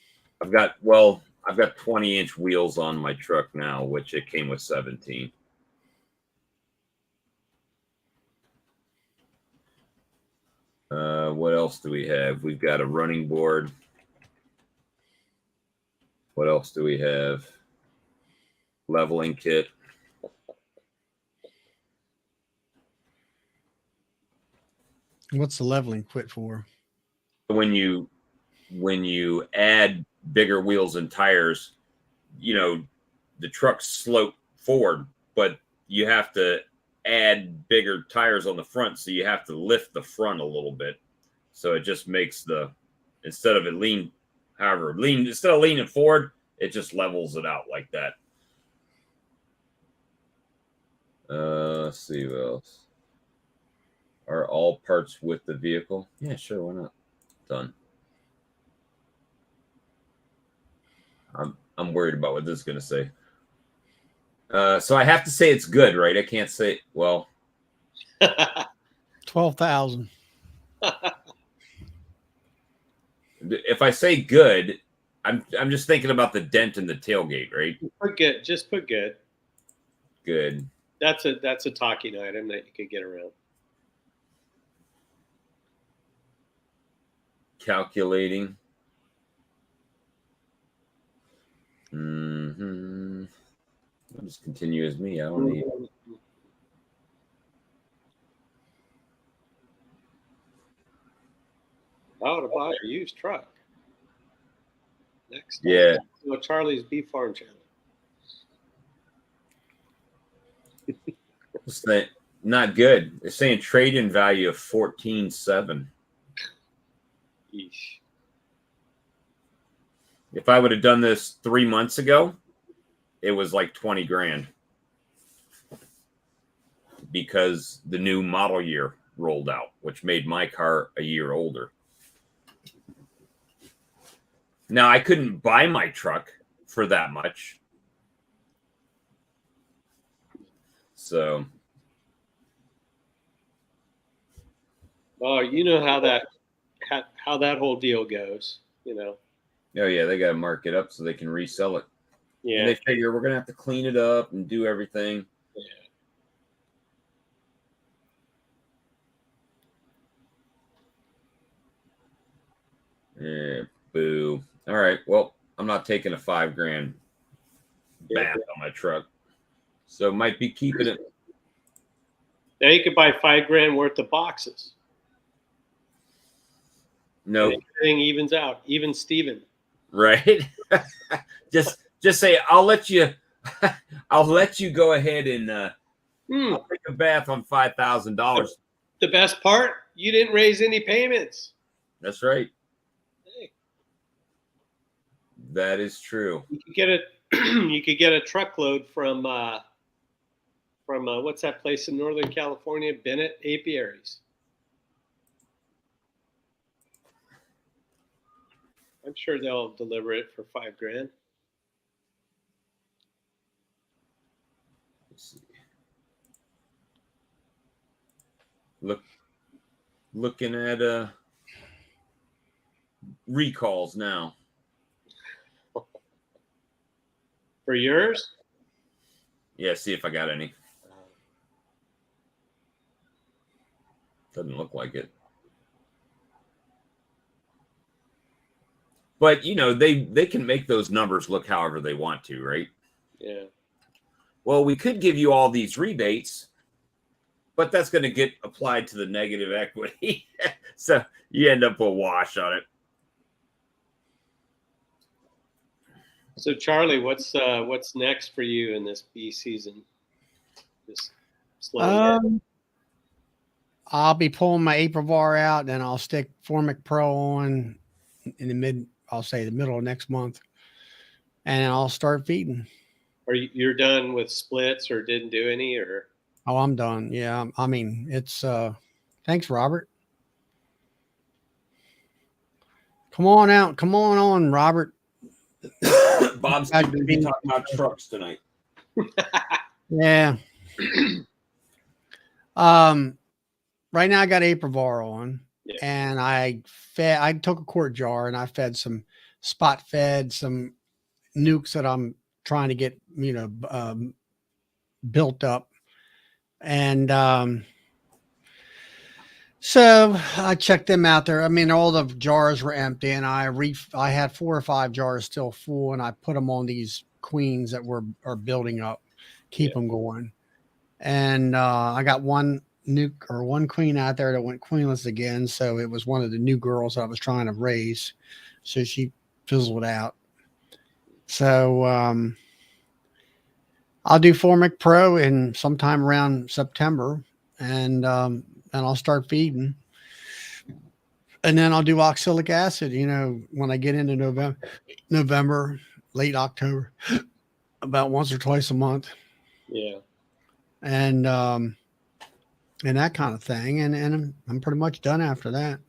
I've got 20-inch wheels on my truck now, which it came with 17. What else do we have? We've got a running board. What else do we have? Leveling kit. What's the leveling quit for? When you add bigger wheels and tires, the trucks slope forward, but you have to add bigger tires on the front, so you have to lift the front a little bit. So it just makes instead of leaning forward, it just levels it out like that. Let's see what else. Are all parts with the vehicle? Yeah, sure, why not? Done. I'm worried about what this is going to say. So I have to say it's good, right? I can't say, well. 12,000. If I say good, I'm just thinking about the dent in the tailgate, right? Put good. Just put good. Good. That's a talking item that you could get around. Calculating. Mm-hmm. I'll just continue as me. I don't need. How to buy a used truck. Next. Yeah. So Charlie's Beef Farm Channel. It's not good. They're saying trade-in value of 14.7. Yeesh. If I would have done this 3 months ago, it was like 20 grand because the new model year rolled out, which made my car a year older. Now, I couldn't buy my truck for that much. So. Well, you know how that whole deal goes, Oh, yeah, they got to mark it up so they can resell it. Yeah. And they figure we're going to have to clean it up and do everything. Yeah, boo. All right, well, I'm not taking a $5,000 bath on my truck, so might be keeping it. Now you could buy $5,000 worth of boxes. No, everything evens out, even Steven. Right? just say I'll let you go ahead and I'll take a bath on $5,000. The best part, you didn't raise any payments. That's right. Hey. That is true. You could get a truckload from what's that place in Northern California? Bennett Apiaries. I'm sure they'll deliver it for $5,000. Let's see. Look, looking at recalls now. For yours? Yeah, see if I got any. Doesn't look like it. But you know, they can make those numbers look however they want to, right? Yeah. Well, we could give you all these rebates, but that's going to get applied to the negative equity. So you end up a wash on it. So Charlie, what's next for you in this bee season? Just slowing down. I'll be pulling my Aprivar out, then I'll stick Formic Pro on in the middle of next month, and I'll start feeding. Are you're done with splits or didn't do any or? Oh, I'm done. Yeah. I mean, it's thanks, Robert. Come on out. Come on, Robert. Bob's too busy talking about trucks tonight. Yeah. Right now I got Aprivar on, Yeah. and I took a quart jar and I fed some some nukes that I'm trying to get, built up. And, so I checked them out there. I mean, all the jars were empty, and I had 4 or 5 jars still full, and I put them on these queens that are building up, keep them going. And I got one nuke or one queen out there that went queenless again. So it was one of the new girls I was trying to raise. So she fizzled out. So I'll do Formic Pro in sometime around September, and I'll start feeding. And then I'll do oxalic acid, when I get into November, late October, about once or twice a month. Yeah. And that kind of thing. And I'm pretty much done after that.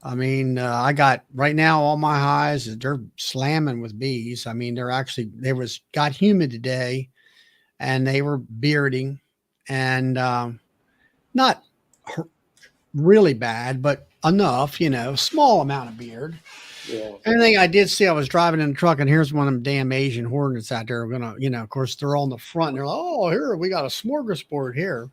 I mean, I got right now, all my highs, they're slamming with bees. I mean, got humid today, and they were bearding, and not really bad, but enough, small amount of beard. Yeah. Anything I did see, I was driving in the truck, and here's one of them damn Asian hornets out there. Of course, they're on the front. And they're like, oh, here, we got a smorgasbord here.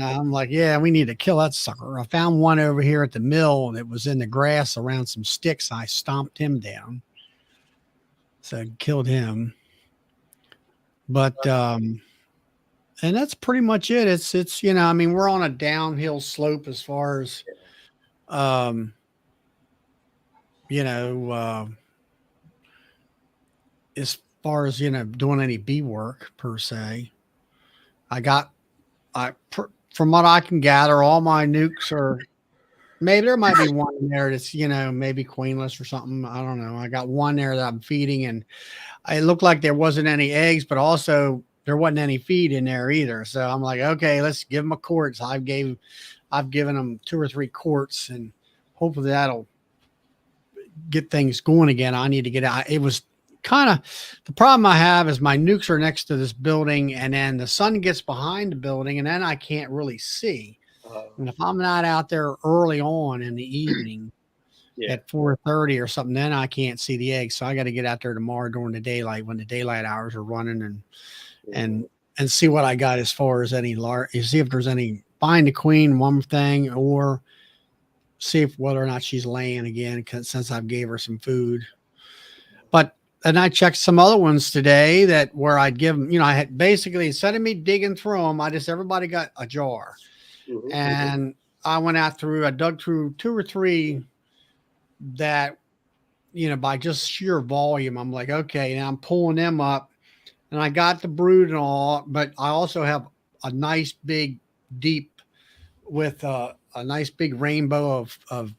I'm like, yeah, we need to kill that sucker. I found one over here at the mill, and it was in the grass around some sticks. I stomped him down. So I killed him. But, and that's pretty much it. It's, I mean, we're on a downhill slope as far as, as far as, doing any bee work per se. From what I can gather, all my nukes are, maybe there might be one in there that's, maybe queenless or something. I don't know. I got one there that I'm feeding, and it looked like there wasn't any eggs, but also there wasn't any feed in there either. So I'm like, okay, let's give them a quart. So I've given them 2 or 3 quarts, and hopefully that'll get things going again. I need to get out. It was kind of the problem I have is my nukes are next to this building, and then the sun gets behind the building, and then I can't really see. And if I'm not out there early on in the evening at 4:30 or something, then I can't see the eggs. So I got to get out there tomorrow during the daylight when the daylight hours are running, and see what I got as far as any see if there's any, find the queen, one thing, or see if whether or not she's laying again, since I've gave her some food. And I checked some other ones today where I'd give them, I had basically, instead of me digging through them, everybody got a jar. Mm-hmm. And I dug through 2 or 3 that, by just sheer volume, I'm like, okay, now I'm pulling them up, and I got the brood and all, but I also have a nice big deep with a nice big rainbow of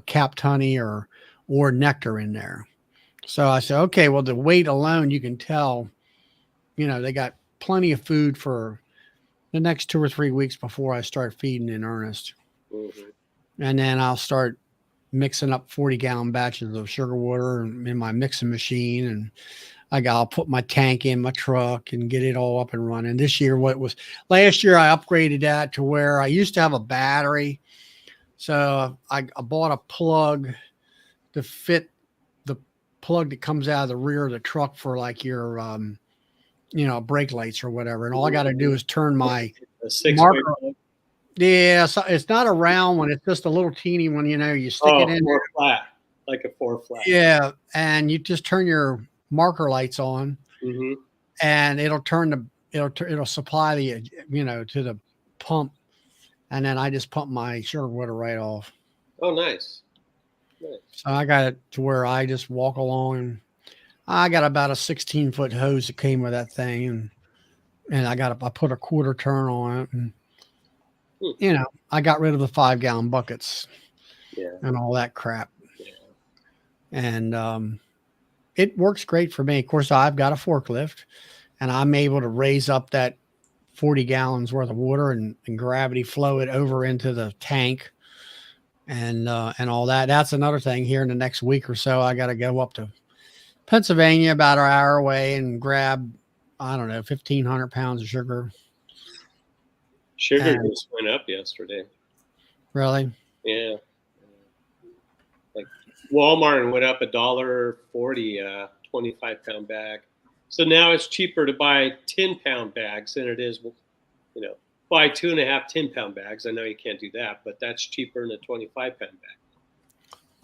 capped honey or nectar in there. So I said, okay, well, the weight alone, you can tell, they got plenty of food for the next 2 or 3 weeks before I start feeding in earnest. Mm-hmm. And then I'll start mixing up 40-gallon batches of sugar water in my mixing machine. And I'll put my tank in my truck and get it all up and running. Last year I upgraded that to where I used to have a battery, So I bought a plug to fit the plug that comes out of the rear of the truck for like your, brake lights or whatever. And all I got to do is turn my A 6-way marker. plug? Yeah, so it's not a round one. It's just a little teeny one. You stick it in. 4 flat, like a 4 flat. Yeah, and you just turn your marker lights on, Mm-hmm. and it'll supply the to the pump, and then I just pump my sugar water right off. Oh, nice. So I got it to where I just walk along, and I got about a 16-foot hose that came with that thing, and I put a quarter turn on it, and I got rid of the 5-gallon buckets, and all that crap, and it works great for me. Of course, I've got a forklift, and I'm able to raise up that 40 gallons worth of water and gravity flow it over into the tank, and all that. That's another thing. Here in the next week or so, I got to go up to Pennsylvania, about an hour away, and grab, I don't know, 1,500 pounds of sugar. Sugar just went up yesterday. Really? Yeah. Like Walmart went up $1.40, 25-pound bag. So now it's cheaper to buy 10-pound bags than it is, buy 2.5 10-pound bags. I know you can't do that, but that's cheaper than a 25-pound bag.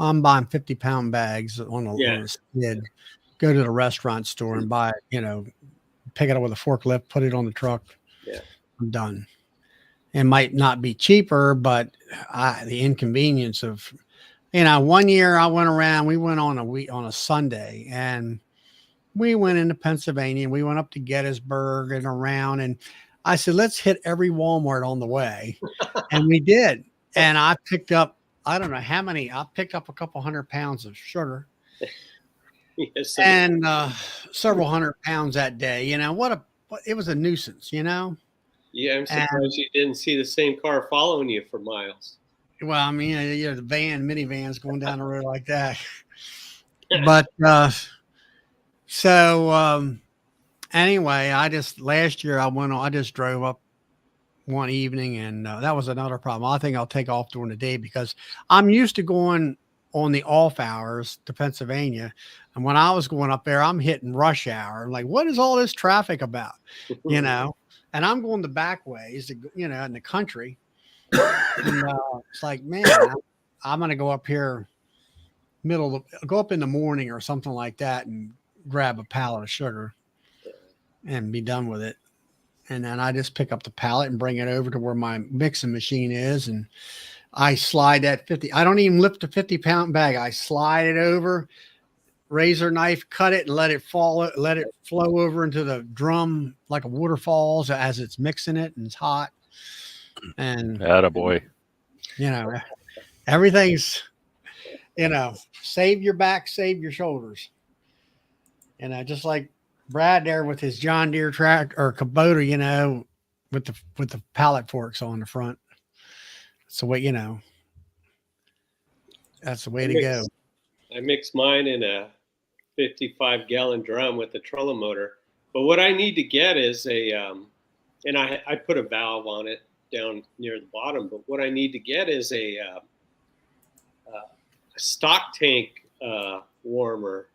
I'm buying 50-pound bags on a skid. Go to the restaurant store and buy it, pick it up with a forklift, put it on the truck. Yeah. I'm done. It might not be cheaper, but the inconvenience of, one year I went around, we went on a Sunday, and we went into Pennsylvania, and we went up to Gettysburg and around, and I said, let's hit every Walmart on the way. And we did. And I picked up, I don't know how many, I picked up a couple 100 pounds of sugar. Yes, And several 100 pounds that day. It was a nuisance, Yeah, I'm surprised you didn't see the same car following you for miles. Well, I mean, the minivans going down the road like that. But anyway, last year I just drove up one evening, and that was another problem. I think I'll take off during the day because I'm used to going on the off hours to Pennsylvania. And when I was going up there, I'm hitting rush hour. I'm like, what is all this traffic about? And I'm going the back ways, in the country. And it's like, man, I'm going to go up here go up in the morning or something like that and grab a pallet of sugar and be done with it. And then I just pick up the pallet and bring it over to where my mixing machine is. And I slide that 50. I don't even lift the 50-pound bag. I slide it over, razor knife, cut it, and let it flow over into the drum like a waterfalls as it's mixing it and it's hot. And attaboy. Everything's, save your back, save your shoulders. Just like Brad there with his John Deere tractor or Kubota, with the pallet forks on the front. So that's the way to go. I mix mine in a 55-gallon drum with a trolling motor. But what I need to get is and I put a valve on it down near the bottom. But what I need to get is a stock tank warmer.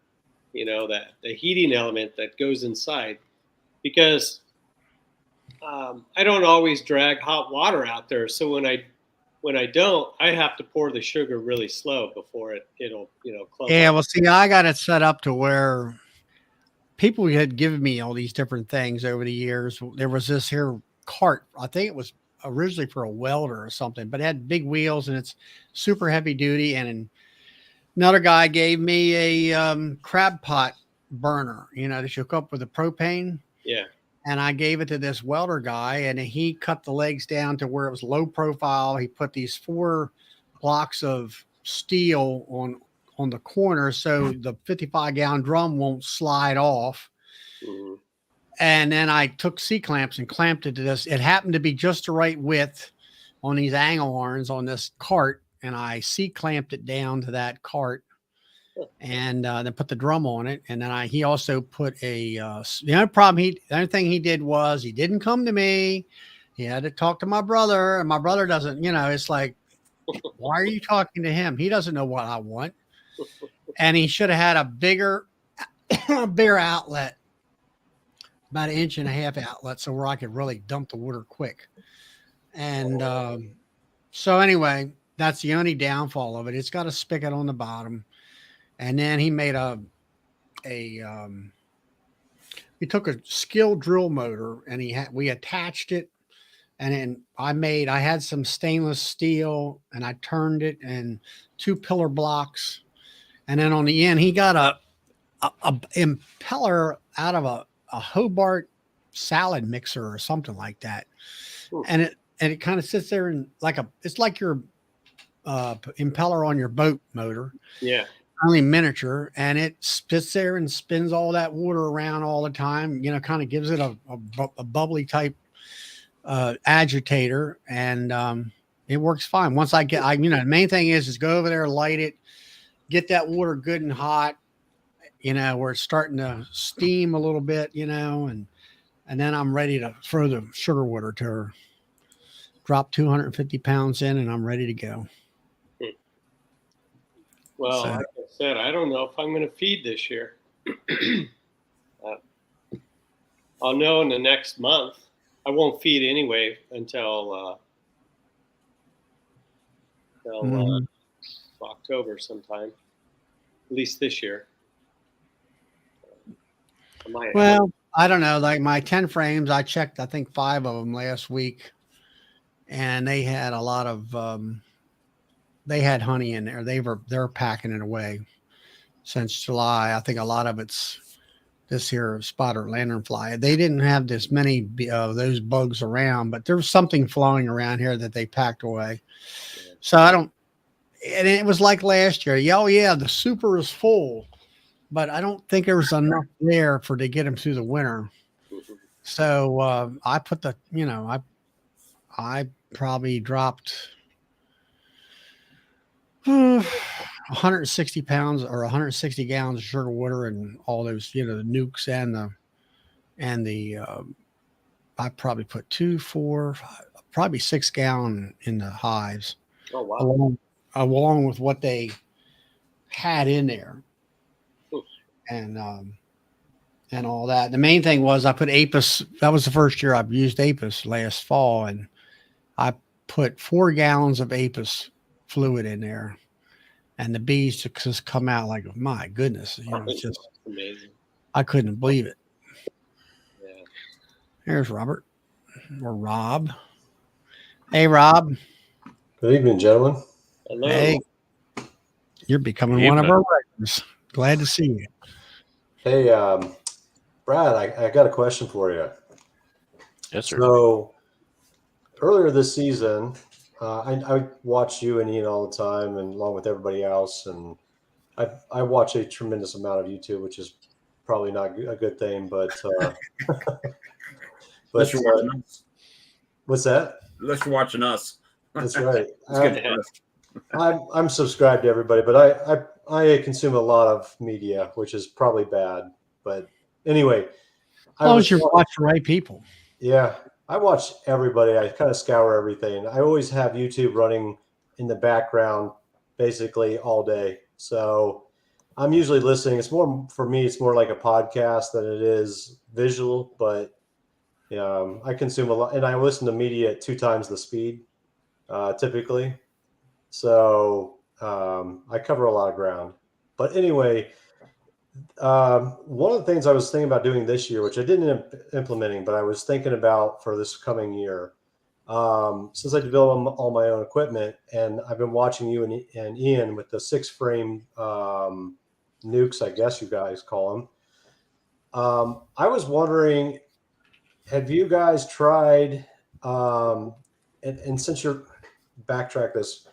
That the heating element that goes inside, because I don't always drag hot water out there. So when I don't, I have to pour the sugar really slow before it'll clump. Yeah, well, see, I got it set up to where people had given me all these different things over the years. There was this here cart. I think it was originally for a welder or something, but it had big wheels and it's super heavy duty. And another guy gave me a crab pot burner, to hook up with the propane. Yeah. And I gave it to this welder guy, and he cut the legs down to where it was low profile. He put these 4 blocks of steel on the corner so the 55-gallon drum won't slide off. Mm-hmm. And then I took C-clamps and clamped it to this. It happened to be just the right width on these angle irons on this cart. And I C-clamped it down to that cart and then put the drum on it. And then he also put the other thing he did was he didn't come to me. He had to talk to my brother, and my brother doesn't, it's like Why are you talking to him? He doesn't know what I want. And he should have had a bigger outlet, about 1.5 inch outlet, so where I could really dump the water quick. And so anyway, that's the only downfall of it. It's got a spigot on the bottom. And then he made he took a skill drill motor and we attached it. And then I had some stainless steel and I turned it and 2 pillar blocks. And then on the end, he got a impeller out of a Hobart salad mixer or something like that. And it kind of sits there and it's like your impeller on your boat motor. Yeah. Only miniature, and it sits there and spins all that water around all the time, kind of gives it a bubbly type agitator, and it works fine. Once the main thing is go over there, light it, get that water good and hot, where it's starting to steam a little bit, and then I'm ready to throw the sugar water to her. Drop 250 pounds in, and I'm ready to go. Well, like I said, I don't know if I'm going to feed this year. I'll know in the next month. I won't feed anyway until October sometime, at least this year. I don't know. Like my 10 frames, I checked, I think 5 of them last week, and they had a lot of they had honey in there. They're packing it away since July. I think a lot of it's this here spotted lanternfly. They didn't have this many of those bugs around, but there was something flying around here that they packed away. So and it was like last year. Yeah, oh yeah, the super is full, but I don't think there was enough there to get them through the winter. So I put I probably dropped 160 pounds or 160 gallons of sugar water and all those, the nukes and the I probably put 2, 4, probably 6 gallon in the hives. Oh wow! Along with what they had in there, and all that. The main thing was I put Apis. That was the first year I've used Apis last fall, and I put 4 gallons of Apis fluid in there, and the bees just come out like, my goodness, it's just amazing. I couldn't believe it. Yeah. Here's Robert or Rob. Hey, Rob. Good evening, gentlemen. Hello. Hey, you're becoming one of our regulars. Glad to see you. Hey, Brad, I got a question for you. Yes, sir. So earlier this season, I watch you and Ian all the time, and along with everybody else, and I watch a tremendous amount of YouTube, which is probably not a good thing, but Unless you're watching us. What's that? Unless you're watching us. That's right. It's good for us. I'm subscribed to everybody, but I consume a lot of media, which is probably bad. But anyway, As long as you watch the right people. Yeah, I watch everybody. I kind of scour everything. I always have YouTube running in the background basically all day. So I'm usually listening. It's more for me. It's more like a podcast than it is visual. But I consume a lot, and I listen to media at 2 times the speed typically. So I cover a lot of ground. But anyway, one of the things I was thinking about doing this year, which I didn't end up implementing, but I was thinking about for this coming year, since I developed all my own equipment, and I've been watching you and Ian with the 6-frame nukes, I guess you guys call them. I was wondering, have you guys tried, and since you're backtrack this,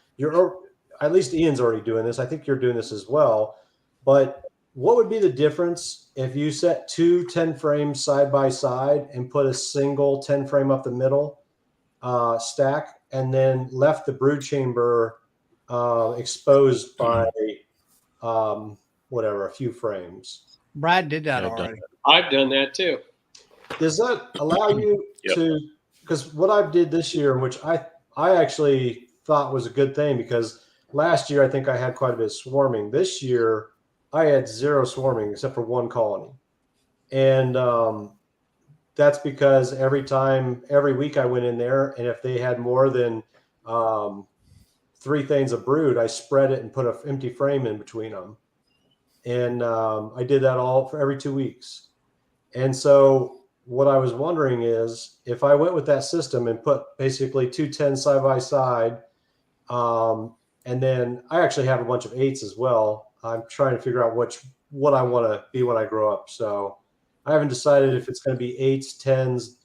at least Ian's already doing this. I think you're doing this as well. But what would be the difference if you set 2 10 frames side by side and put a single 10 frame up the middle stack, and then left the brood chamber exposed by a few frames? Brad did that already. I've done that too. Does that allow you to? Because what I did this year, which I actually thought was a good thing because last year I think I had quite a bit of swarming. This year I had zero swarming except for one colony. And that's because every week I went in there, and if they had more than 3 things of brood, I spread it and put an empty frame in between them. And I did that all for every 2 weeks. And so what I was wondering is if I went with that system and put basically 2 10s side by side, and then I actually have a bunch of 8s as well. I'm trying to figure out what I want to be when I grow up. So I haven't decided if it's going to be 8s,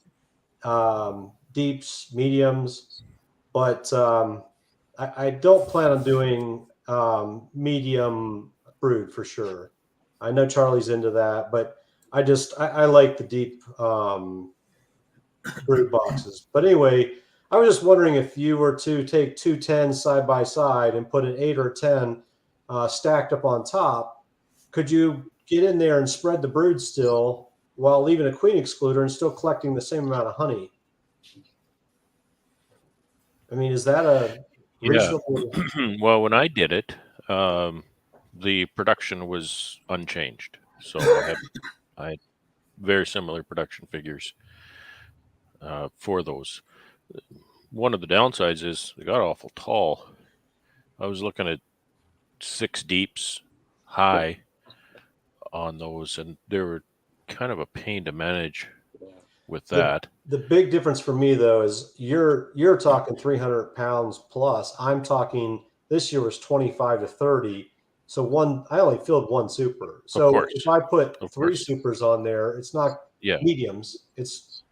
10s, deeps, mediums, but I don't plan on doing medium brood for sure. I know Charlie's into that, but I like the deep brood boxes. But anyway, I was just wondering if you were to take 2 10s side by side and put an 8 or 10 stacked up on top, could you get in there and spread the brood still while leaving a queen excluder and still collecting the same amount of honey? I mean, is that a reasonable? Well, when I did it, the production was unchanged. So I had very similar production figures for those. One of the downsides is they got awful tall. I was looking at 6 deeps high on those, and they were kind of a pain to manage with that. The big difference for me though is you're talking 300 pounds plus. I'm talking this year was 25 to 30. So I only filled 1 super. So if I put 3 supers on there, it's not mediums. It's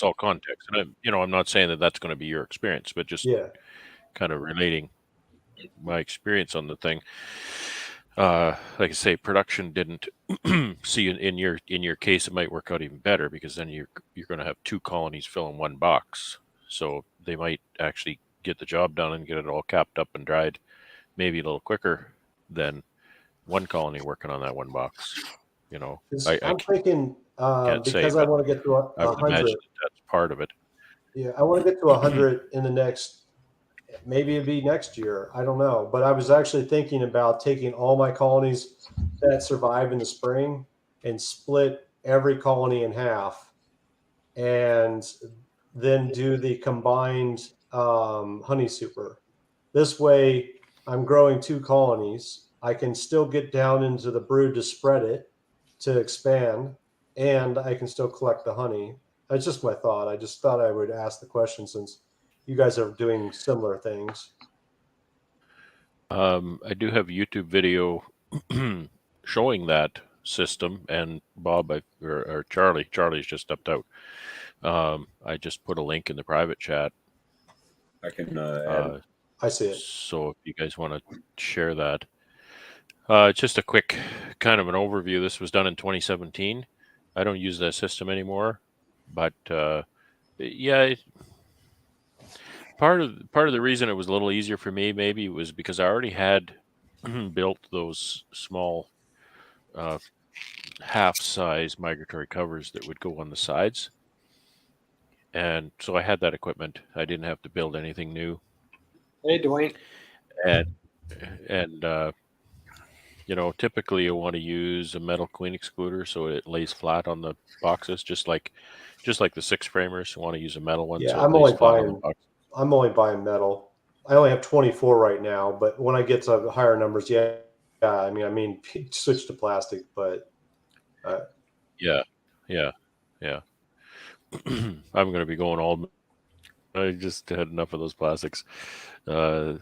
all context. And I'm not saying that that's going to be your experience, but just kind of relating my experience on the thing. Like I say, production didn't see in your case, it might work out even better because then you're going to have 2 colonies filling 1 box. So they might actually get the job done and get it all capped up and dried maybe a little quicker than 1 colony working on that 1 box. I'm thinking because I want to get to 100. That's part of it. Yeah, I want to get to 100 in the next. Maybe it'd be next year. I don't know. But I was actually thinking about taking all my colonies that survive in the spring and split every colony in half and then do the combined honey super. This way, I'm growing 2 colonies. I can still get down into the brood to spread it, to expand, and I can still collect the honey. That's just my thought. I just thought I would ask the question since you guys are doing similar things. I do have a YouTube video showing that system, and Bob or Charlie's just stepped out. I just put a link in the private chat. I can add. I see it. So if you guys want to share that, it's just a quick kind of an overview. This was done in 2017. I don't use that system anymore, but part of the reason it was a little easier for me maybe was because I already had built those small half-size migratory covers that would go on the sides, and so I had that equipment. I didn't have to build anything new. Hey, Dwayne. And typically you want to use a metal queen excluder so it lays flat on the boxes, just like the 6 framers. You want to use a metal one. Yeah, so I'm only buying metal. I only have 24 right now, but when I get to higher numbers, I mean, switch to plastic, but yeah. I'm going to be going all. I just had enough of those plastics, but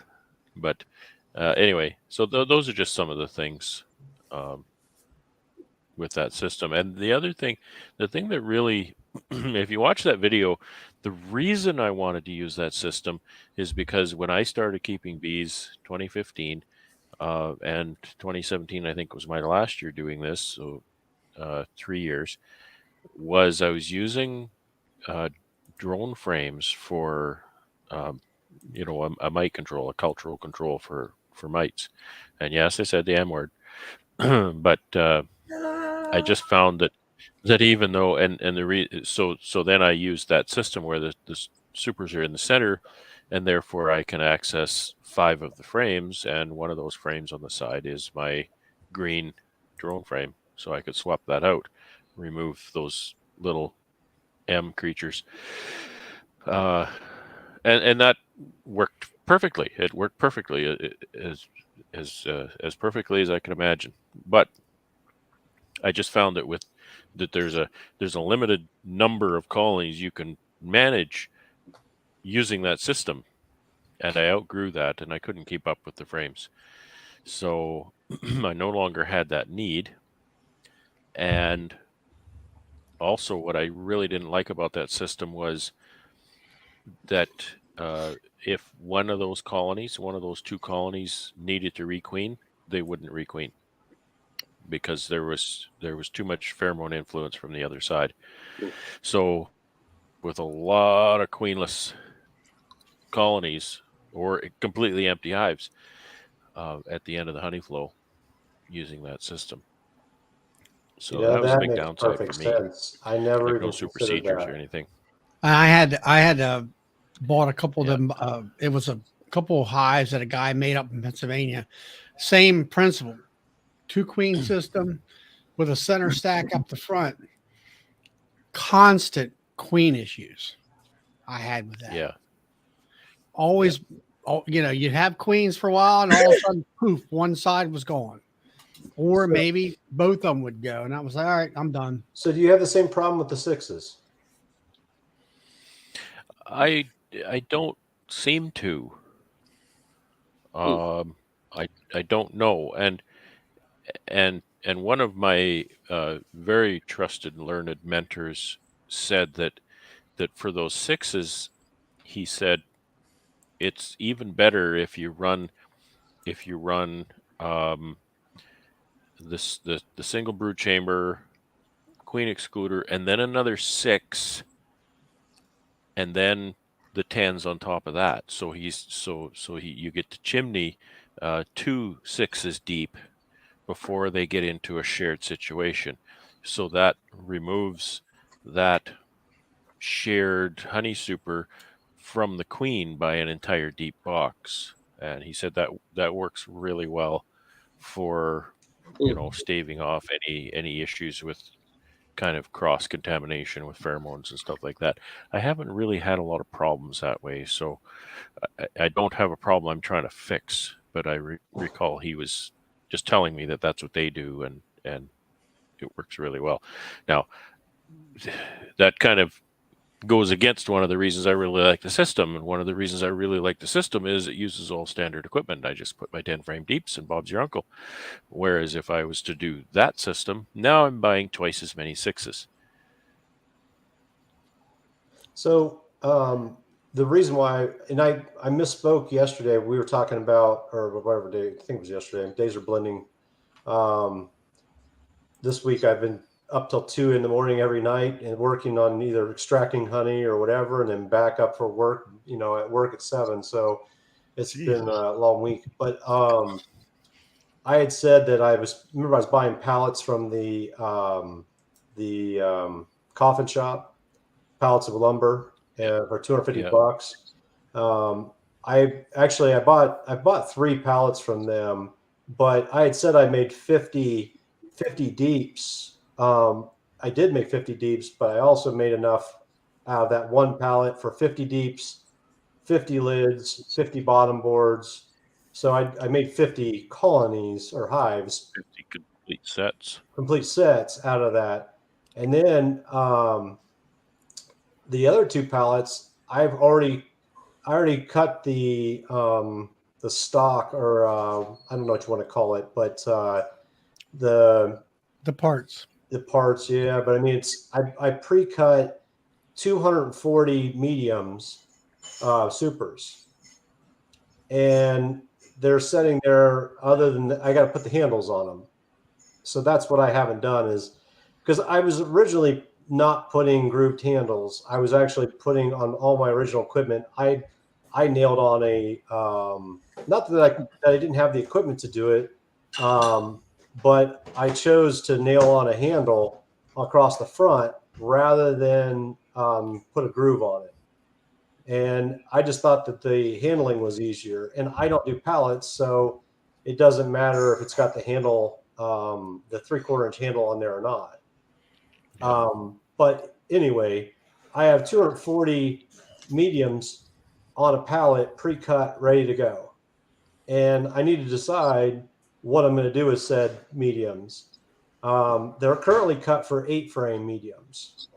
anyway. So those are just some of the things with that system. And the thing that really, if you watch that video, the reason I wanted to use that system is because when I started keeping bees, 2015 and 2017, I think was my last year doing this. So 3 years I was using drone frames for a mite control, a cultural control for mites. And yes, I said the M word, but I just found that even though so then I used that system where the supers are in the center, and therefore I can access 5 of the frames, and one of those frames on the side is my green drone frame. So I could swap that out, remove those little M creatures. And that worked perfectly. It worked perfectly, as perfectly as I can imagine. But I just found that there's a limited number of colonies you can manage using that system, and I outgrew that, and I couldn't keep up with the frames. So I no longer had that need. And also, what I really didn't like about that system was that if one of those 2 colonies needed to requeen, they wouldn't requeen because there was too much pheromone influence from the other side. So with a lot of queenless colonies or completely empty hives at the end of the honey flow using that system. So that was a that big makes downside perfect for me. sense. I never Like no even super considered procedures or that. anything. I had bought a couple Yeah. of them. It was a couple of hives that a guy made up in Pennsylvania. Same principle, 2 queen system with a center stack up the front. Constant queen issues I had with that. Yeah. Always, you'd have queens for a while, and all of a sudden, poof, one side was gone, or So- maybe both of them would go, and I was like, all right, I'm done. So do you have the same problem with the 6s? I don't seem to. I don't know. And one of my very trusted and learned mentors said that for those 6s, he said it's even better if you run the single brood chamber, queen excluder, and then another 6, and then the 10s on top of that. So you get the chimney 2 6s deep before they get into a shared situation. So that removes that shared honey super from the queen by an entire deep box. And he said that works really well for staving off any issues with kind of cross contamination with pheromones and stuff like that. I haven't really had a lot of problems that way, so I don't have a problem I'm trying to fix. But I recall he was just telling me that that's what they do, and it works really well. Now, that kind of goes against one of the reasons I really like the system. And one of the reasons I really like the system is it uses all standard equipment. I just put my 10 frame deeps and Bob's your uncle. Whereas if I was to do that system, now I'm buying twice as many 6s. So the reason why, and I misspoke yesterday. We were talking about, or whatever day, I think it was yesterday. Days are blending. This week I've been up till 2 in the morning every night and working on either extracting honey or whatever, and then back up for work. At work at 7. So it's been a long week. But I had said that I was buying pallets from the coffin shop, pallets of lumber for $250. I bought 3 pallets from them, but I had said I made 50 deeps. I did make 50 deeps, but I also made enough out of that one pallet for 50 deeps, 50 lids, 50 bottom boards. So I made 50 colonies or hives, 50 complete sets out of that. And then the other 2 pallets, I already cut the stock, or I don't know what you want to call it, but the parts. Yeah. But I mean, I pre-cut 240 mediums, supers, and they're sitting there. Other than I got to put the handles on them, so that's what I haven't done, is because I was originally not putting grooved handles. I was actually putting on all my original equipment. I nailed on a not that I didn't have the equipment to do it, but I chose to nail on a handle across the front rather than put a groove on it. And I just thought that the handling was easier. And I don't do pallets, so it doesn't matter if it's got the handle, the 3/4 inch handle on there or not. But anyway, I have 240 mediums on a pallet, pre-cut, ready to go. And I need to decide what I'm going to do with said mediums. They're currently cut for 8-frame mediums.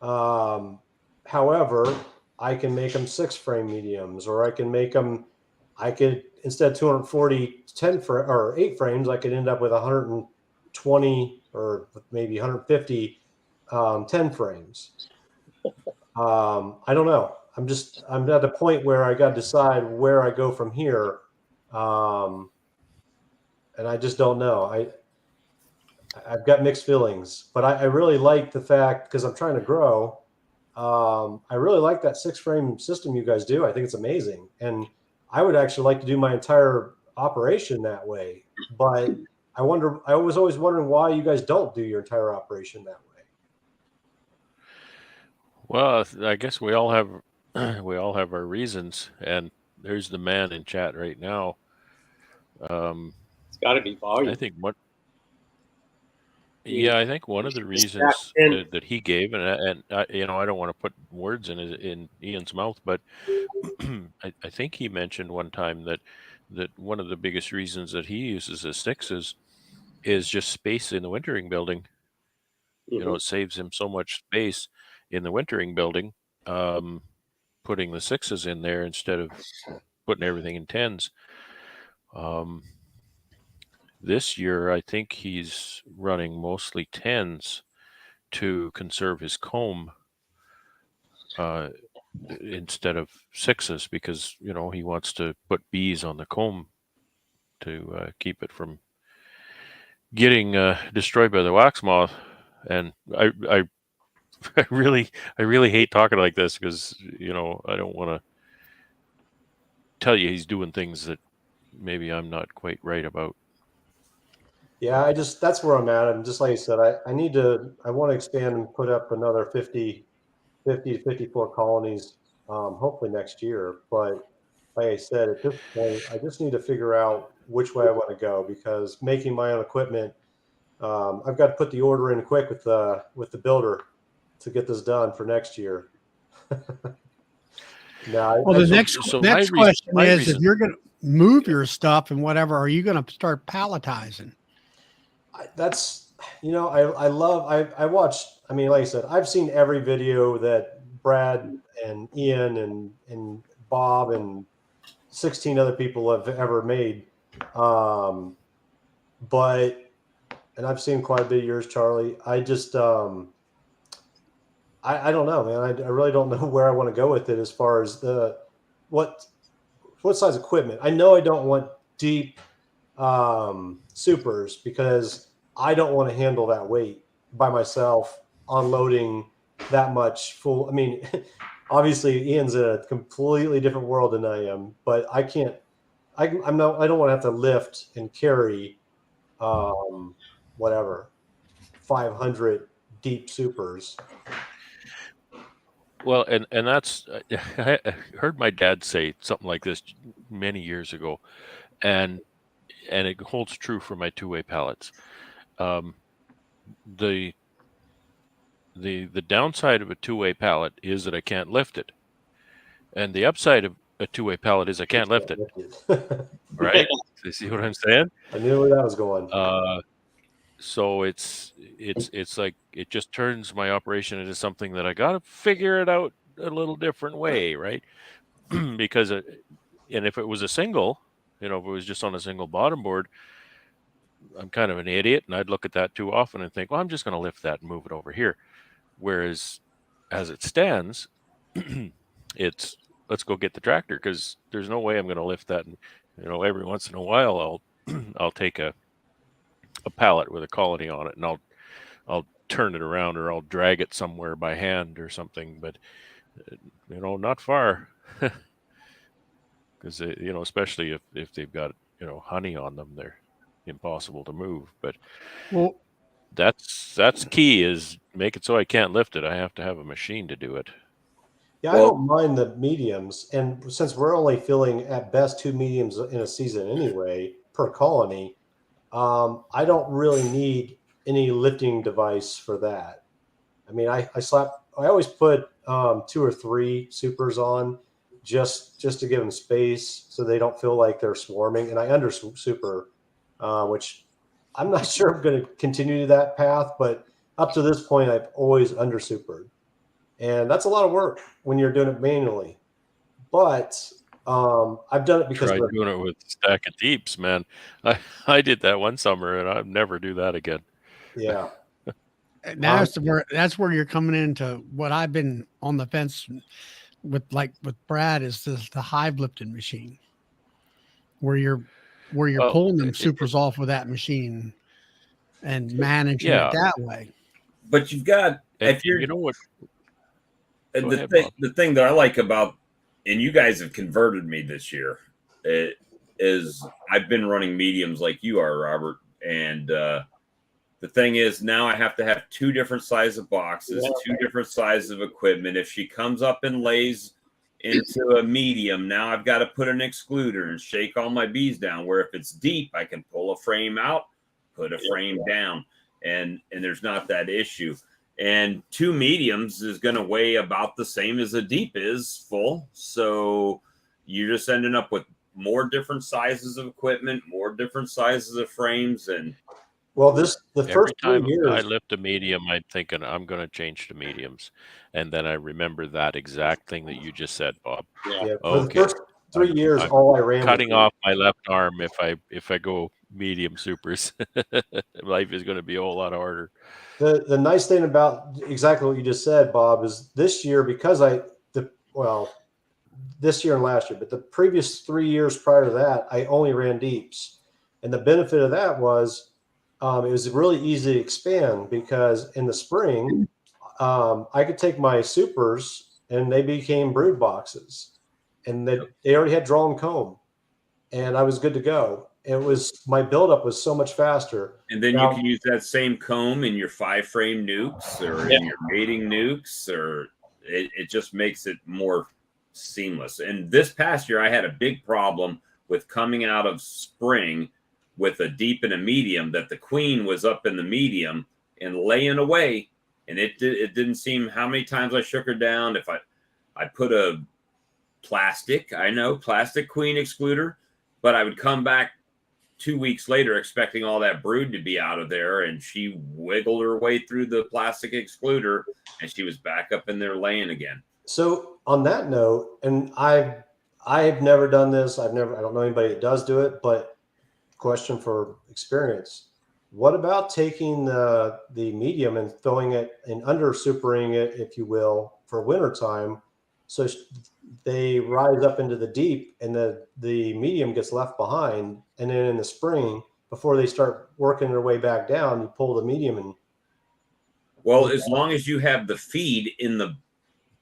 However, I can make them 6-frame mediums, or I can make them, instead of 240 or 8 frames, I could end up with 120 or maybe 150 10 frames. I don't know. I'm at the point where I got to decide where I go from here. And I just don't know. I've got mixed feelings, but I really like the fact, because I'm trying to grow. I really like that 6-frame system you guys do. I think it's amazing. And I would actually like to do my entire operation that way. But I was always wondering why you guys don't do your entire operation that way. Well, I guess we all have our reasons, and there's the man in chat right now. It's got to be volume. I think I think one of the reasons that he gave, and I don't want to put words in Ian's mouth, but I think he mentioned one time that one of the biggest reasons that he uses the 6s is just space in the wintering building. It saves him so much space in the wintering building, putting the 6s in there instead of putting everything in 10s. This year, I think he's running mostly 10s to conserve his comb instead of 6s, because he wants to put bees on the comb to keep it from getting destroyed by the wax moth. And I really hate talking like this, because I don't want to tell you he's doing things that maybe I'm not quite right about. Yeah, that's where I'm at. And just like you said, I want to expand and put up another 50 to 54 colonies, hopefully next year. But like I said, at this point, I just need to figure out which way I want to go, because making my own equipment, I've got to put the order in quick with the builder to get this done for next year. The next question is, if you're going to move your stuff and whatever, are you going to start palletizing? I watched, like I said, I've seen every video that Brad and Ian and Bob and 16 other people have ever made. And I've seen quite a bit of yours, Charlie. I just, I don't know, man. I really don't know where I want to go with it as far as what size equipment. I know I don't want deep supers, because I don't want to handle that weight by myself, unloading that much full. Obviously Ian's in a completely different world than I am, but I can't. I don't want to have to lift and carry, 500 deep supers. Well, and that's I heard my dad say something like this many years ago, and it holds true for my 2-way pallets. The downside of a 2-way pallet is that I can't lift it, and the upside of a 2-way pallet is I can't lift it. Right? You see what I'm saying? I knew where that was going. So it's like it just turns my operation into something that I got to figure it out a little different way, right? Because and if it was a single, if it was just on a single bottom board, I'm kind of an idiot, and I'd look at that too often and think, well, I'm just going to lift that and move it over here. Whereas as it stands, it's let's go get the tractor, because there's no way I'm going to lift that. And, every once in a while I'll take a pallet with a colony on it, and I'll turn it around, or I'll drag it somewhere by hand or something, but not far, because especially if they've got honey on them, they're impossible to move. But that's key, is make it so I can't lift it. I have to have a machine to do it. Yeah, I Well, don't mind the mediums, and since we're only filling at best 2 mediums in a season anyway per colony, I don't really need any lifting device for that. I mean, I always put 2 or 3 supers on just to give them space so they don't feel like they're swarming, and I under super, which I'm not sure I'm going to continue that path, but up to this point, I've always under supered. And that's a lot of work when you're doing it manually. But I've done it because Try doing it with a stack of deeps, man. I did that one summer, and I'll never do that again. yeah. And that's where you're coming into what I've been on the fence with, like with Brad, is the hive lifting machine, where you're Well, pulling them supers off with that machine and managing yeah. it that way. but you've got And if you're you know what? Go the ahead, thing Bob. the thing that I like about, and you guys have converted me this year, it is I've been running mediums like you are, Robert, and the thing is now I have to have 2 different sizes of boxes, Yeah. 2 different sizes of equipment. If she comes up and lays into a medium, now I've got to put an excluder and shake all my bees down. Where if it's deep, I can pull a frame out, put a frame down, and there's not that issue. And 2 mediums is going to weigh about the same as a deep is full. So you're just ending up with more different sizes of equipment, more different sizes of frames. And Well, the Every first 3 time I years, lift a medium, I'm thinking I'm going to change to mediums, and then I remember that exact thing that you just said, Bob. Yeah. yeah, for the Okay, first 3 years, I'm all I ran was cutting off my left arm if I go medium supers. Life is going to be a whole lot harder. the nice thing about exactly what you just said, Bob, is this year because this year and last year, but the previous 3 years prior to that, I only ran deeps, and the benefit of that was it was really easy to expand because in the spring I could take my supers and they became brood boxes, and they already had drawn comb, and I was good to go. It was my buildup was so much faster. then Now, you can use that same comb in your 5-frame nukes or Yeah. in your mating nukes, or it just makes it more seamless. And this past year, I had a big problem with coming out of spring with a deep and a medium, that the queen was up in the medium and laying away. And it didn't seem how many times I shook her down. If I put a plastic queen excluder, but I would come back 2 weeks later expecting all that brood to be out of there, and she wiggled her way through the plastic excluder and she was back up in there laying again. so on that note, and I've never done this. I don't know anybody that does do it, but question for experience. What about taking the medium and throwing it and under supering it, if you will, for wintertime, so they rise up into the deep and the medium gets left behind, and then in the spring before they start working their way back down, you pull the medium and Well, as long as you have the feed in the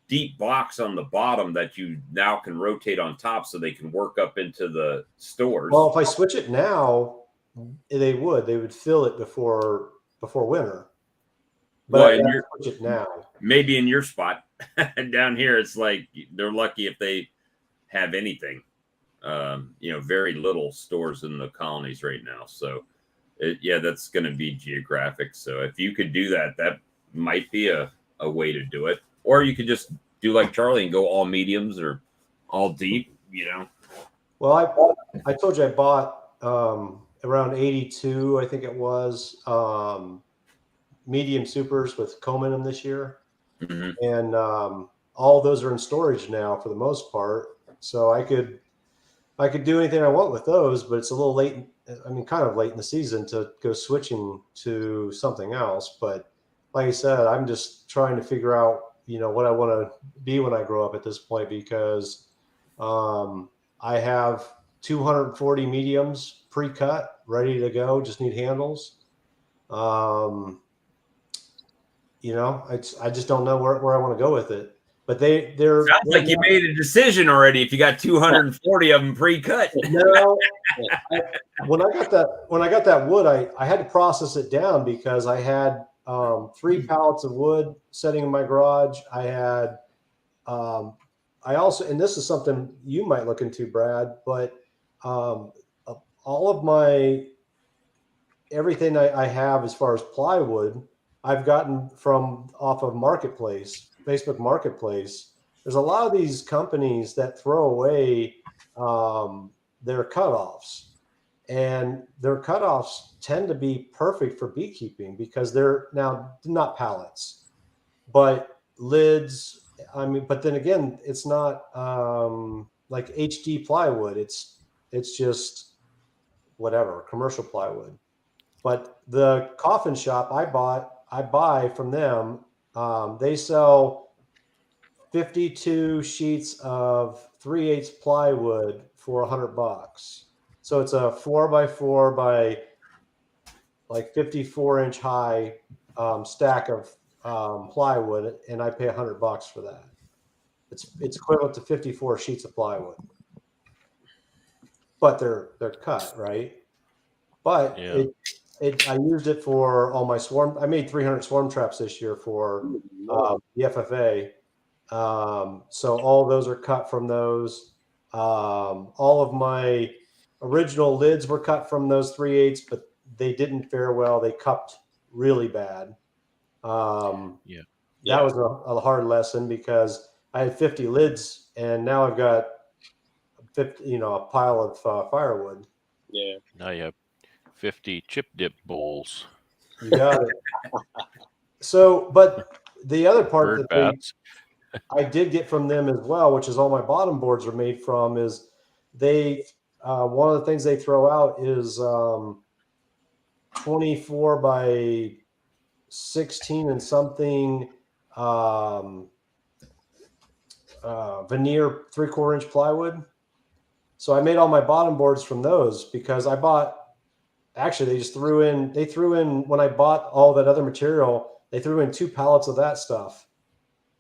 deep box on the bottom that you now can rotate on top so they can work up into the stores. well, if I switch it now, they would fill it before winter. But Well, I and gotta you're switch it now. maybe in your spot down here, it's like they're lucky if they have anything. Very little stores in the colonies right now. So, that's going to be geographic. So if you could do that, that might be a way to do it. Or you could just do like Charlie and go all mediums or all deep, Well, I told you I bought around 82, I think it was, medium supers with comb in them this year. Mm-hmm. And all those are in storage now for the most part. So I could do anything I want with those, but it's a little late. I mean, kind of late in the season to go switching to something else. But like I said, I'm just trying to figure out, what I want to be when I grow up at this point, because I have 240 mediums pre-cut, ready to go. Just need handles. I just don't know where I want to go with it. But they're Sounds like you made a decision already. If you got 240 of them pre-cut. No, when I got that wood, I had to process it down because I had 3 pallets of wood sitting in my garage. I had I also, and this is something you might look into, Brad, but all of my everything I have as far as plywood, I've gotten from off of Marketplace, Facebook Marketplace. There's a lot of these companies that throw away their cutoffs, and their cutoffs tend to be perfect for beekeeping because they're now not pallets, but lids. I mean, but then again, it's not like HD plywood. It's just whatever commercial plywood. But the coffin shop I buy from them. They sell 52 sheets of 3/8 plywood for $100. So it's a 4x4 by like 54-inch high stack of plywood, and I pay $100 for that. It's equivalent to 54 sheets of plywood, but they're cut, right? But Yeah. I used it for all my swarm. I made 300 swarm traps this year for the FFA. So all those are cut from those. All of my original lids were cut from those 3/8, but they didn't fare well. They cupped really bad. Yeah. That was a hard lesson because I had 50 lids, and now I've got 50, a pile of firewood. Yeah. Now you have 50 chip dip bowls. You got it. So, but the other part Bird that baths. I did get from them as well, which is all my bottom boards are made from, is they one of the things they throw out is 24 by 16 and something veneer 3/4 inch plywood. So I made all my bottom boards from those because I bought. Actually, they threw in when I bought all that other material. They threw in 2 pallets of that stuff.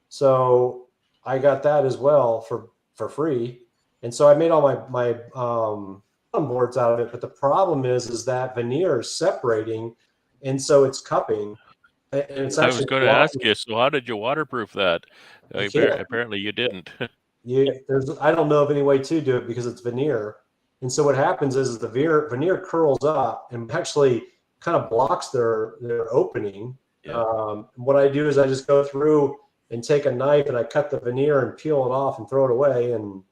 So I got that as well for free, and so I made all my bottom boards out of it. But the problem is that veneer is separating, and so it's cupping. And it's I was actually going to ask you, so how did you waterproof that? You can't. Apparently you didn't. I don't know of any way to do it because it's veneer. And so what happens is the veneer curls up and actually kind of blocks their opening. Yeah. What I do is I just go through and take a knife and I cut the veneer and peel it off and throw it away. And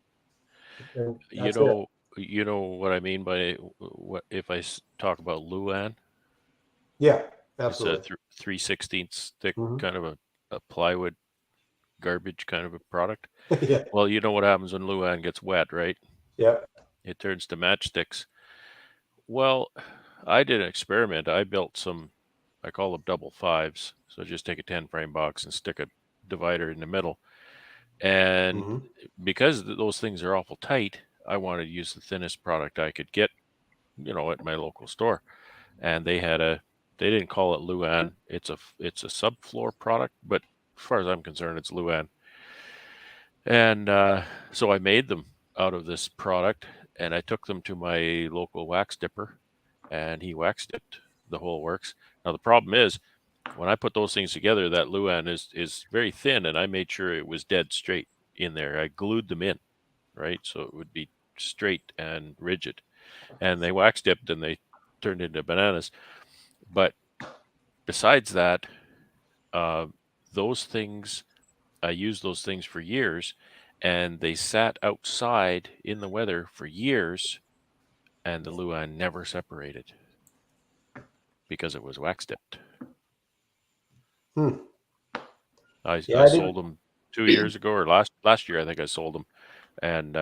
that's it. You know what I mean by what if I talk about Luan? Yeah, It's a absolutely. 3/16 thick Mhm. kind of a plywood garbage kind of a product. Yeah. Well, you know what happens when Luan gets wet, right? Yeah. It turns to matchsticks. Well, I did an experiment. I built some, I call them double fives. So just take a 10 frame box and stick a divider in the middle. And Mhm. because those things are awful tight, I wanted to use the thinnest product I could get, at my local store. And they didn't call it Luan. It's a subfloor product, but as far as I'm concerned, it's Luan. And so I made them out of this product, and I took them to my local wax dipper, and he wax dipped the whole works. Now the problem is, when I put those things together, that Luan is very thin, and I made sure it was dead straight in there. I glued them in, right, so it would be straight and rigid. And they wax dipped, and they turned into bananas. But besides that, those things, I used those things for years, and they sat outside in the weather for years, and the Luan never separated because it was wax dipped. Hmm. I Yeah, I sold didn't. them 2 years ago, or last year I think I sold them, and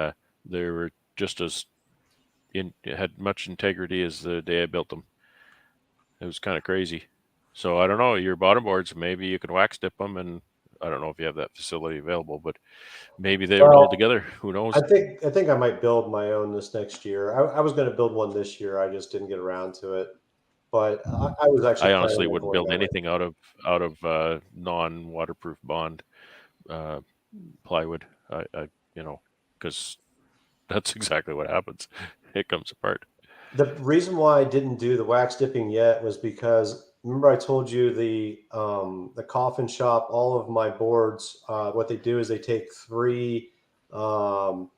they were just as had much integrity as the day I built them. It was kind of crazy. So I don't know, your bottom boards, maybe you can wax dip them, and I don't know if you have that facility available, but maybe they would hold Well, together. Who knows? I think I might build my own this next year. I was going to build one this year. I just didn't get around to it. But I was I actually honestly planning on wouldn't going build that way. anything out of non-waterproof bond plywood. Because that's exactly what happens. It comes apart. The reason why I didn't do the wax dipping yet was because remember I told you the coffin shop, all of my boards, what they do is they take um,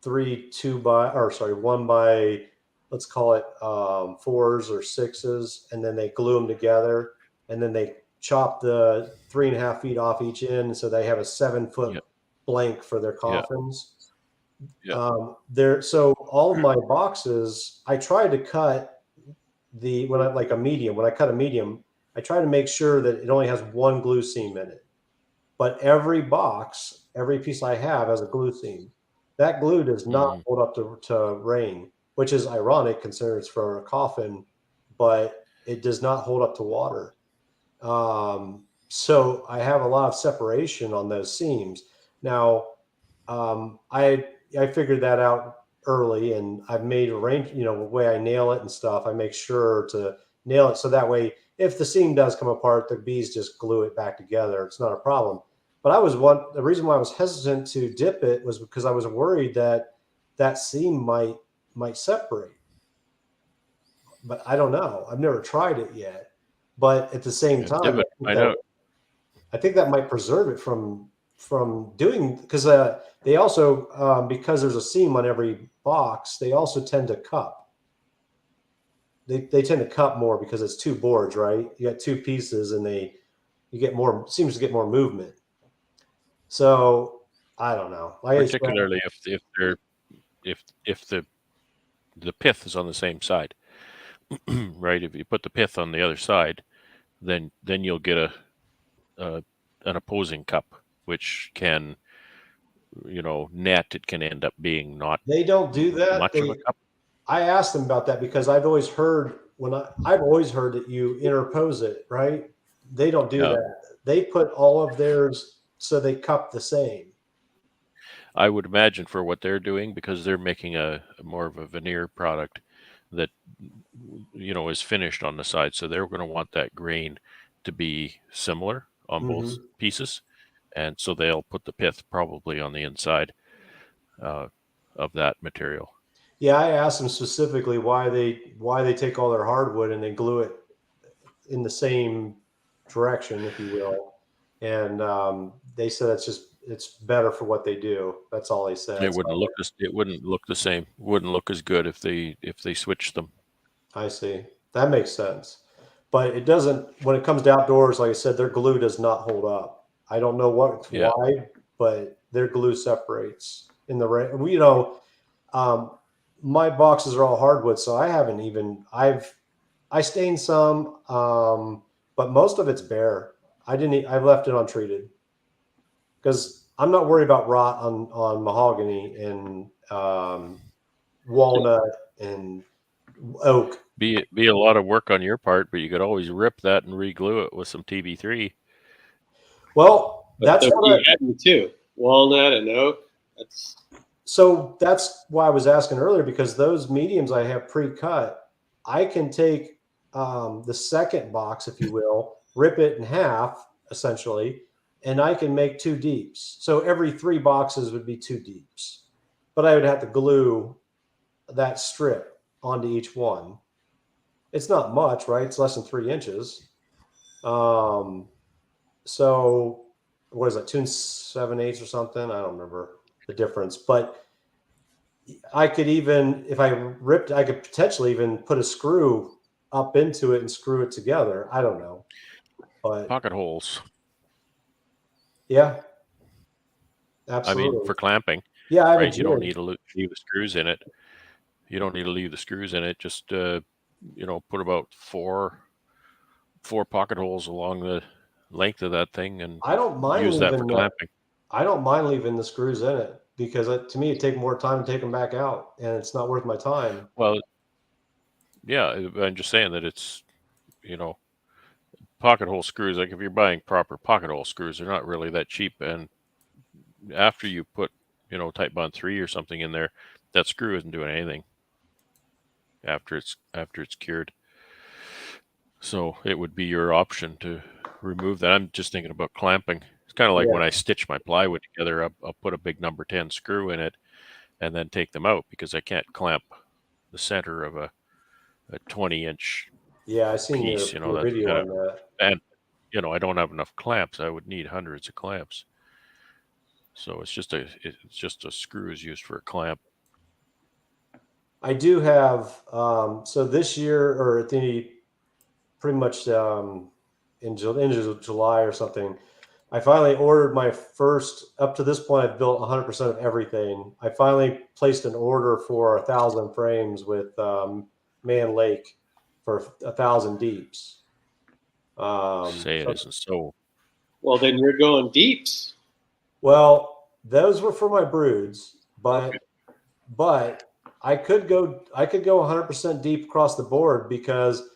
three 1 by, let's call it, 4s or 6s, and then they glue them together, and then they chop the 3.5 feet off each end, so they have a 7 foot Yep. blank for their Yeah. coffins. Yeah. So all of my boxes, I tried to cut when I like a medium. When I cut a medium, I try to make sure that it only has one glue seam in it. But every box, every piece I have has a glue seam. That glue does not Mhm. hold up to rain, which is ironic considering it's for a coffin, but it does not hold up to water. So I have a lot of separation on those seams. Now, I figured that out early, and I've made arrange. The way I nail it and stuff. I make sure to nail it so that way, if the seam does come apart, the bees just glue it back together. It's not a problem. But the reason why I was hesitant to dip it was because I was worried that that seam might separate. But I don't know. I've never tried it yet. But at the same Yeah, dip time, it, find out. I think that might preserve it from doing, because they also, because there's a seam on every box, they also tend to cup. They tend to cup more because it's two boards, right? You got two pieces, and you get more, seems to get more movement. So I don't know. Particularly if they're if the pith is on the same side, right? If you put the pith on the other side, then you'll get an opposing cup, which can, net. It can end up being not They don't do that. much of a cup. I asked them about that because I've always heard that you interpose it, right? They don't do Yeah. that. They put all of theirs so they cup the same. I would imagine for what they're doing, because they're making a more of a veneer product that is finished on the side, so they're going to want that grain to be similar on both pieces, and so they'll put the pith probably on the inside of that material. Yeah, I asked them specifically why they take all their hardwood and they glue it in the same direction, if you will, and they said it's better for what they do. That's all they said. It wouldn't look the same. Wouldn't look as good if they switched them. I see. That makes sense. But it doesn't, when it comes to outdoors, like I said, their glue does not hold up. I don't know Yeah. why, but their glue separates in the rain. Um, my boxes are all hardwood, so I stained some, but most of it's bare. I've left it untreated because I'm not worried about rot on mahogany and walnut and oak. Be a lot of work on your part, but you could always rip that and re-glue it with some TB3. Well, But that's what you had too. Walnut and oak. that's why I was asking earlier, because those mediums I have pre-cut, I can take the second box, if you will, rip it in half essentially, and I can make 2 deeps. So every 3 boxes would be 2 deeps, but I would have to glue that strip onto each one. It's not much, right? It's less than 3 inches. So what is that, 2 7/8 or something? I don't remember the difference, but I could even, if I ripped, I could potentially even put a screw up into it and screw it together. I don't know, but Pocket holes. yeah, I mean, absolutely. for clamping, Yeah, I have a right? You don't jig. need to leave the screws in it. You don't need to leave the screws in it. Just put about four pocket holes along the length of that thing and I don't mind use that for leaving clamping. the screws in it because to me, it take more time to take them back out, and it's not worth my time. Well, yeah, I'm just saying that it's, pocket hole screws. Like if you're buying proper pocket hole screws, they're not really that cheap. And after you put, Type Bond 3 or something in there, that screw isn't doing anything after it's cured. So it would be your option to remove that. I'm just thinking about clamping. It's kind of like when I stitch my plywood together, I'll put a big number 10 screw in it and then take them out because I can't clamp the center of a 20-inch Yeah, I seen piece. your That's video kind on that. and I don't have enough clamps. I would need hundreds of clamps. So it's just a screw is used for a clamp. I do have so this year or at the pretty much in July or something. I finally ordered my first. Up to this point, I've built 100% of everything. I finally placed an order for 1,000 frames with Man Lake for 1,000 deeps. Say it isn't so. Well, then you're going deeps. Well, those were for my broods, but Okay. but I could go 100% deep across the board because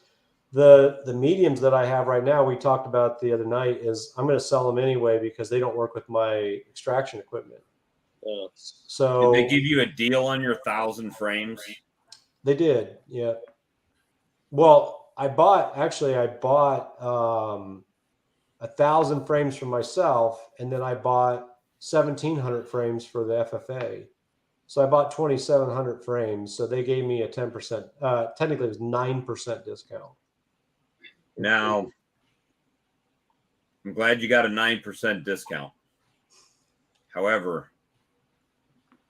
the mediums that I have right now, we talked about the other night, is I'm going to sell them anyway because they don't work with my extraction equipment. So Did they give you a deal on your 1,000 frames? they did, yeah. Well, I bought 1,000 frames for myself, and then I bought 1,700 frames for the FFA. So I bought 2,700 frames. So they gave me a 10%. Technically, it was 9% discount. Now, I'm glad you got a 9% discount. However,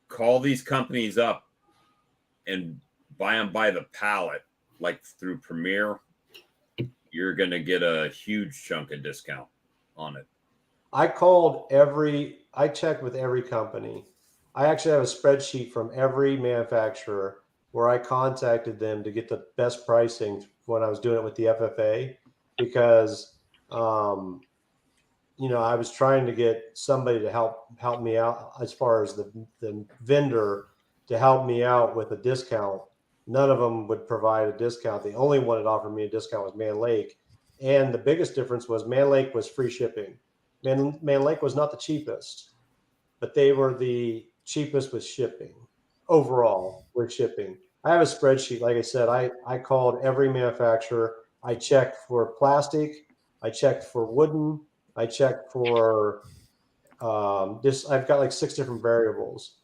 call these companies up and buy them by the pallet, like through Premier. You're going to get a huge chunk of discount on it. I checked with every company. I actually have a spreadsheet from every manufacturer where I contacted them to get the best pricing when I was doing it with the FFA because, I was trying to get somebody to help me out as far as the vendor to help me out with a discount. None of them would provide a discount. The only one that offered me a discount was Man Lake. And the biggest difference was Man Lake was free shipping. Man Lake was not the cheapest, but they were the cheapest with shipping overall with shipping. I have a spreadsheet. Like I said, I called every manufacturer. I checked for plastic. I checked for wooden. I checked for I've got like 6 different variables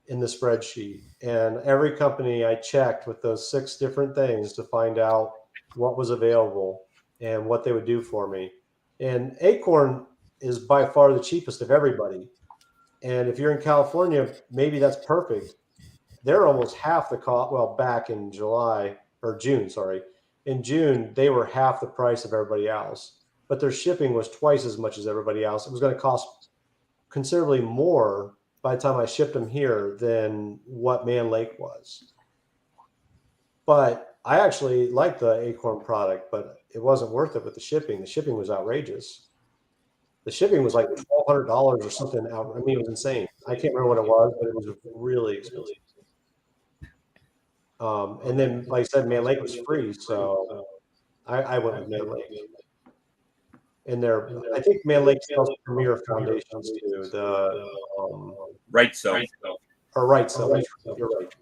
in the spreadsheet. And every company I checked with those 6 different things to find out what was available and what they would do for me. And Acorn is by far the cheapest of everybody. And if you're in California, maybe that's perfect. They're almost half the cost. Well, back in June, in June, they were half the price of everybody else, but their shipping was twice as much as everybody else. It was going to cost considerably more by the time I shipped them here than what Man Lake was. But I actually liked the Acorn product, but it wasn't worth it with the shipping. The shipping was outrageous. The shipping was like $1,200 or something. It was insane. I can't remember what it was, but it was really expensive. And then, like I said, Man Lake was free, so I went with Man Lake. And I think Man Lake sells Premier Foundations too. Right, so. Or right, so you're right.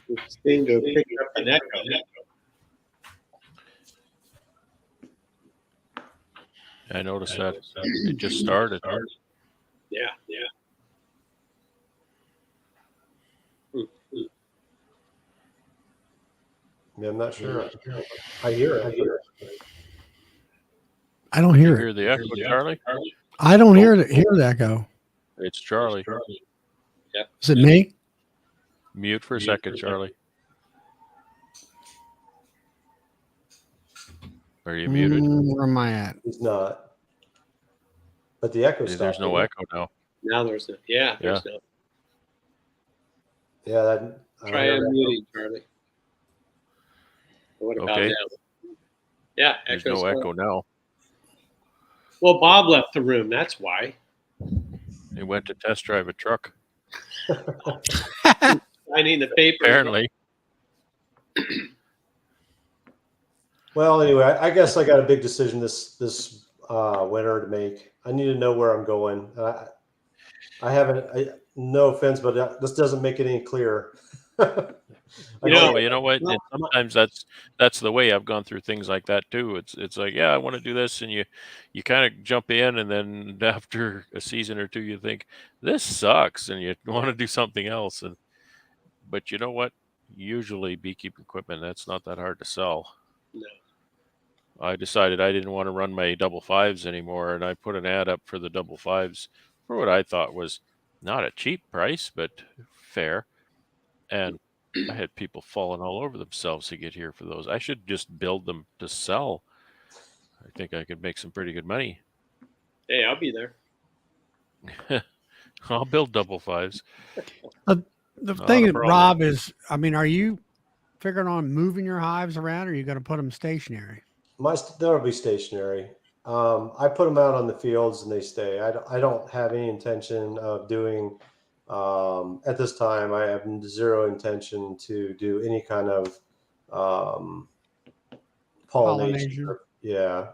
It seemed to pick up an echo. I noticed that it just started. Yeah. Yeah, I'm not sure. I hear it. I don't hear Hear it. the echo, Charlie? I don't hear the echo. It's Charlie. Is it me? Mute for a second, Charlie. Are you muted? Where am I at? He's not. But the echo stopped. There's no echo now. Now there's no. Yeah, there's no. Yeah, Try unmuting, Charlie. What about Okay. now? Yeah, There's no echo now. Well, Bob left the room. That's why. He went to test drive a truck. Signing the paper. Apparently. Well, anyway, I guess I got a big decision this winter to make. I need to know where I'm going. I haven't. No offense, but this doesn't make it any clearer. You know what? And sometimes that's the way I've gone through things like that too. It's like, yeah, I want to do this, and you kind of jump in, and then after a season or two, you think this sucks, and you want to do something else. But you know what? Usually, beekeeping equipment, that's not that hard to sell. No. I decided I didn't want to run my double fives anymore, and I put an ad up for the double fives for what I thought was not a cheap price, but fair. And I had people falling all over themselves to get here for those. I should just build them to sell. I think I could make some pretty good money. Hey, I'll be there. I'll build double fives. The Not thing a that problem. Rob is, I mean, are you figuring on moving your hives around, or are you going to put them stationary? They'll be stationary. I put them out on the fields and they stay. I don't have any intention of doing, at this time, I have zero intention to do any kind of um, pollination. Yeah.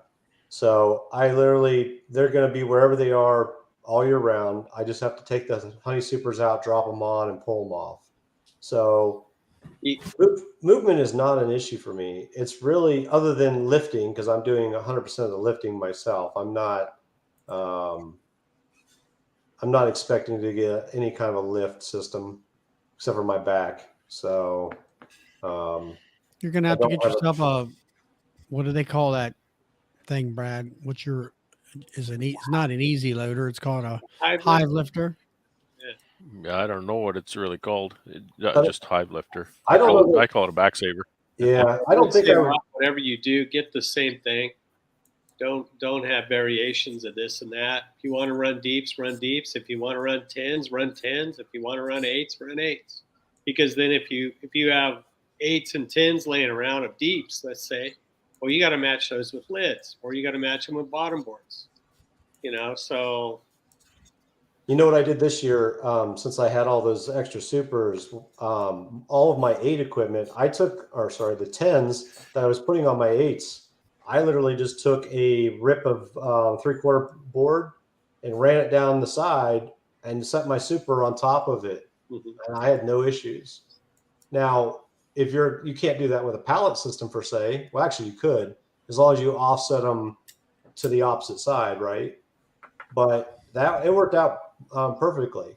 So they're going to be wherever they are all year round. I just have to take the honey supers out, drop them on, and pull them off. So movement is not an issue for me. It's really, other than lifting, because I'm doing 100% of the lifting myself. I'm not expecting to get any kind of a lift system except for my back. So You're going to have to get yourself what do they call that thing, Brad? It's not an easy loader. It's called a hive lifter. I don't know what it's really called. Just hive lifter. I don't know. I call it a back saver. Yeah, I don't think whatever you do, get the same thing. Don't have variations of this and that. If you want to run deeps, run deeps. If you want to run tens, run tens. If you want to run eights, run eights. Because then if you have eights and tens laying around of deeps, let's say, well, you got to match those with lids, or you got to match them with bottom boards. So. You know what I did this year, since I had all those extra supers, all of my 8 equipment, the 10s that I was putting on my 8s, I literally just took a rip of 3/4 board and ran it down the side and set my super on top of it. Mm-hmm. And I had no issues. Now, if you can't do that with a pallet system per se. Well, actually you could, as long as you offset them to the opposite side, right? But it worked out perfectly.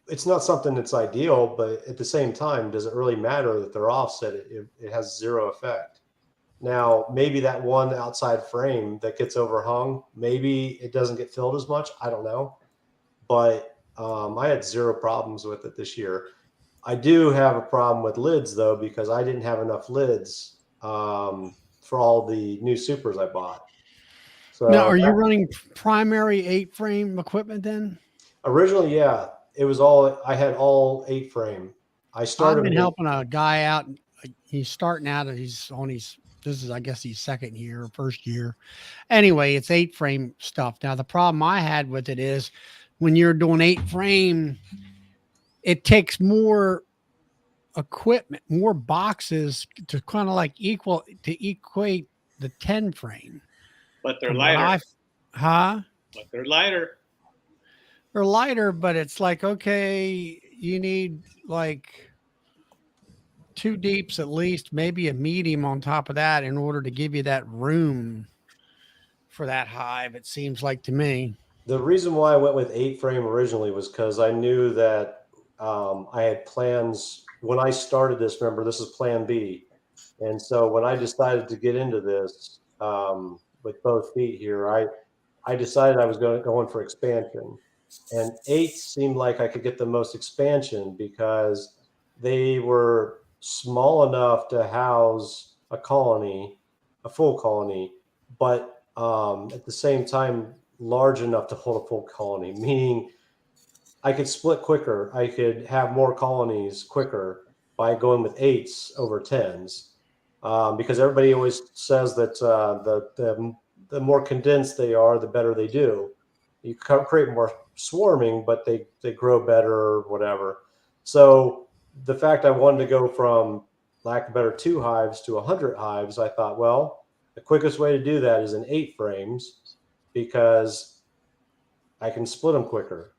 It's not something that's ideal, but at the same time, does it really matter that they're offset? It has zero effect. Now, maybe that one outside frame that gets overhung, maybe it doesn't get filled as much. I don't know. But I had zero problems with it this year. I do have a problem with lids, though, because I didn't have enough lids for all the new supers I bought. So now, are you running primary 8-frame equipment then? Originally, yeah, I had all 8-frame. I've been helping a guy out. He's starting out. This is, I guess, his first year. Anyway, it's 8-frame stuff. Now, the problem I had with it is when you're doing 8-frame, it takes more equipment, more boxes to kind of equate the 10-frame. But they're lighter. But they're lighter. They're lighter, but it's like, okay, you need like 2 deeps at least, maybe a medium on top of that in order to give you that room for that hive, it seems like to me. The reason why I went with 8-frame originally was because I knew that I had plans when I started this. Remember, this is plan B. And so when I decided to get into this with both feet here, I decided I was going for expansion. And 8 seemed like I could get the most expansion because they were small enough to house a full colony, but at the same time, large enough to hold a full colony, meaning I could split quicker. I could have more colonies quicker by going with 8s over 10s. Because everybody always says that the more condensed they are, the better they do. You create more swarming, but they grow better or whatever. So the fact I wanted to go from, lack of better, 2 hives to 100 hives, I thought, well, the quickest way to do that is in 8 frames because I can split them quicker.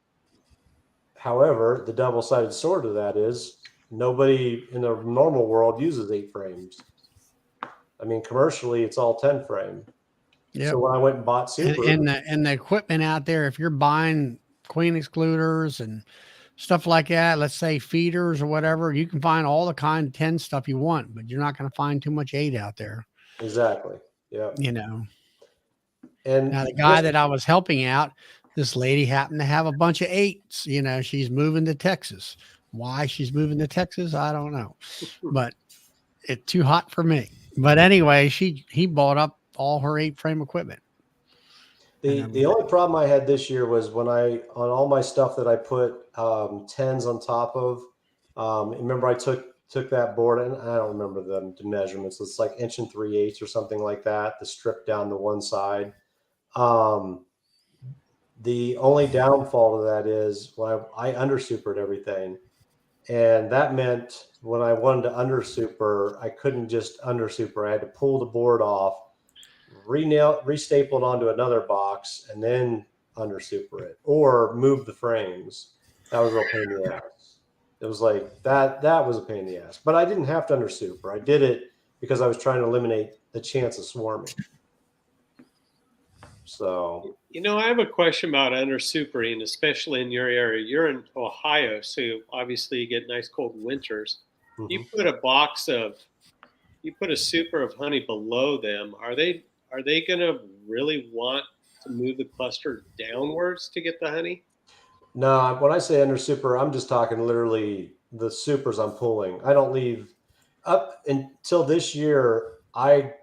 However, the double-sided sword of that is nobody in the normal world uses 8 frames. I mean, commercially, it's all 10 frame. Yep. So when I went and bought super, and the equipment out there, if you're buying queen excluders and stuff like that, let's say feeders or whatever, you can find all the kind of 10 stuff you want, but you're not going to find too much 8 out there. Exactly. Yeah. you know. And Now the guy that I was helping out, this lady happened to have a bunch of 8s. You know, she's moving to Texas. Why she's moving to Texas, I don't know, but it's too hot for me. But anyway, he bought up all her 8 frame equipment. the only problem I had this year was when on all my stuff that I put 10s on top of. Remember, I took that board, and I don't remember the measurements. It's like 1 3/8 or something like that. The strip down the one side. The only downfall to that is when I under supered everything, and that meant when I wanted to under super, I couldn't just under super. I had to pull the board off, restaple it onto another box, and then under super it, or move the frames. That was a real pain in the ass. It was like that. That was a pain in the ass. But I didn't have to under super. I did it because I was trying to eliminate the chance of swarming. So, I have a question about under supering, especially in your area. You're in Ohio, so obviously you get nice cold winters. You put a super of honey below them. Are they going to really want to move the cluster downwards to get the honey? no, when I say under super, I'm just talking literally the supers I'm pulling. I don't leave up until this year. I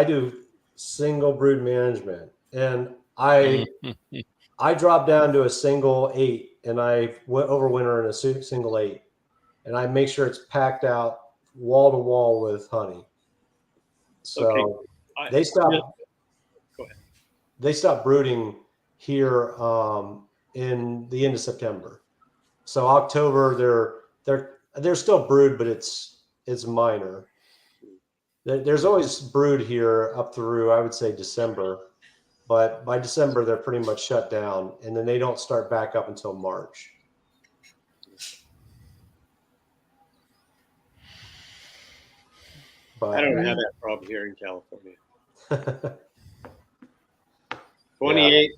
do single brood management, and I dropped down to a single 8, and I went overwinter in a single 8, and I make sure it's packed out wall to wall with honey. So okay. they stop. Go ahead. They stop brooding here in the end of September. So October, they're still brood, but it's minor. There's always brood here up through, I would say, December, but by December they're pretty much shut down, and then they don't start back up until March. But I don't have that problem here in California. 28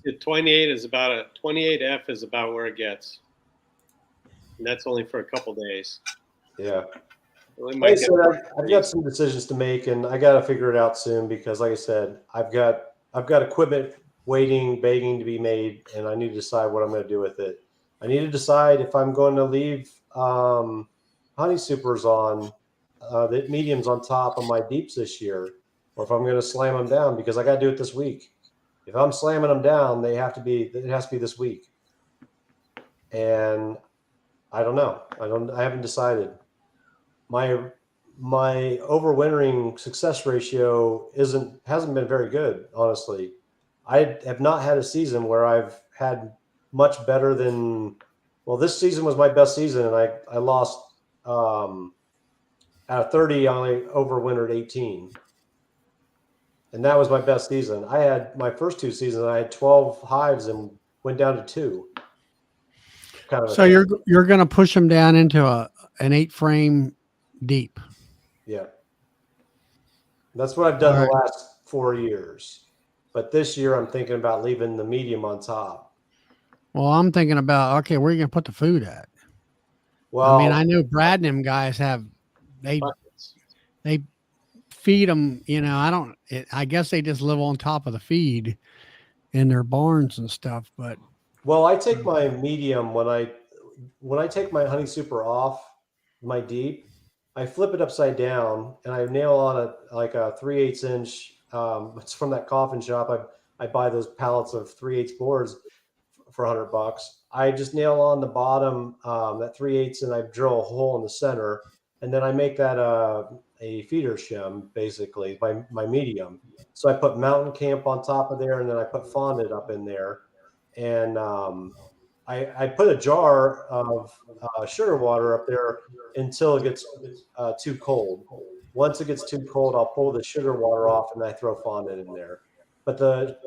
is about 28F is about where it gets, and that's only for a couple days. Yeah. Like I said, I've got some decisions to make, and I got to figure it out soon because, like I said, I've got equipment waiting, begging to be made, and I need to decide what I'm going to do with it. I need to decide if I'm going to leave honey supers on the mediums on top of my deeps this year, or if I'm going to slam them down because I got to do it this week. If I'm slamming them down, it has to be this week, and I don't know. I haven't decided. My overwintering success ratio hasn't been very good, honestly. I have not had a season where I've had much better than. Well, this season was my best season, and I lost out of 30. I only overwintered 18, and that was my best season. I had my first 2 seasons. I had 12 hives and went down to 2. So you're going to push them down into an 8-frame deep. Yeah. That's what I've done the last 4 years. But this year I'm thinking about leaving the medium on top. Well, I'm thinking about, okay, where are you going to put the food at? Well, I mean, I know Brad and them guys they feed them, I guess they just live on top of the feed in their barns and stuff, but. Well, I take my medium when I take my honey super off my deep, I flip it upside down and I nail on a 3/8 inch. It's from that coffin shop. I buy those pallets of 3/8 boards for $100. I just nail on the bottom that 3/8 and I drill a hole in the center, and then I make that a feeder shim basically by my medium. So I put Mountain Camp on top of there, and then I put Fondant up in there, and I put a jar of sugar water up there until it gets too cold. Once it gets too cold, I'll pull the sugar water off and I throw fondant in there. But the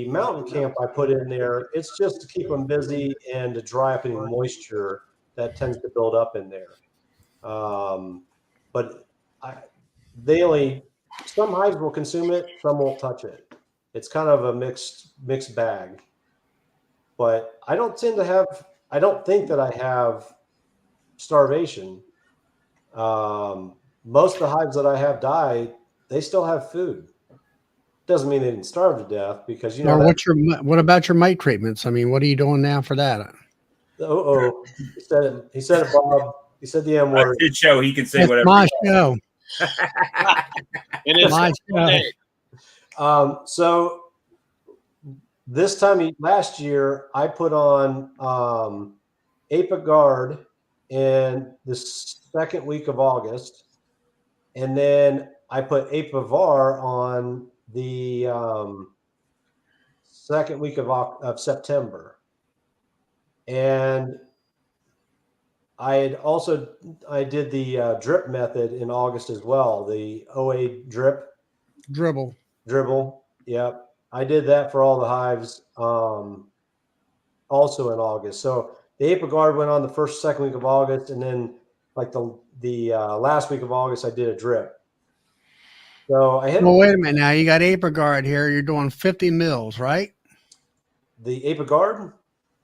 Mountain Camp I put in there, it's just to keep them busy and to dry up any moisture that tends to build up in there. But some hives will consume it, some won't touch it. It's kind of a mixed bag. But I don't think that I have starvation. Most of the hives that I have die, they still have food. Doesn't mean they didn't starve to death because Or what about your mite treatments? I mean, what are you doing now for that? he said it. He said it, Bob. He said the M That's word. his show. He can say It's whatever. my show. It is My show. So this time last year, I put on Apagard in the second week of August, and then I put Apivar on the second week of September. And I did the drip method in August as well, the OA Dribble. dribble. Yep. I did that for all the hives also in August. So the Apagard went on the second week of August, and then like the last week of August, I did a drip. So I hit Well, wait a minute now. You got Aprigard here. You're doing 50 mils, right? the Apagard.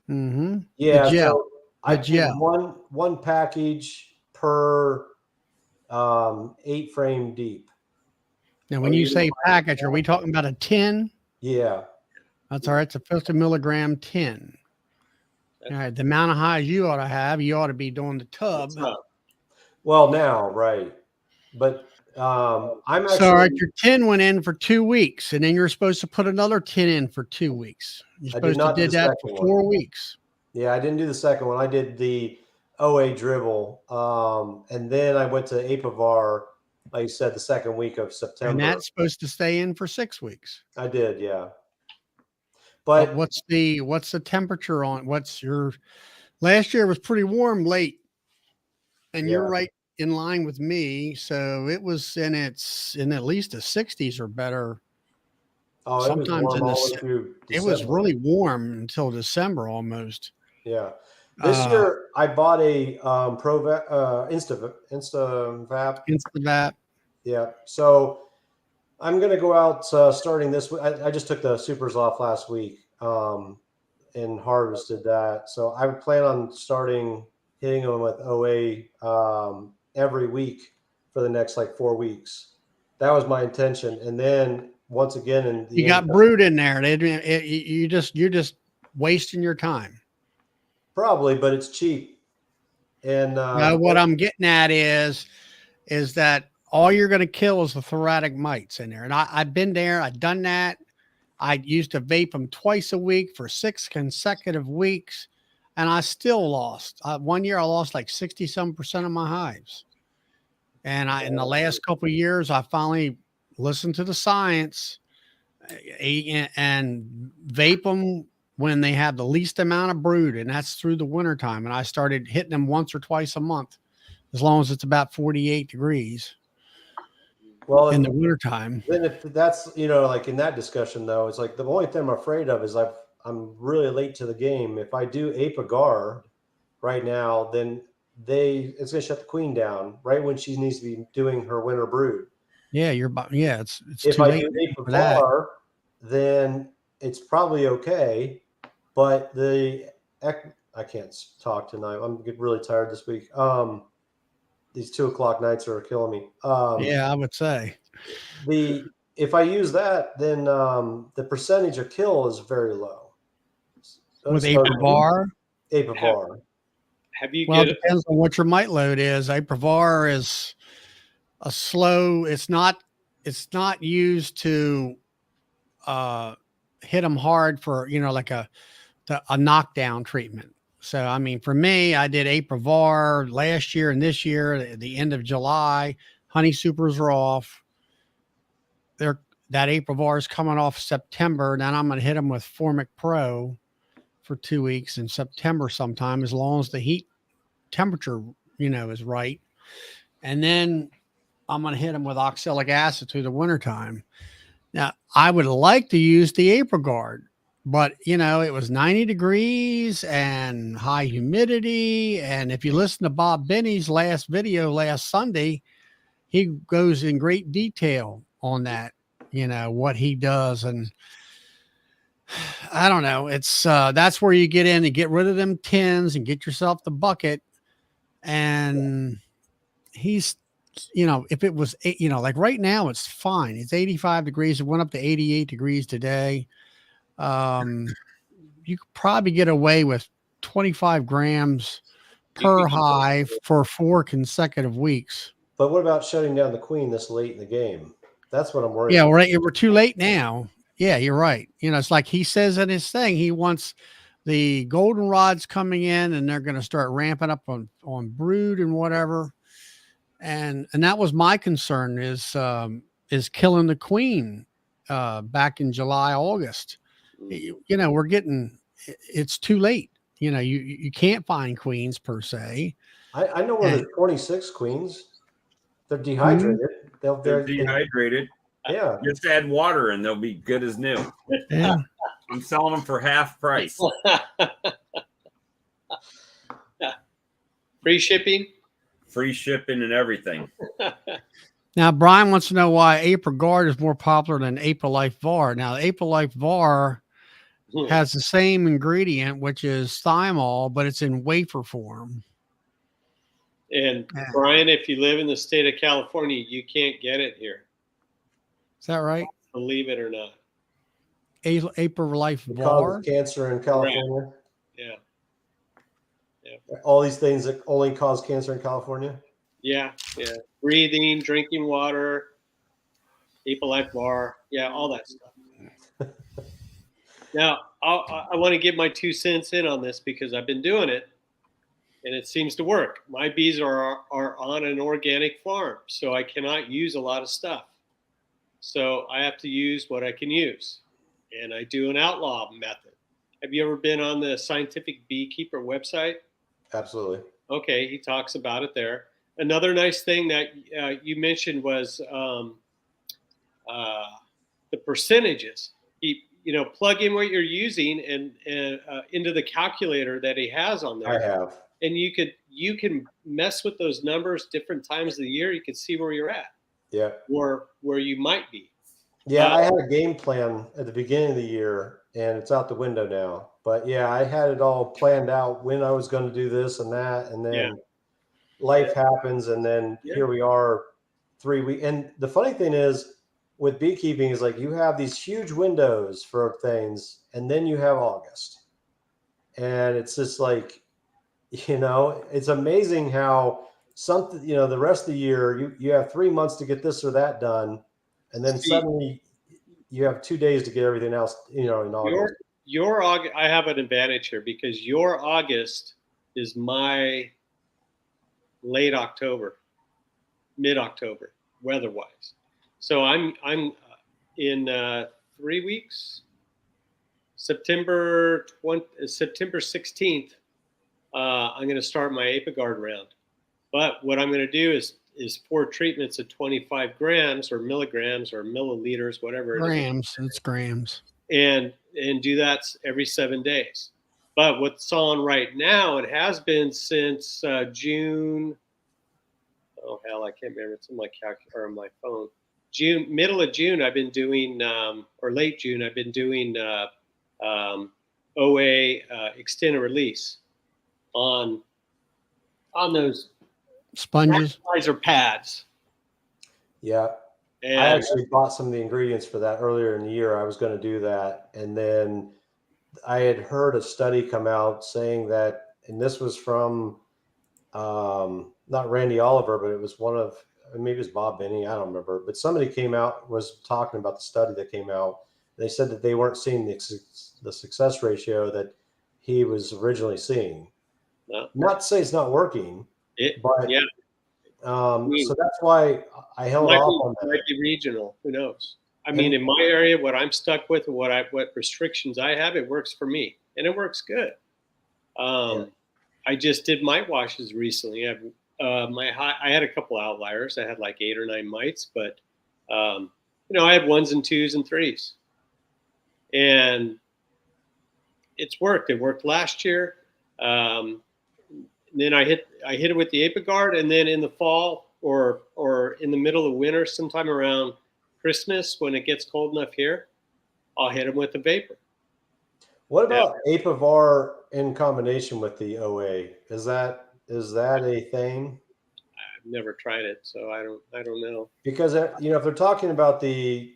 Mm-hmm. Yeah. The gel. So I The did gel. one package per 8 frame deep. Now, when you say package, are we talking about a tin? Yeah. That's all right. It's a 50 milligram tin. All right. The amount of highs you ought to have, you ought to be doing the tub. Well, now, right. But I'm actually. So, all right, your tin went in for 2 weeks, and then you're supposed to put another tin in for 2 weeks. You're I did supposed to not do do the that second for 4 one. weeks. Yeah, I didn't do the second one. I did the OA dribble, and then I went to Apivar, like you said, the second week of And September. that's supposed to stay in for 6 weeks. I did, yeah. But But what's the temperature on what's your last year was pretty warm late, and Yeah. you're right in line with me. So it was in at least the 60s or better. it was Sometimes warm in the all the way se- through It was December. really warm until December almost. Yeah. This year I bought a InstaVap. Instavat. Yeah. So I'm going to go out starting this week. I just took the supers off last week and harvested that. So I plan on hitting them with OA every week for the next like 4 weeks. That was my intention. And then once again, You got brood in there. You're just wasting your time. probably, but it's cheap. And Now, what I'm getting at is that all you're going to kill is the thoracic mites in there. And I've been there. I've done that. I used to vape them twice a week for 6 consecutive weeks, and I still lost. One year I lost like 60-some% of my hives. And in the last couple of years, I finally listened to the science and vape them when they have the least amount of brood, and that's through the wintertime. And I started hitting them once or twice a month, as long as it's about 48 degrees in the wintertime. Then if that's, like in that discussion though, it's like the only thing I'm afraid of is I'm really late to the game. If I do Apagard right now, then it's going to shut the queen down right when she needs to be doing her winter brood. Yeah, it's if too I late do for that. Apivar, then it's probably okay. But I can't talk tonight. I'm getting really tired this week. These 2 o'clock nights are killing me. Yeah, I would say. If I use that, then the percentage of kill is very low. With Apivar? Apivar. Have you Well, it depends on what your mite load is. Apivar is a slow. It's not used to hit them hard for like a knockdown treatment. So I mean, for me, I did Apivar last year and this year at the end of July. Honey supers are off. That Apivar is coming off September. Then I'm going to hit them with Formic Pro for 2 weeks in September sometime, as long as the heat temperature is right. And then I'm going to hit them with oxalic acid through the wintertime. Now, I would like to use the Aprigard, but it was 90 degrees and high humidity. And if you listen to Bob Binney's last video last Sunday, he goes in great detail on that, what he does. And I don't know. It's that's where you get in and get rid of them tins and get yourself the bucket. And he's if it was, like right now, it's fine. It's 85 degrees. It went up to 88 degrees today. You could probably get away with 25 grams You per could get hive for 4 consecutive weeks. But what about shutting down the queen this late in the game? That's what I'm worried Yeah, about. we're too late now. Yeah, you're right. It's like he says in his thing, he wants the goldenrods coming in, and they're going to start ramping up on brood and whatever. And that was my concern is killing the queen back in July, August. We're getting, it's too late. You can't find queens per se. I know where And- there's 26 queens. They're Mhm. dehydrated. They're dehydrated. Yeah. Just add water and they'll be good as new. Yeah. I'm selling them for half price. Free shipping. Free shipping and everything. Now, Brian wants to know why April Guard is more popular than April Life VAR. Now, April Life VAR has the same ingredient, which is thymol, but it's in wafer form. And Yeah. Brian, if you live in the state of California, you can't get it here. Is that right? Believe it or not. April Life It VAR. causes cancer in California. Yeah. All these things that only cause cancer in California. Yeah. Breathing, drinking water, April Life Bar. Yeah, all that stuff. Now, I want to give my 2 cents in on this because I've been doing it, and it seems to work. My bees are on an organic farm, so I cannot use a lot of stuff. So I have to use what I can use, and I do an outlaw method. Have you ever been on the Scientific Beekeeper website? Absolutely. Okay, he talks about it there. Another nice thing that you mentioned was the percentages. Plug in what you're using and into the calculator that he has on there. I have. And you can mess with those numbers different times of the year. You can see where you're at. Yeah. Or where you might be. Yeah, I had a game plan at the beginning of the year, and it's out the window now. But yeah, I had it all planned out when I was going to do this and that, and then life happens, and then here we are, 3 weeks. And the funny thing is, with beekeeping, is like you have these huge windows for things, and then you have August, and it's just like, it's amazing how something, the rest of the year you have 3 months to get this or that done. And then suddenly you have 2 days to get everything else, in August. Your August, I have an advantage here because your August is my late October, mid-October, weather-wise. So I'm in 3 weeks, September 16th. I'm going to start my Apigard round. But what I'm going to do is 4 treatments of 25 grams or milligrams or milliliters, whatever it is. Grams. It's grams. And do that every 7 days. But what's on right now, it has been since June. Oh hell, I can't remember. It's in my calculator on my phone. Middle of June, I've been doing, or late June, I've been doing OA extended release on those Sponges. maximizer pads. Yeah. And I actually bought some of the ingredients for that earlier in the year. I was going to do that. And then I had heard a study come out saying that, and this was from not Randy Oliver, but it was maybe it was Bob Benny. I don't remember. But somebody came out, was talking about the study that came out. They said that they weren't seeing the success ratio that he was originally seeing. No. Not to say it's not working, but yeah. So that's why I held off on that. Might be regional. Who knows? I mean, in my area, what I'm stuck with and what restrictions I have, it works for me, and it works good. I just did mite washes recently. I had a couple outliers. I had like 8 or 9 mites, but I had 1s and 2s and 3s, and it's worked. It worked last year. Then I hit it with the Apigard, and then in the fall or in the middle of winter, sometime around Christmas when it gets cold enough here, I'll hit them with the vapor. What about Apivar in combination with the OA? Is that a thing? never tried it, so I don't know. Because if they're talking about the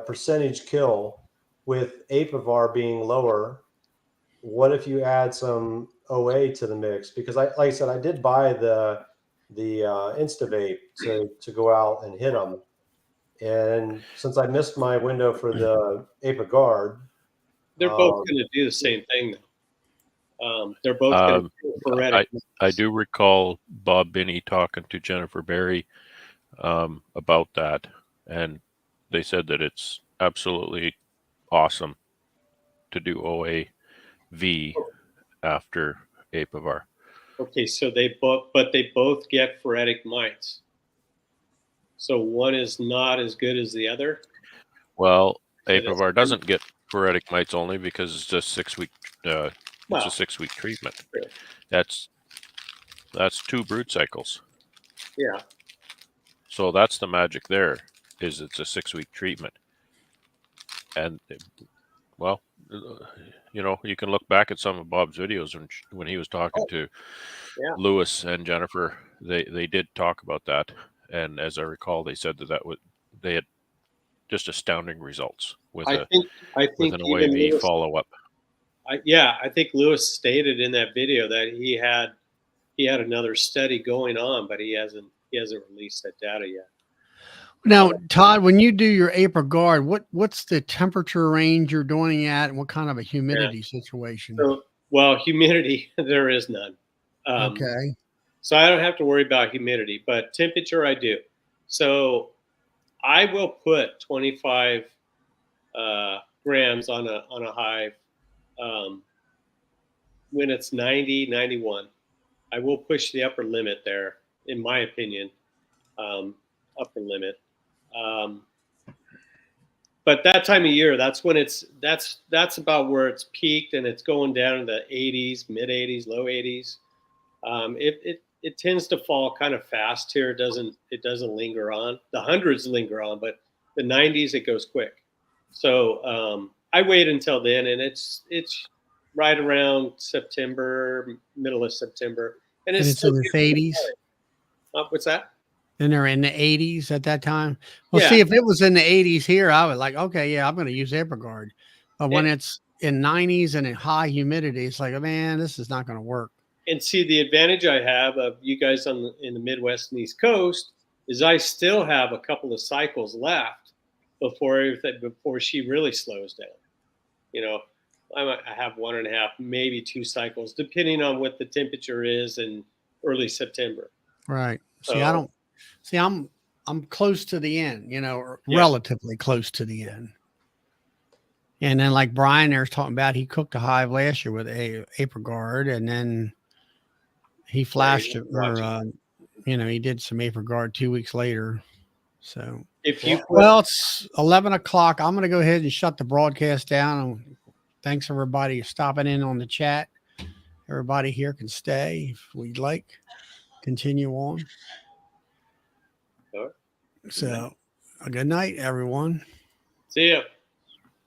percentage kill with Apivar being lower, what if you add some OA to the mix? Because like I said, I did buy the Instavape to go out and hit them, and since I missed my window for the ApiGuard, They're both going to do the same thing, though. They're both going to do phoretic. I do recall Bob Binney talking to Jennifer Berry about that, and they said that it's absolutely awesome to do OAV after Apivar. Okay, so they both get phoretic mites. So one is not as good as the other. Well, Apivar doesn't get phoretic mites only because it's just 6 week. It's a 6-week treatment. True. That's 2 brood cycles. Yeah. So that's the magic there. Is it's a 6-week treatment, and well, you can look back at some of Bob's videos when he was talking to Lewis and Jennifer. They did talk about that, and as I recall, they said they had just astounding results with I think an OAV follow up. I think Lewis stated in that video that he had another study going on, but he hasn't released that data yet. Now, Todd, when you do your ApiGuard, what's the temperature range you're doing at, and what kind of a humidity situation? So, well, humidity there is none. Okay. So I don't have to worry about humidity, but temperature I do. So I will put 25 grams on a hive when it's 90, 91. I will push the upper limit there, in my opinion, upper limit. But that time of year, that's when that's about where it's peaked, and it's going down in the 80s, mid 80s, low 80s. It tends to fall kind of fast here. It doesn't linger on. The hundreds linger on, but the 90s it goes quick. So I wait until then, and it's right around September, middle of September, and it's in its 80s. What's that? And they're in the 80s at that time. Well, see, if it was in the 80s here, I would like, okay, yeah, I'm going to use ApiGuard. But when it's in 90s and in high humidity, it's like, oh, man, this is not going to work. And see, the advantage I have of you guys in the Midwest and East Coast is I still have a couple of cycles left before she really slows down. I have 1.5, maybe 2 cycles, depending on what the temperature is in early September. Right. See, I'm close to the end, relatively close to the end. And then like Brian there's talking about, he cooked a hive last year with a ApiGuard, and then he flashed it, or he did some ApiGuard 2 weeks later. So it's 11 o'clock. I'm going to go ahead and shut the broadcast down. Thanks everybody for stopping in on the chat. Everybody here can stay if we'd like. Continue on. So, a good night, everyone. See ya.